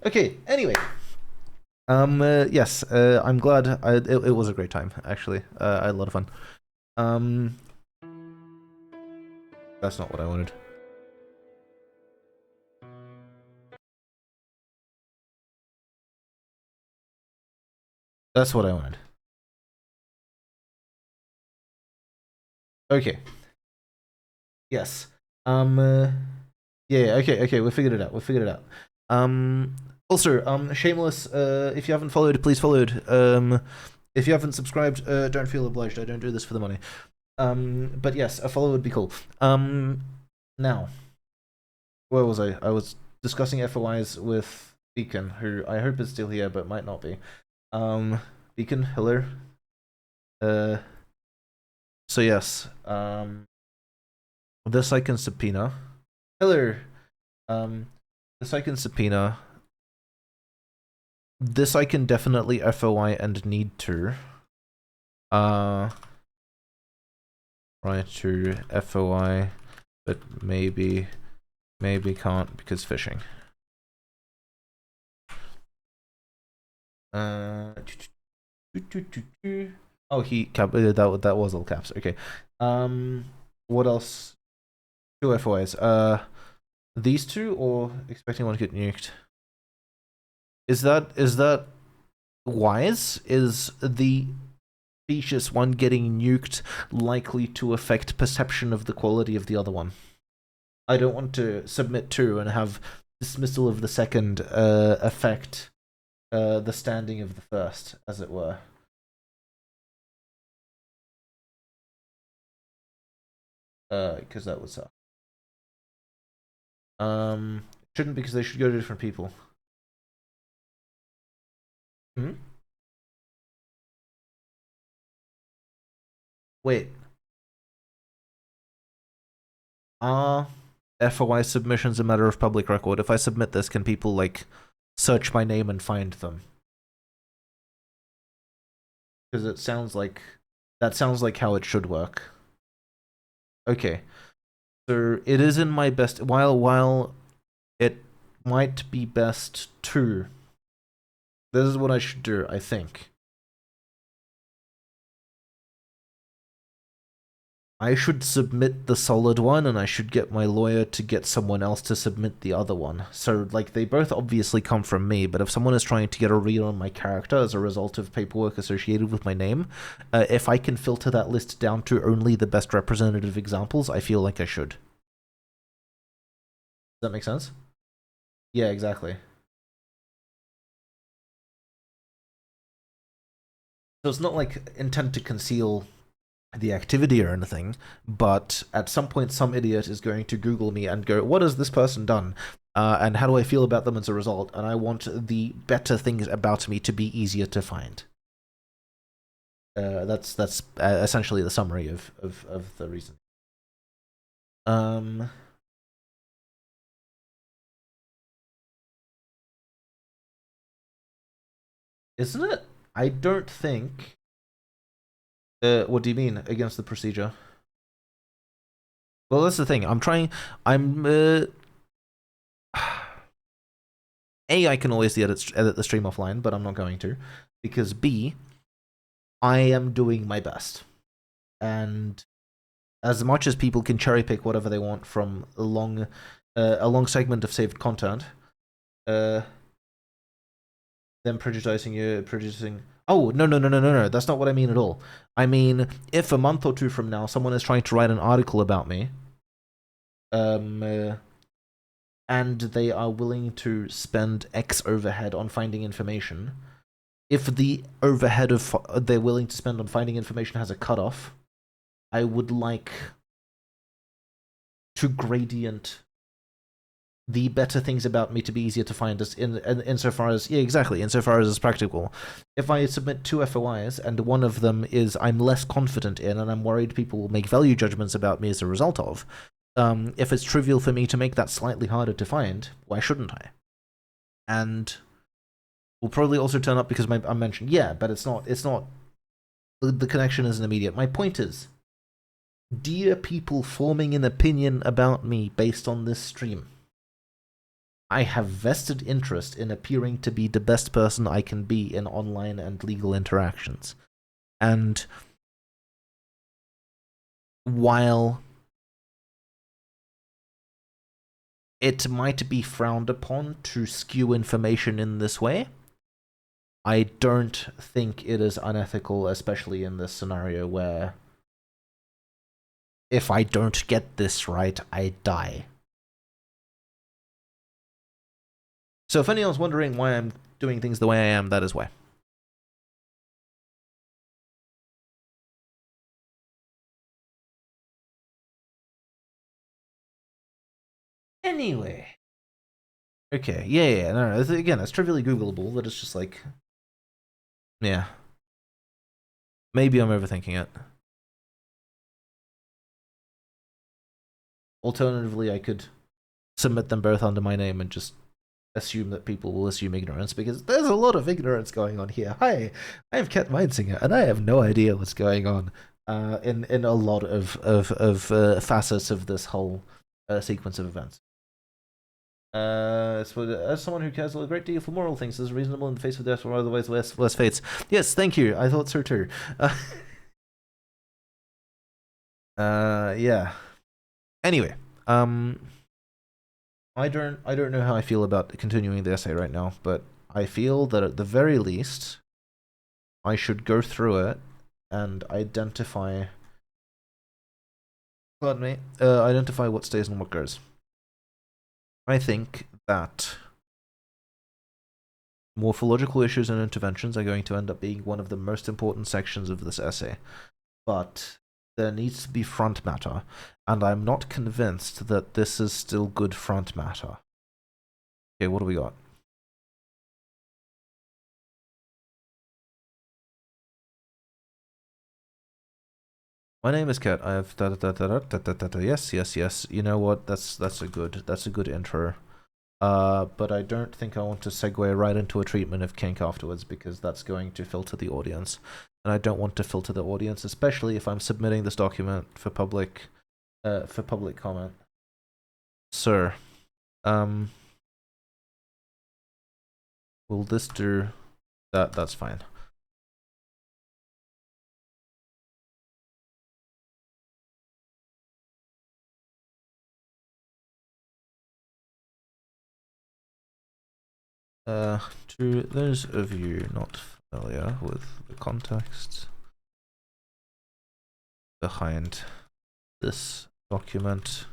Okay. Anyway, yes. I'm glad. It was a great time. Actually, I had a lot of fun. That's not what I wanted. That's what I wanted. Okay. Yes. Yeah. Okay. We figured it out. Also, shameless. If you haven't followed, please follow. If you haven't subscribed, don't feel obliged. I don't do this for the money. But yes, a follow would be cool. Now, where was I? I was discussing FOIs with Beacon, who I hope is still here, but might not be. Beacon, hello. So yes, this I can subpoena. Hello. This I can subpoena. This I can definitely FOI and need to. Right to FOI, but maybe can't because fishing. Oh, he cap that was all caps. Okay. What else? 2 FOIs. These 2 or expecting one to get nuked? Is that wise? Is the specious one getting nuked likely to affect perception of the quality of the other one? I don't want to submit 2 and have dismissal of the second affect the standing of the first, as it were. Because that would suck. Shouldn't, because they should go to different people. Hmm? Wait. FOI submission's a matter of public record. If I submit this, can people, like, search my name and find them? Because it sounds like... That sounds like how it should work. Okay. So, it is in my best... While it might be best to... This is what I should do, I think. I should submit the solid one, and I should get my lawyer to get someone else to submit the other one. So, like, they both obviously come from me, but if someone is trying to get a read on my character as a result of paperwork associated with my name, if I can filter that list down to only the best representative examples, I feel like I should. Does that make sense? Yeah, exactly. So it's not like intent to conceal the activity or anything, but at some point some idiot is going to Google me and go, what has this person done? And how do I feel about them as a result? And I want the better things about me to be easier to find. That's essentially the summary of the reason. Um, isn't it? I don't think. What do you mean against the procedure? Well, that's the thing. I'm. A, I can always edit the stream offline, but I'm not going to, because B, I am doing my best, and as much as people can cherry pick whatever they want from a long segment of saved content, them prejudicing. Oh, no, that's not what I mean at all. I mean, if a month or two from now someone is trying to write an article about me, and they are willing to spend X overhead on finding information, if the overhead of they're willing to spend on finding information has a cutoff, I would like to gradient the better things about me to be easier to find as insofar as insofar as it's practical. If I submit 2 FOIs and one of them is I'm less confident in and I'm worried people will make value judgments about me as a result of, if it's trivial for me to make that slightly harder to find, why shouldn't I? And will probably also turn up because I mentioned, yeah, but it's not the connection isn't immediate. My point is, dear people forming an opinion about me based on this stream, I have vested interest in appearing to be the best person I can be in online and legal interactions. And while it might be frowned upon to skew information in this way, I don't think it is unethical, especially in this scenario where if I don't get this right, I die. So if anyone's wondering why I'm doing things the way I am, that is why. Anyway. Okay, yeah, no, again, it's trivially Googleable, but it's just like, yeah. Maybe I'm overthinking it. Alternatively, I could submit them both under my name and just assume that people will assume ignorance, because there's a lot of ignorance going on here. Hi, I'm Cat Mindsinger, and I have no idea what's going on in a lot of facets of this whole sequence of events. As someone who cares a great deal for moral things, is reasonable in the face of death or otherwise less fates. Yes, thank you. I thought so too. Yeah. Anyway, I don't know how I feel about continuing the essay right now, but I feel that at the very least, I should go through it and identify. Pardon me. Identify what stays and what goes. I think that morphological issues and interventions are going to end up being one of the most important sections of this essay, but there needs to be front matter, and I'm not convinced that this is still good front matter. Okay, what do we got? My name is Kat. I have yes. You know what? That's a good intro. But I don't think I want to segue right into a treatment of kink afterwards, because that's going to filter the audience, and I don't want to filter the audience, especially if I'm submitting this document for public comment. Sir, will this do? That's fine. To those of you not familiar with the context behind this document,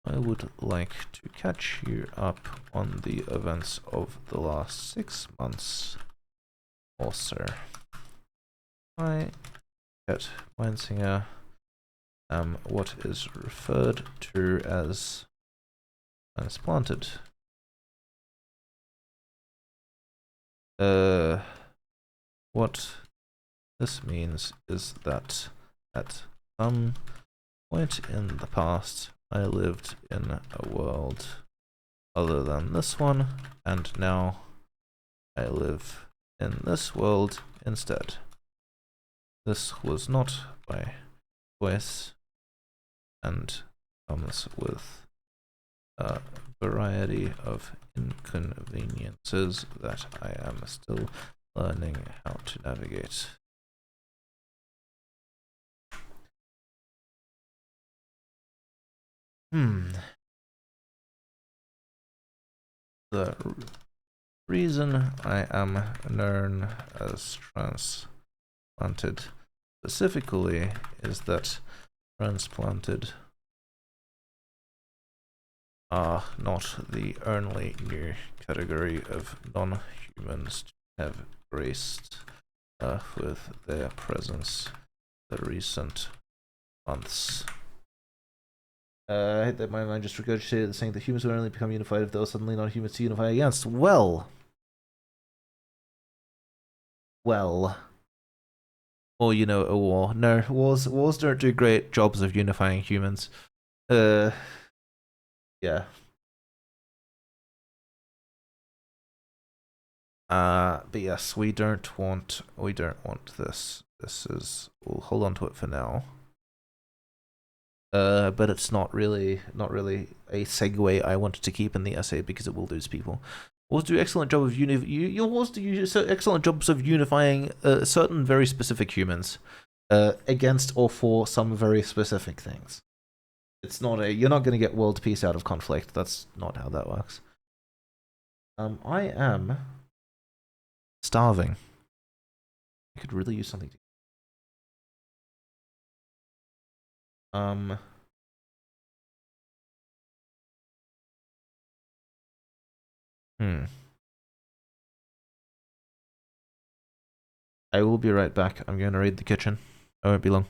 I would like to catch you up on the events of the last 6 months or so. I, Cat Weinsinger, am what is referred to as transplanted. What this means is that at some point in the past, I lived in a world other than this one, and now I live in this world instead. This was not by choice, and comes with a variety of inconveniences that I am still learning how to navigate. The reason I am known as transplanted specifically is that transplanted are not the only new category of non-humans to have graced Earth with their presence the recent months. I hate that my mind just regurgitated saying that humans will only become unified if there are suddenly not humans to unify against. Well. Or, you know, a war. No, wars don't do great jobs of unifying humans. Yeah. But yes, we don't want this. This is, we'll hold on to it for now. But it's not really a segue I wanted to keep in the essay because it will lose people. Wars do excellent job of your wars do excellent jobs of unifying certain very specific humans against or for some very specific things. It's not you're not going to get world peace out of conflict. That's not how that works. I am starving. I could really use something to I will be right back. I'm going to raid the kitchen. I won't be long.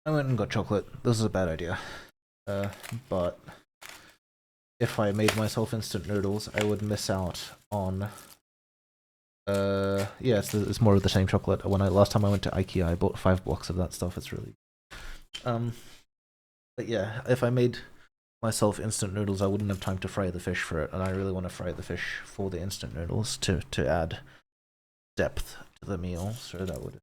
I went and got chocolate. This is a bad idea. But if I made myself instant noodles, I would miss out on. Yeah, it's more of the same chocolate. Last time I went to IKEA, I bought 5 blocks of that stuff. It's really. But yeah, if I made myself instant noodles, I wouldn't have time to fry the fish for it, and I really want to fry the fish for the instant noodles to add depth to the meal. So that would.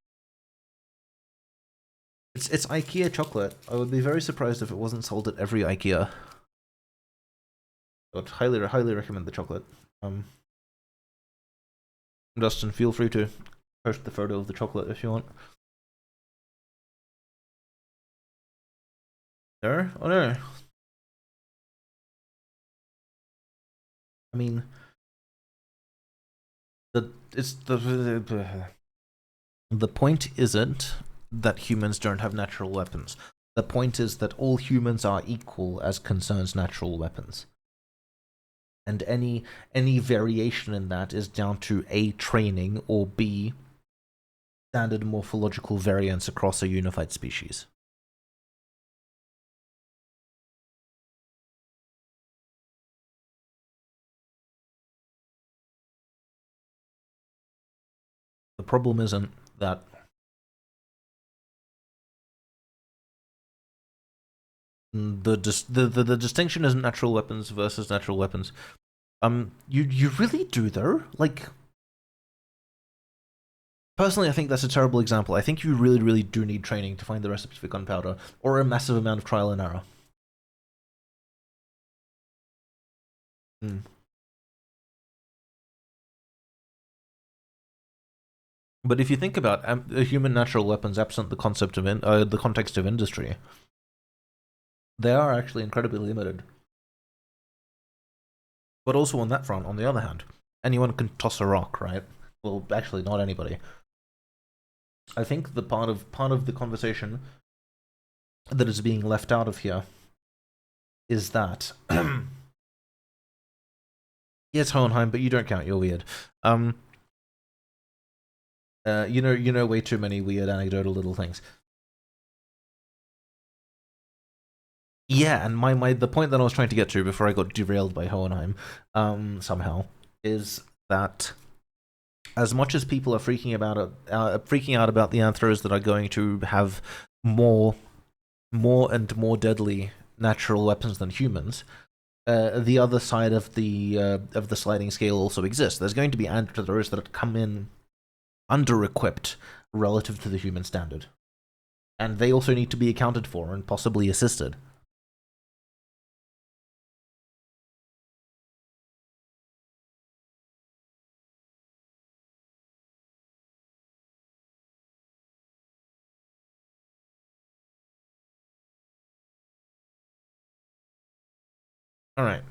It's IKEA chocolate. I would be very surprised if it wasn't sold at every IKEA. I would highly recommend the chocolate. Dustin, feel free to post the photo of the chocolate if you want. No? Oh no. I mean, the point isn't that humans don't have natural weapons. The point is that all humans are equal as concerns natural weapons. And any variation in that is down to A, training, or B, standard morphological variance across a unified species. The problem isn't that The distinction isn't natural weapons versus natural weapons. You really do though. Like, personally, I think that's a terrible example. I think you really do need training to find the recipe for gunpowder, or a massive amount of trial and error. Mm. But if you think about human natural weapons absent the concept of the context of industry, they are actually incredibly limited. But also on that front, on the other hand, anyone can toss a rock, right? Well, actually, not anybody. I think the part of the conversation that is being left out of here is that yes, Hohenheim, but you don't count. You're weird. You know way too many weird anecdotal little things. Yeah, and the point that I was trying to get to before I got derailed by Hohenheim, somehow, is that as much as people are freaking out about the anthros that are going to have more and more deadly natural weapons than humans, the other side of the sliding scale also exists. There's going to be anthros that come in under-equipped relative to the human standard, and they also need to be accounted for and possibly assisted. All right.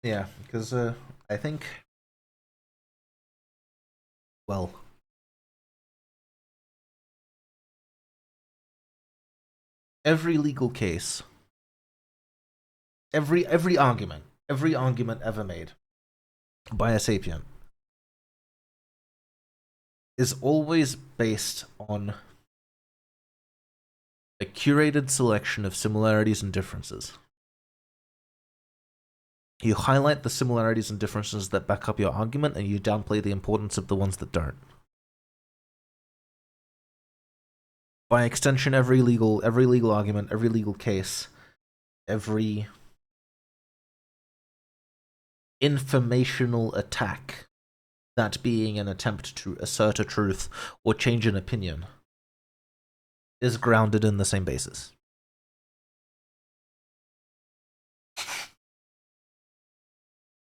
Yeah, because I think, well, every legal case, every argument ever made by a sapient is always based on a curated selection of similarities and differences. You highlight the similarities and differences that back up your argument, and you downplay the importance of the ones that don't. By extension, every legal argument, every legal case, every informational attack, that being an attempt to assert a truth or change an opinion, is grounded in the same basis.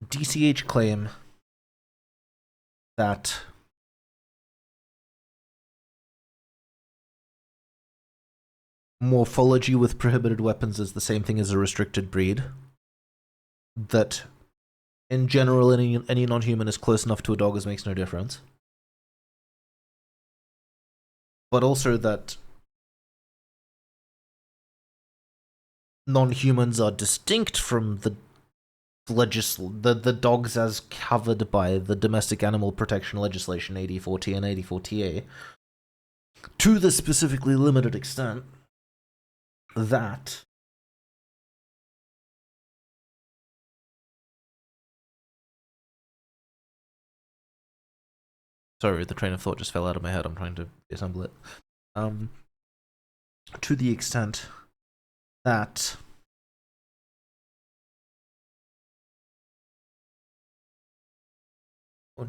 DCH claim that morphology with prohibited weapons is the same thing as a restricted breed. That, in general, any non-human is close enough to a dog as makes no difference. But also that non-humans are distinct from the dogs as covered by the domestic animal protection legislation 84T and 84TA, to the specifically limited extent that sorry, the train of thought just fell out of my head. I'm trying to assemble it. To the extent that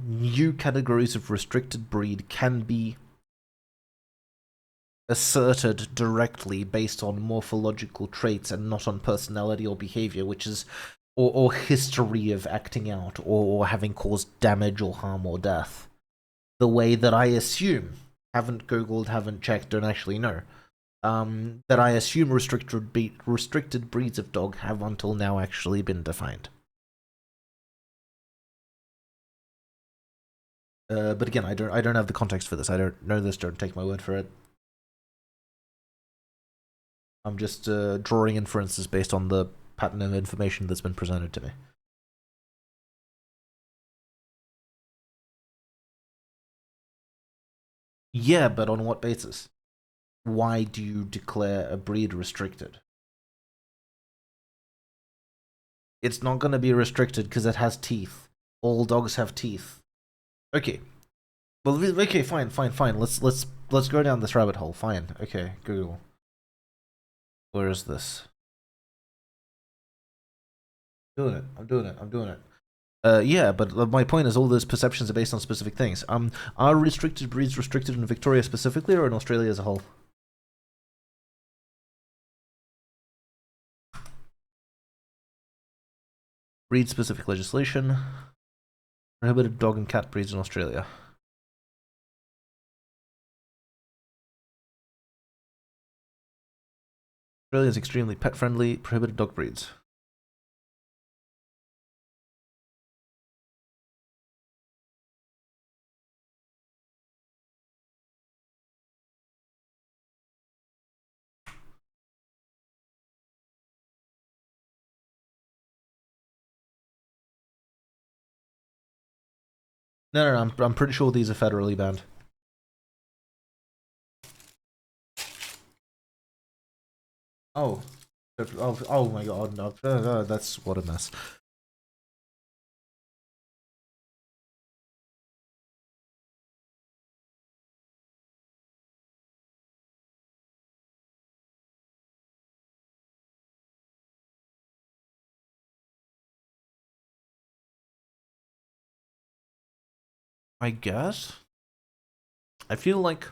new categories of restricted breed can be asserted directly based on morphological traits and not on personality or behavior, which is or history of acting out or having caused damage or harm or death. The way that I assume, haven't googled, haven't checked, don't actually know, that I assume restricted breeds of dog have until now actually been defined. But again, I don't have the context for this. I don't know this. Don't take my word for it. I'm just drawing inferences based on the pattern of information that's been presented to me. Yeah, but on what basis? Why do you declare a breed restricted? It's not going to be restricted because it has teeth. All dogs have teeth. Okay. Well, okay, fine. Let's go down this rabbit hole. Fine. Okay, Google. Where is this? I'm doing it. Yeah, but my point is all those perceptions are based on specific things. Are restricted breeds restricted in Victoria specifically or in Australia as a whole? Breed-specific legislation. Prohibited dog and cat breeds in Australia. Australia is extremely pet-friendly. Prohibited dog breeds. No, I'm pretty sure these are federally banned. Oh. Oh my god, no. That's what a mess. I guess? I feel like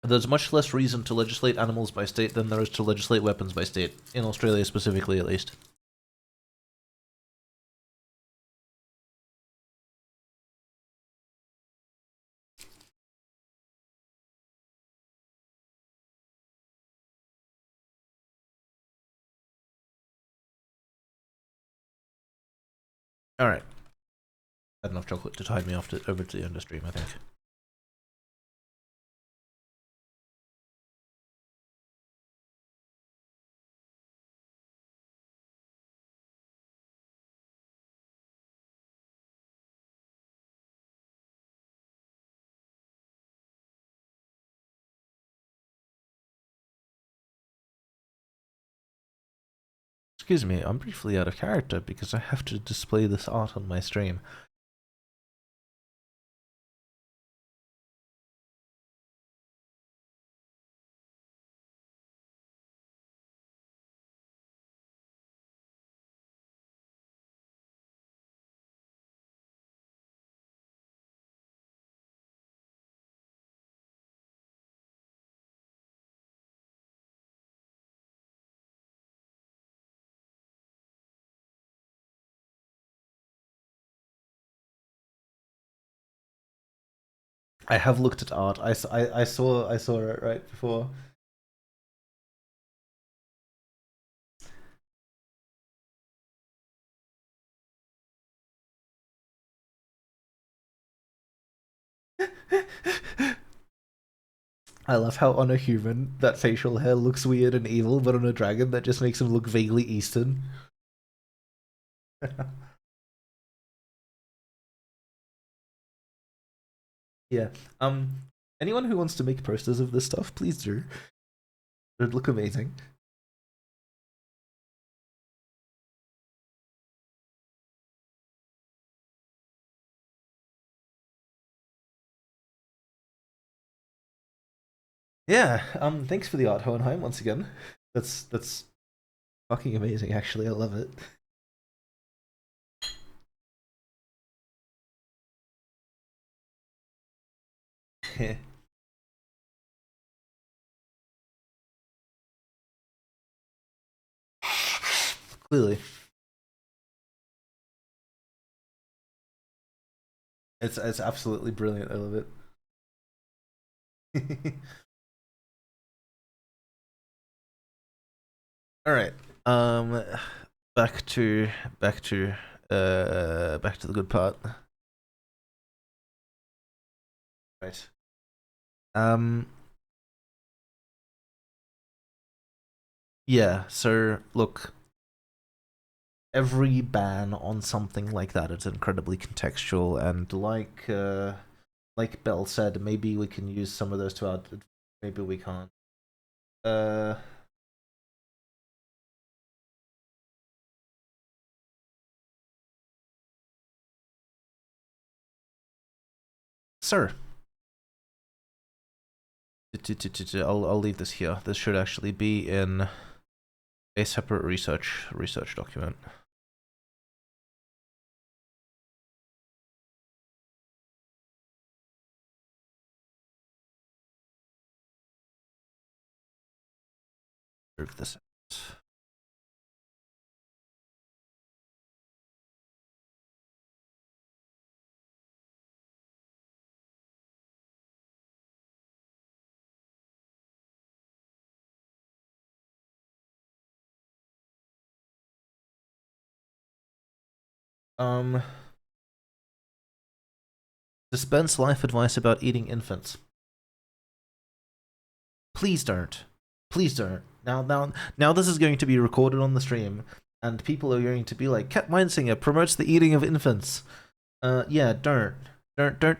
there's much less reason to legislate animals by state than there is to legislate weapons by state, in Australia specifically at least. Alright. Had enough chocolate to tide me off over to the end of stream, I think. Excuse me, I'm briefly out of character because I have to display this art on my stream. I have looked at art. I saw it right before. I love how on a human that facial hair looks weird and evil, but on a dragon that just makes him look vaguely Eastern. Yeah. Anyone who wants to make posters of this stuff, please do. It'd look amazing. Yeah. Thanks for the art, Hohenheim, once again. That's fucking amazing. Actually, I love it. Clearly, it's absolutely brilliant. I love it. All right. Back to back to the good part. Right. Yeah, so look, every ban on something like that is incredibly contextual, and like Bell said, maybe we can use some of those to our, maybe we can't. Sir, I'll leave this here. This should actually be in a separate research document. This out. Dispense life advice about eating infants. Please don't. Please don't. Now this is going to be recorded on the stream, and people are going to be like, Cat Mindsinger promotes the eating of infants. Yeah, don't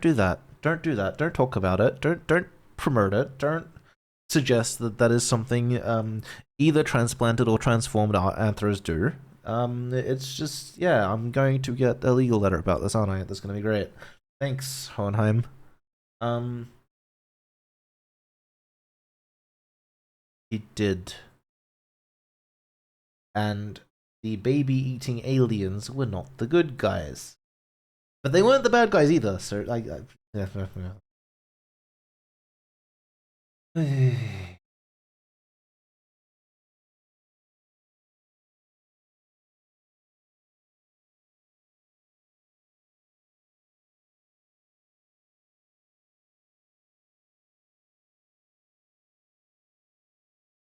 do that. Don't do that. Don't talk about it. Don't promote it. Don't suggest that that is something either transplanted or transformed anthros do. It's just, yeah, I'm going to get a legal letter about this, aren't I? That's gonna be great. Thanks, Hohenheim. He did. And the baby-eating aliens were not the good guys. But they weren't the bad guys either, so, like, yeah.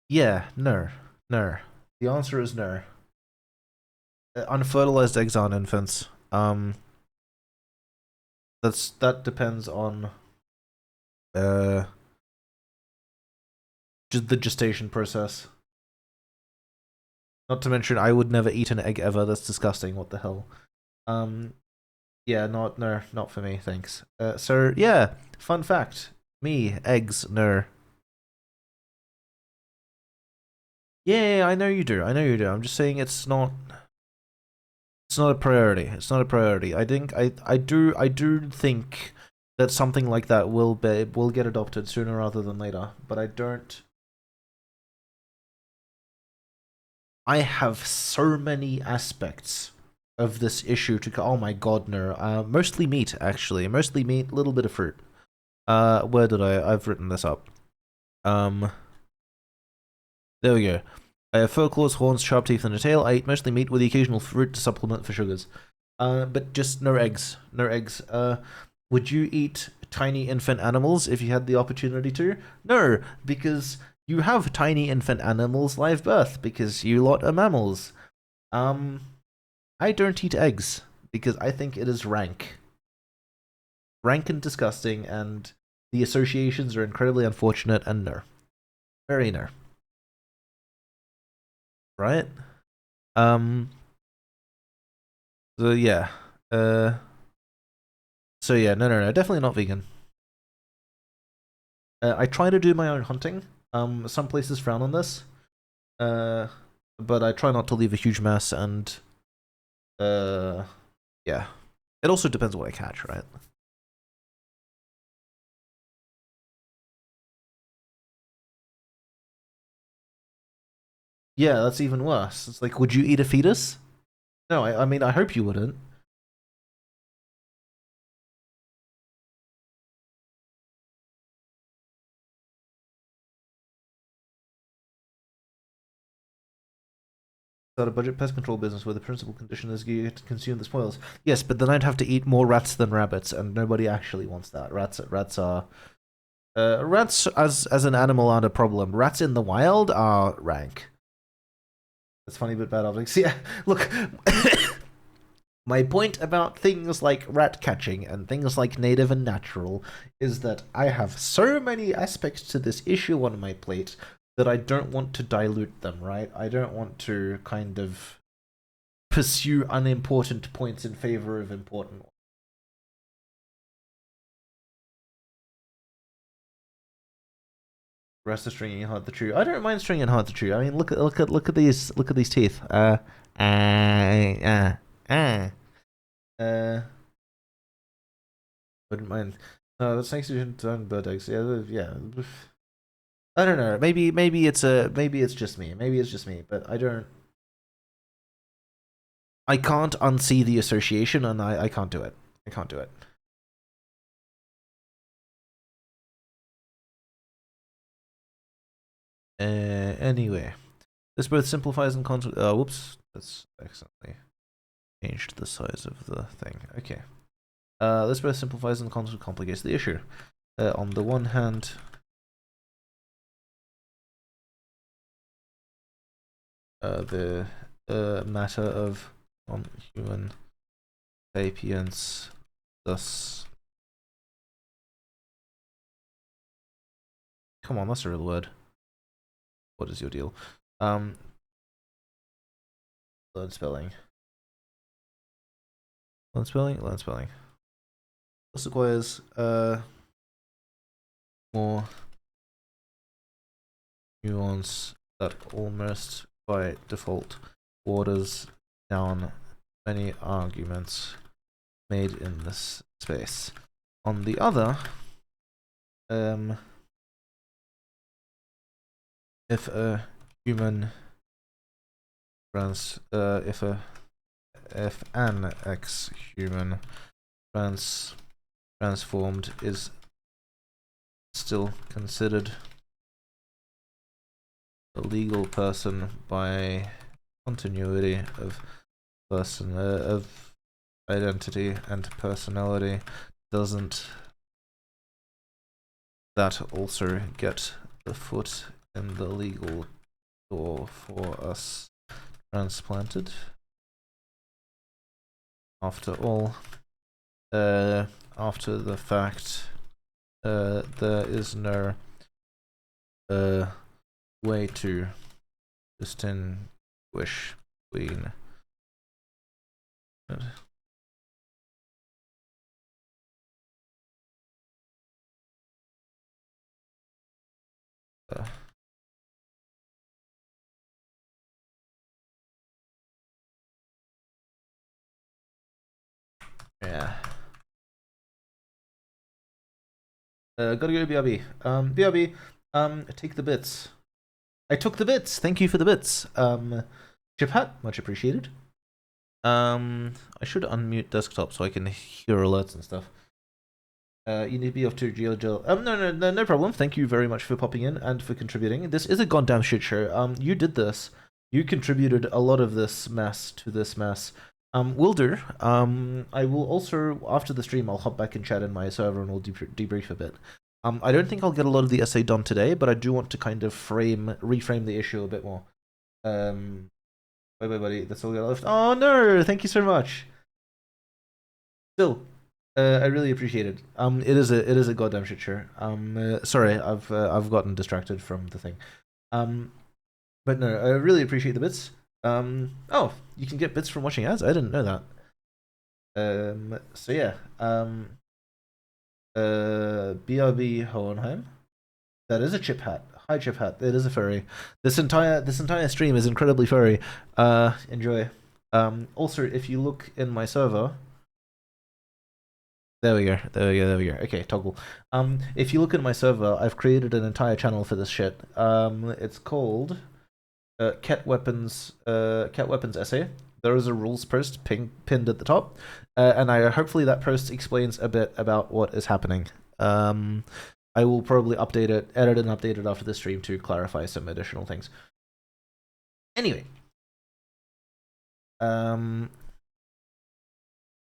Yeah, no. No. The answer is no. Unfertilized eggs aren't infants. That depends on just the gestation process. Not to mention, I would never eat an egg ever. That's disgusting. What the hell? Yeah, not for me. Thanks. So yeah, fun fact: me, eggs, no. Yeah, I know you do. I know you do. I'm just saying it's not. It's not a priority. It's not a priority. I think I do think that something like that will get adopted sooner rather than later. But I don't. I have so many aspects of this issue to. Oh my god, no. Mostly meat, actually. Mostly meat, little bit of fruit. Where did I've written this up. There we go. I have fur claws, horns, sharp teeth, and a tail. I eat mostly meat with the occasional fruit to supplement for sugars. But just no eggs. No eggs. Would you eat tiny infant animals if you had the opportunity to? No, because you have tiny infant animals live birth, because you lot are mammals. I don't eat eggs, because I think it is rank. Rank and disgusting, and the associations are incredibly unfortunate, and no. Very no. Right? So yeah. So yeah, no, definitely not vegan. I try to do my own hunting. Some places frown on this. But I try not to leave a huge mess, and yeah. It also depends what I catch, right? Yeah, that's even worse. It's like, would you eat a fetus? No, I mean, I hope you wouldn't. Start a budget pest control business where the principal condition is you get to consume the spoils. Yes, but then I'd have to eat more rats than rabbits, and nobody actually wants that. Rats are rats as an animal aren't a problem. Rats in the wild are rank. That's funny but bad optics. Yeah, look, My point about things like rat catching and things like native and natural is that I have so many aspects to this issue on my plate that I don't want to dilute them, right? I don't want to kind of pursue unimportant points in favor of important ones. Rest of stringing hard the true. I don't mind stringing hard the true. I mean, look at these teeth. Uh. Wouldn't mind. No, that's thanks to bird eggs. Yeah, yeah. I don't know. Maybe it's just me. Maybe it's just me. But I don't. I can't unsee the association, and I can't do it. I can't do it. Anyway, this both simplifies and whoops, that's accidentally changed the size of the thing. Okay. This both simplifies and complicates the issue. On the one hand, the matter of non-human sapiens, thus. Come on, that's a real word. What is your deal? Learn spelling. Learn spelling. Learn spelling. This requires more nuance that almost by default waters down many arguments made in this space. On the other, if a human if an ex-human transformed is still considered a legal person by continuity of person of identity and personality, doesn't that also get the foot in the legal door for us transplanted? After all, after the fact, there is no way to distinguish between yeah. Gotta go to BRB. BRB, take the bits. I took the bits. Thank you for the bits. Chip hat, much appreciated. I should unmute desktop so I can hear alerts and stuff. You need to be off to GeoGel. No problem. Thank you very much for popping in and for contributing. This is a goddamn shit show. You did this. You contributed a lot of this mess to this mess. Will do. I will also, after the stream, I'll hop back and chat in my server and we'll debrief a bit. I don't think I'll get a lot of the essay done today, but I do want to kind of reframe the issue a bit more. Bye bye, buddy. That's all we got left. Oh no! Thank you so much. Still, I really appreciate it. It is a goddamn shit show. Sorry, I've gotten distracted from the thing. But no, I really appreciate the bits. Oh, you can get bits from watching ads. I didn't know that. So yeah. BRB Hohenheim. That is a chip hat. Hi, chip hat. It is a furry. This entire stream is incredibly furry. Enjoy. Also, if you look in my server. There we go. Okay, toggle. If you look in my server, I've created an entire channel for this shit. It's called Cat Weapons Essay. There is a rules post pinned at the top, and hopefully that post explains a bit about what is happening. I will probably edit and update it after the stream to clarify some additional things. Anyway,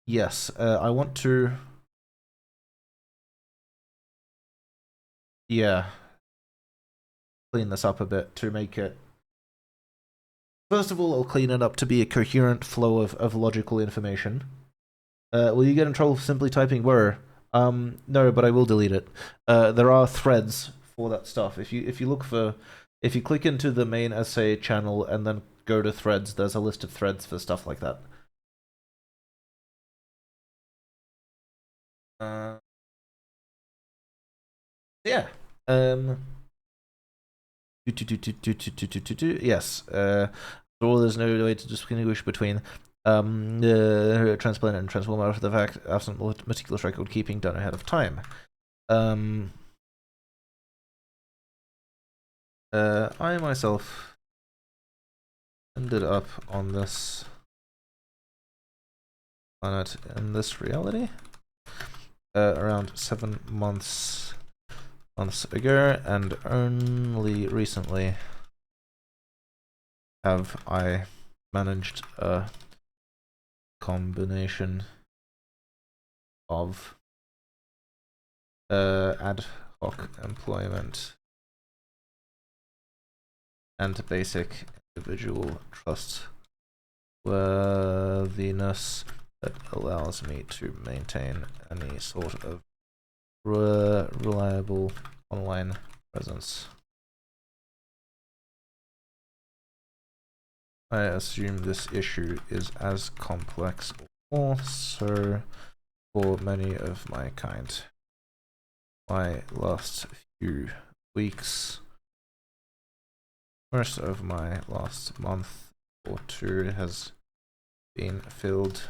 yes, I want to. Yeah, clean this up a bit to make it First of all, I'll clean it up to be a coherent flow of logical information. Will you get in trouble for simply typing "were"? No, but I will delete it. There are threads for that stuff. If you click into the main essay channel and then go to threads, there's a list of threads for stuff like that. Yeah. Yes. So there's no way to distinguish between transplant and transform after the fact, absent meticulous record keeping done ahead of time. I myself ended up on this planet in this reality around 7 months ago, and only recently have I managed a combination of ad hoc employment and basic individual trustworthiness that allows me to maintain any sort of reliable online presence. I assume this issue is as complex or so for many of my kind. My last few weeks, most of my last month or two has been filled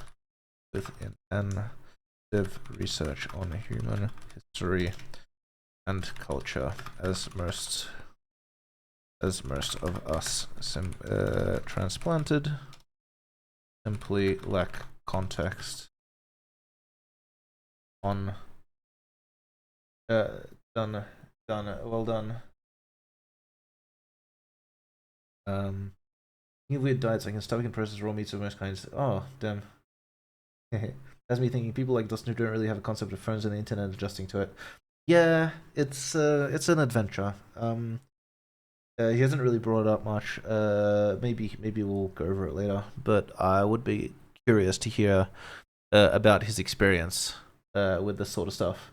with intensive research on human history and culture, as most of us transplanted simply lack context on. Well done. Weird diets. I can stomach and process raw meats of most kinds. Oh, damn. That's me thinking people like Dustin who don't really have a concept of phones and the internet adjusting to it. Yeah, it's an adventure. He hasn't really brought it up much. Maybe we'll go over it later. But I would be curious to hear about his experience with this sort of stuff.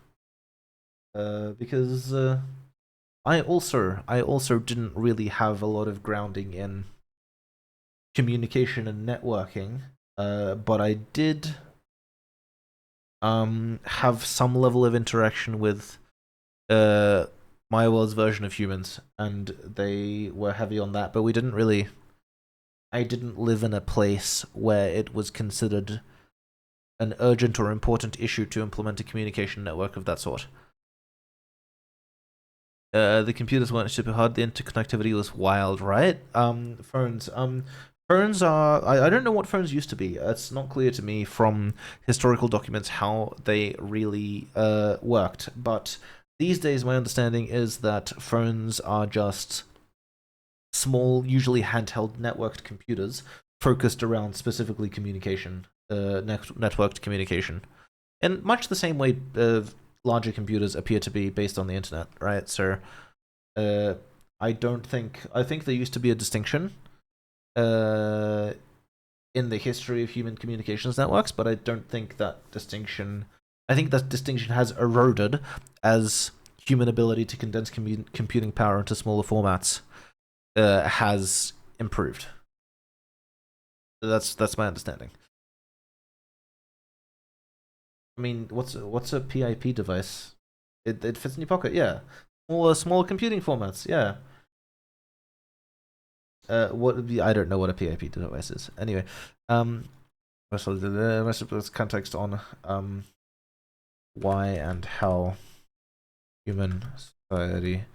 Because I also didn't really have a lot of grounding in communication and networking, but I did have some level of interaction with my world's version of humans, and they were heavy on that. But I didn't live in a place where it was considered an urgent or important issue to implement a communication network of that sort. The computers weren't super hard. The interconnectivity was wild, right? Phones. Phones are. I don't know what phones used to be. It's not clear to me from historical documents how they really worked. But these days, my understanding is that phones are just small, usually handheld networked computers focused around specifically communication, networked communication. In much the same way larger computers appear to be based on the internet, right? So I think there used to be a distinction in the history of human communications networks, but I don't think that distinction. I think that distinction has eroded as human ability to condense computing power into smaller formats has improved. That's my understanding. I mean, what's a PIP device? It fits in your pocket, yeah. Smaller computing formats, yeah. I don't know what a PIP device is. Anyway, most of this context on why and how human society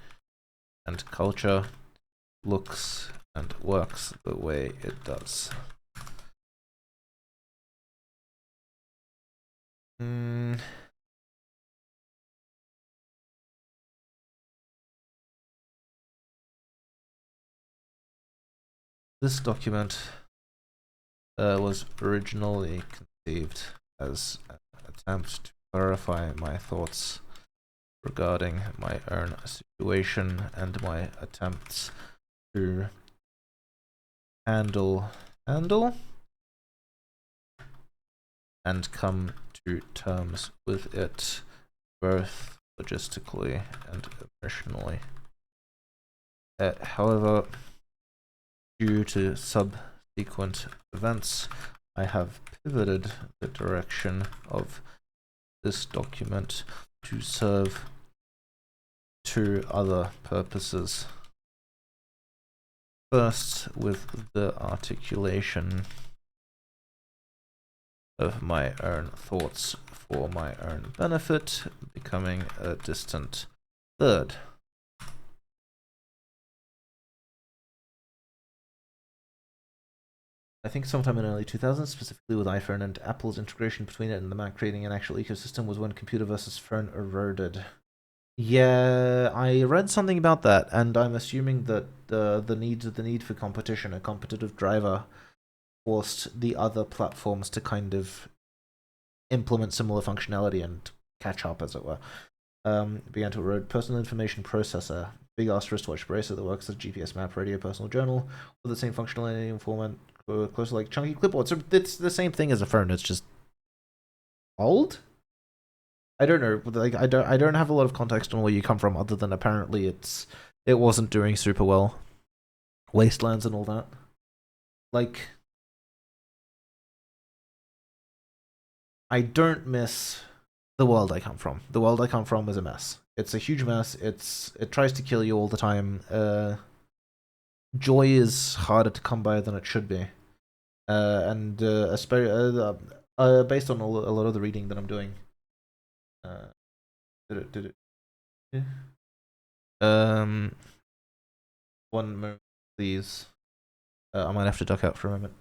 and culture looks and works the way it does. This document was originally conceived as an attempt to clarify my thoughts regarding my own situation and my attempts to handle, and come to terms with it both logistically and emotionally. However, due to subsequent events, I have pivoted the direction of this document to serve two other purposes. First, with the articulation of my own thoughts for my own benefit, becoming a distant third. I think sometime in the early 2000s, specifically with iPhone and Apple's integration between it and the Mac, creating an actual ecosystem was when computer versus phone eroded. Yeah, I read something about that, and I'm assuming that the need for competition, a competitive driver, forced the other platforms to kind of implement similar functionality and catch up, as it were. Began to erode personal information processor, big ass wristwatch bracer that works as GPS map, radio, personal journal, with the same functionality and format, close to like chunky clipboard. So it's the same thing as a phone. It's just old. I don't know. Like I don't have a lot of context on where you come from, other than apparently it wasn't doing super well. Wastelands and all that. Like, I don't miss the world I come from. The world I come from is a mess. It's a huge mess. It tries to kill you all the time. Joy is harder to come by than it should be. And based on a lot of the reading that I'm doing. Did it? Yeah. One moment, please. I might have to duck out for a moment.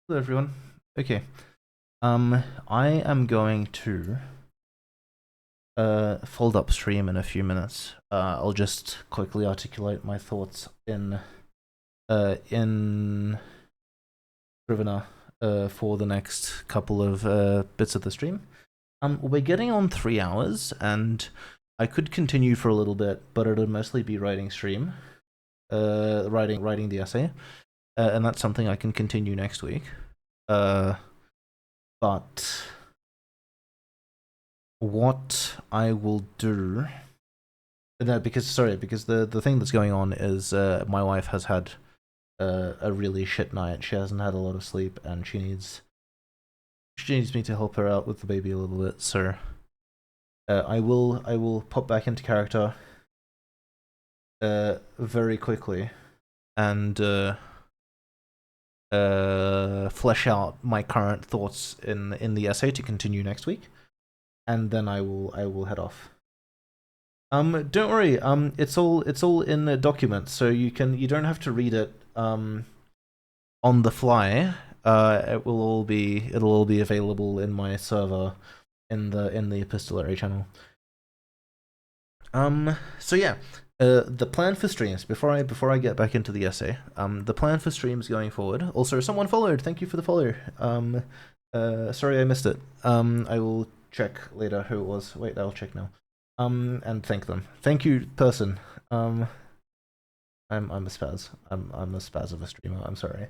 Hello everyone. Okay. I am going to fold up stream in a few minutes. I'll just quickly articulate my thoughts in Scrivener for the next couple of bits of the stream. We're getting on 3 hours, and I could continue for a little bit, but it'll mostly be writing stream, writing the essay, and that's something I can continue next week. But what I will do, because the thing that's going on is my wife has had a really shit night. She hasn't had a lot of sleep, and she needs me to help her out with the baby a little bit. So I will pop back into character very quickly and flesh out my current thoughts in the essay to continue next week, and then I will head off. Don't worry. It's all in the document, so you don't have to read it on the fly. It'll all be available in my server in the epistolary channel. So yeah, the plan for streams before I get back into the essay. The plan for streams going forward. Also, someone followed. Thank you for the follow. Sorry I missed it. I will check later who it was. Wait, I'll check now. And thank them. Thank you, person. I'm a spaz. I'm a spaz of a streamer. I'm sorry.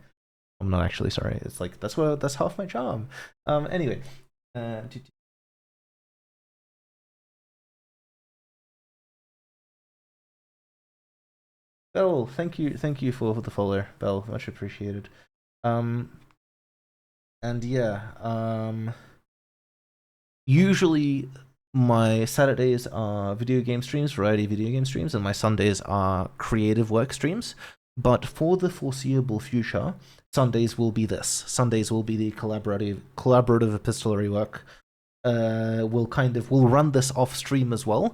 I'm not actually sorry. It's like that's half my charm. Anyway. Bell, thank you for the follow, Bell, much appreciated. And yeah, usually my Saturdays are video game streams, variety video game streams, and my Sundays are creative work streams. But for the foreseeable future, Sundays will be this. Sundays will be the collaborative epistolary work. We'll run this off stream as well.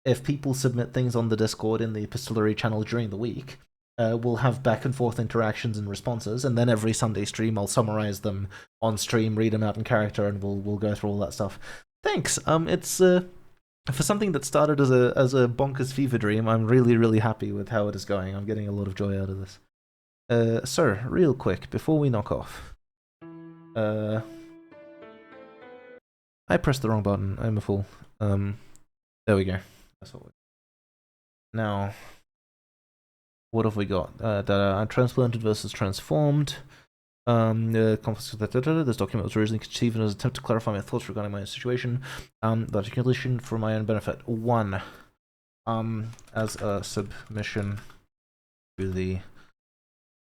If people submit things on the Discord in the epistolary channel during the week, we'll have back and forth interactions and responses, and then every Sunday stream I'll summarize them on stream, read them out in character, and we'll go through all that stuff. Thanks. It's for something that started as a bonkers fever dream. I'm really happy with how it is going. I'm getting a lot of joy out of this. So real quick before we knock off, I pressed the wrong button. I'm a fool. There we go. That's what now, what have we got? Transplanted versus transformed. This document was originally conceived as an attempt to clarify my thoughts regarding my situation. The articulation for my own benefit. 1. As a submission to the,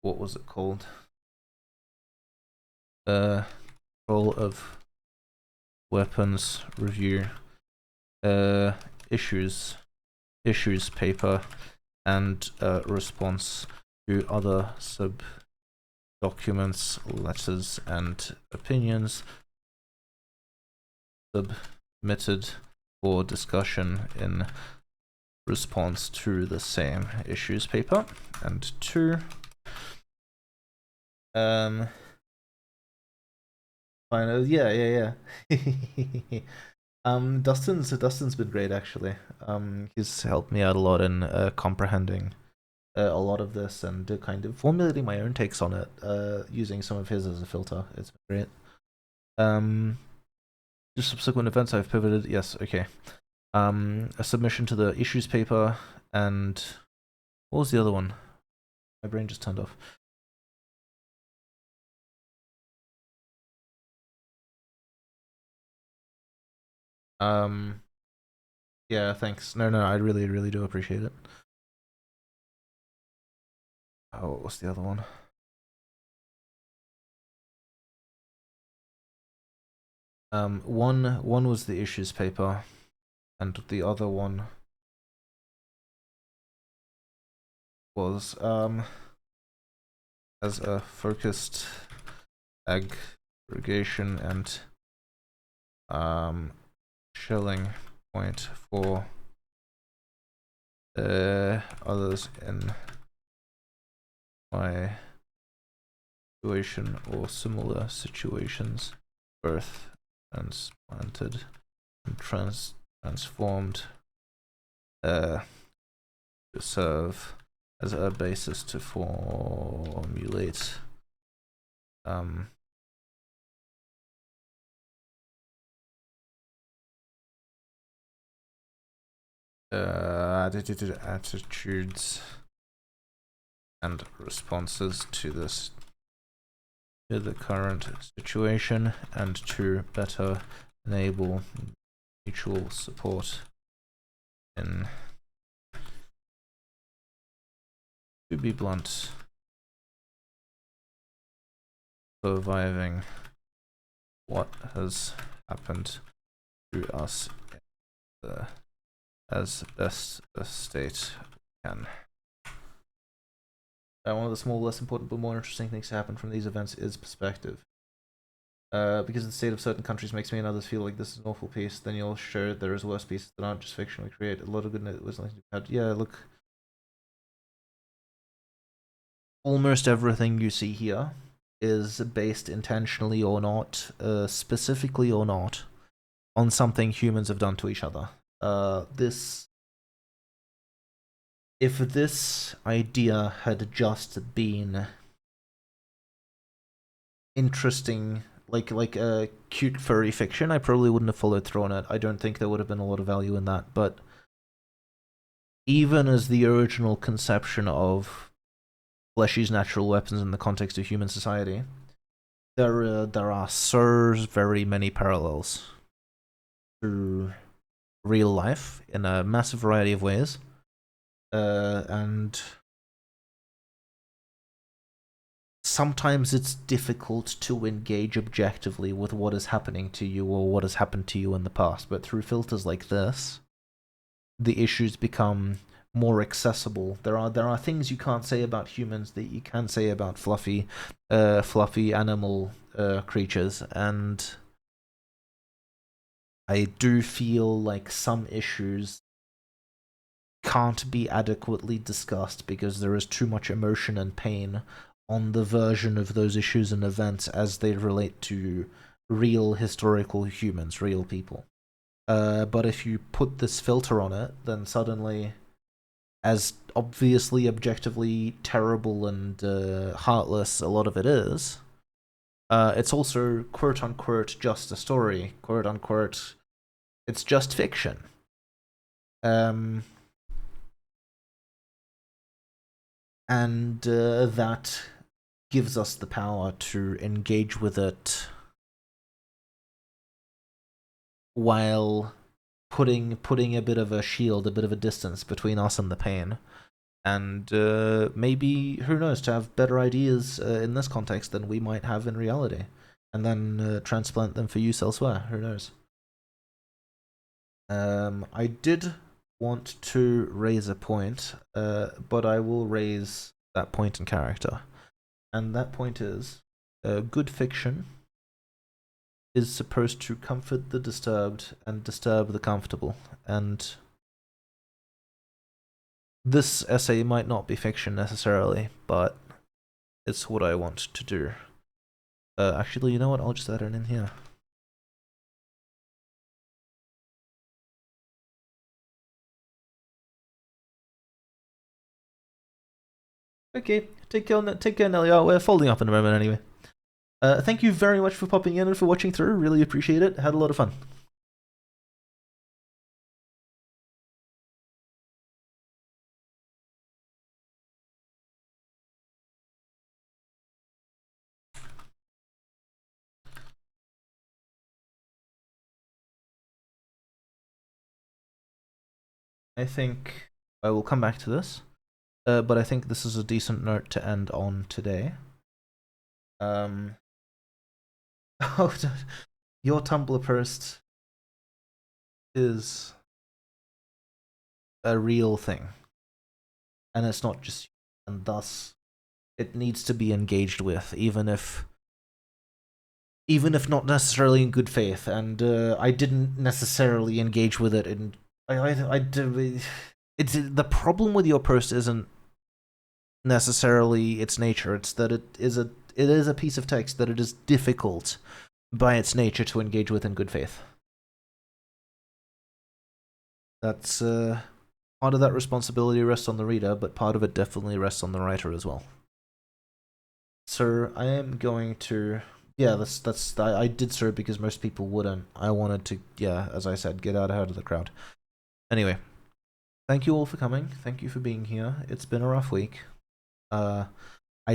what was it called? Control of weapons review. Issues paper, and response to other sub documents, letters, and opinions submitted for discussion in response to the same issues paper. And 2, final, yeah. Dustin's been great actually. He's helped me out a lot in comprehending a lot of this and kind of formulating my own takes on it, using some of his as a filter. It's been great. Just subsequent events I've pivoted. Yes, okay. A submission to the issues paper, and what was the other one? My brain just turned off. Yeah, thanks. No, I really do appreciate it. Oh, what's the other one? One was the issues paper, and the other one was as a focused aggregation and shelling point for others in my situation or similar situations, birth, transplanted, and transformed to serve as a basis to formulate attitudes and responses to the current situation, and to better enable mutual support in, to be blunt, surviving what has happened to us as best a state can. One of the small, less important but more interesting things to happen from these events is perspective. Because the state of certain countries makes me and others feel like this is an awful piece, then you'll show there is worse pieces that aren't just fictionally created. A lot of goodness was like, yeah, look. Almost everything you see here is based intentionally or not, specifically or not, on something humans have done to each other. If this idea had just been interesting, like a cute furry fiction, I probably wouldn't have followed through on it. I don't think there would have been a lot of value in that, but even as the original conception of fleshy's natural weapons in the context of human society, there are so very many parallels to real life in a massive variety of ways, and sometimes it's difficult to engage objectively with what is happening to you or what has happened to you in the past, but through filters like this, the issues become more accessible. There are things you can't say about humans that you can say about fluffy animal creatures, and I do feel like some issues can't be adequately discussed because there is too much emotion and pain on the version of those issues and events as they relate to real historical humans, real people. But if you put this filter on it, then suddenly, as obviously objectively terrible and heartless a lot of it is, it's also quote-unquote just a story, quote-unquote, it's just fiction. And that gives us the power to engage with it while putting a bit of a shield, a bit of a distance between us and the pain. And maybe, who knows, to have better ideas in this context than we might have in reality. And then transplant them for use elsewhere, who knows. I did want to raise a point, but I will raise that point in character. And that point is, good fiction is supposed to comfort the disturbed and disturb the comfortable. And this essay might not be fiction necessarily, but it's what I want to do. Actually, you know what? I'll just add it in here. Okay, take care, Nelly. We're folding up in a moment anyway. Thank you very much for popping in and for watching through. Really appreciate it. Had a lot of fun. I think I will come back to this, but I think this is a decent note to end on today. Oh, your Tumblr post is a real thing, and it's not just, and thus it needs to be engaged with, even if not necessarily in good faith. And I didn't necessarily engage with it in. It's the problem with your post isn't necessarily its nature. It's that it is is a piece of text that it is difficult by its nature to engage with in good faith. That's part of that responsibility rests on the reader, but part of it definitely rests on the writer as well. So I am going to, yeah, I did so because most people wouldn't. I wanted to, yeah, as I said, get out ahead of the crowd. Anyway, thank you all for coming. Thank you for being here. It's been a rough week. I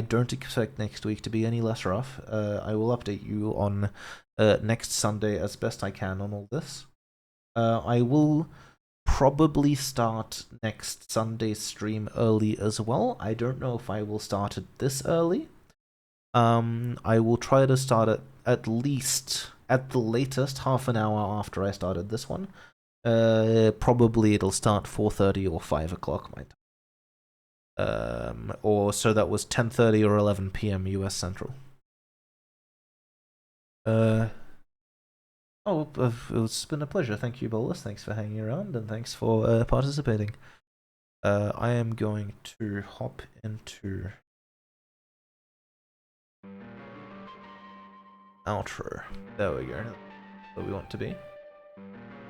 don't expect next week to be any less rough. I will update you on next Sunday as best I can on all this. I will probably start next Sunday's stream early as well. I don't know if I will start it this early. I will try to start it at least, at the latest, half an hour after I started this one. Probably it'll start 4:30 or 5 o'clock my time. Or so that was 10:30 or 11 p.m. US Central. It's been a pleasure. Thank you, Bolus. Thanks for hanging around, and thanks for participating. I am going to hop into outro. There we go. Where we want to be.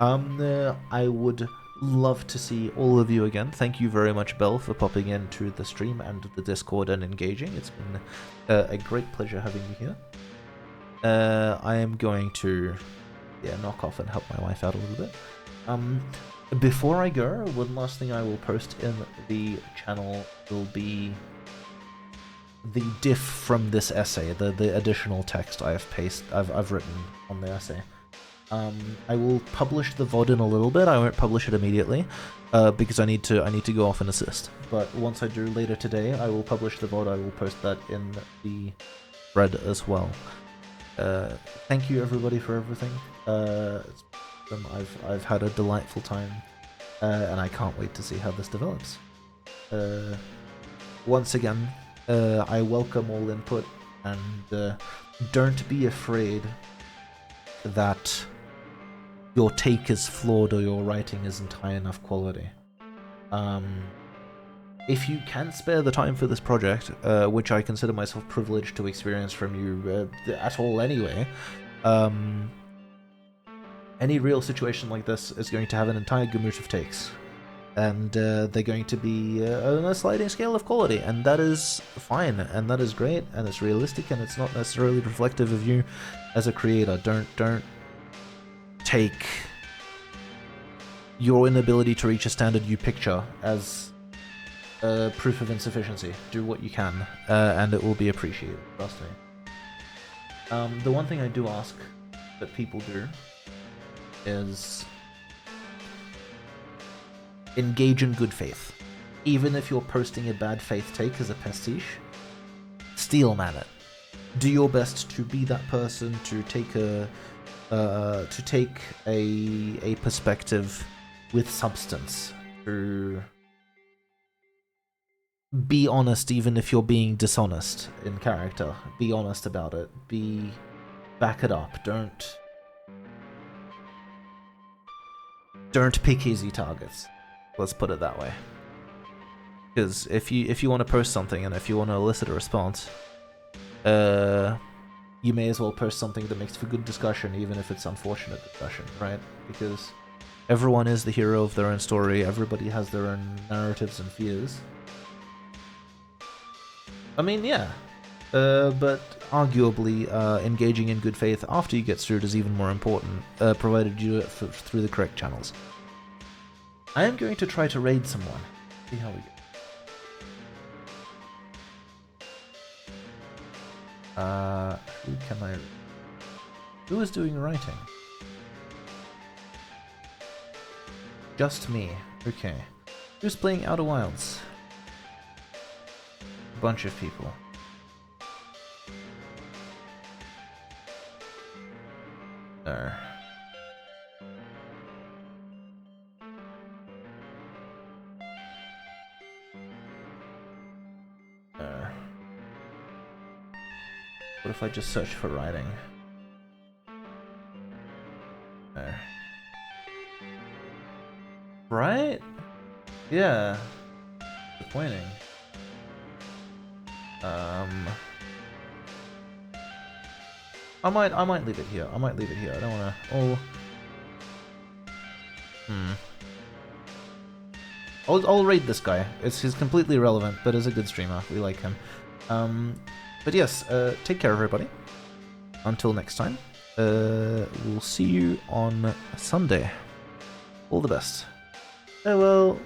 I would love to see all of you again. Thank you very much, Belle, for popping into the stream and the Discord and engaging. It's been a great pleasure having you here. I am going to, knock off and help my wife out a little bit. Before I go, one last thing I will post in the channel will be the diff from this essay, the additional text I've written on the essay. I will publish the VOD in a little bit. I won't publish it immediately, because I need to go off and assist. But once I do later today, I will publish the VOD. I will post that in the thread as well. Thank you everybody for everything. I've had a delightful time, and I can't wait to see how this develops. Once again, I welcome all input, and don't be afraid that your take is flawed or your writing isn't high enough quality. If you can spare the time for this project, which I consider myself privileged to experience from you at all anyway, any real situation like this is going to have an entire gamut of takes. And they're going to be on a sliding scale of quality, and that is fine, and that is great, and it's realistic, and it's not necessarily reflective of you as a creator. Don't take your inability to reach a standard you picture as proof of insufficiency. Do what you can, and it will be appreciated, trust me. The one thing I do ask that people do is engage in good faith. Even if you're posting a bad faith take as a pastiche, steelman it. Do your best to be that person, to take a perspective with substance, to be honest even if you're being dishonest in character. Be honest about it. Back it up. Don't pick easy targets. Let's put it that way. Because if you want to post something and if you want to elicit a response, you may as well post something that makes for good discussion, even if it's unfortunate discussion, right? Because everyone is the hero of their own story. Everybody has their own narratives and fears. I mean, yeah. But arguably, engaging in good faith after you get sued is even more important, provided you do it through the correct channels. I am going to try to raid someone. See how we go. Who can I... Who is doing writing? Just me. Okay. Who's playing Outer Wilds? A bunch of people. There. There. What if I just search for writing? There. Right? Yeah. Disappointing. I might leave it here. I might leave it here. I don't wanna. Oh. I'll raid this guy. He's completely irrelevant, but is a good streamer. We like him. But yes, take care, everybody. Until next time, we'll see you on Sunday. All the best. Farewell.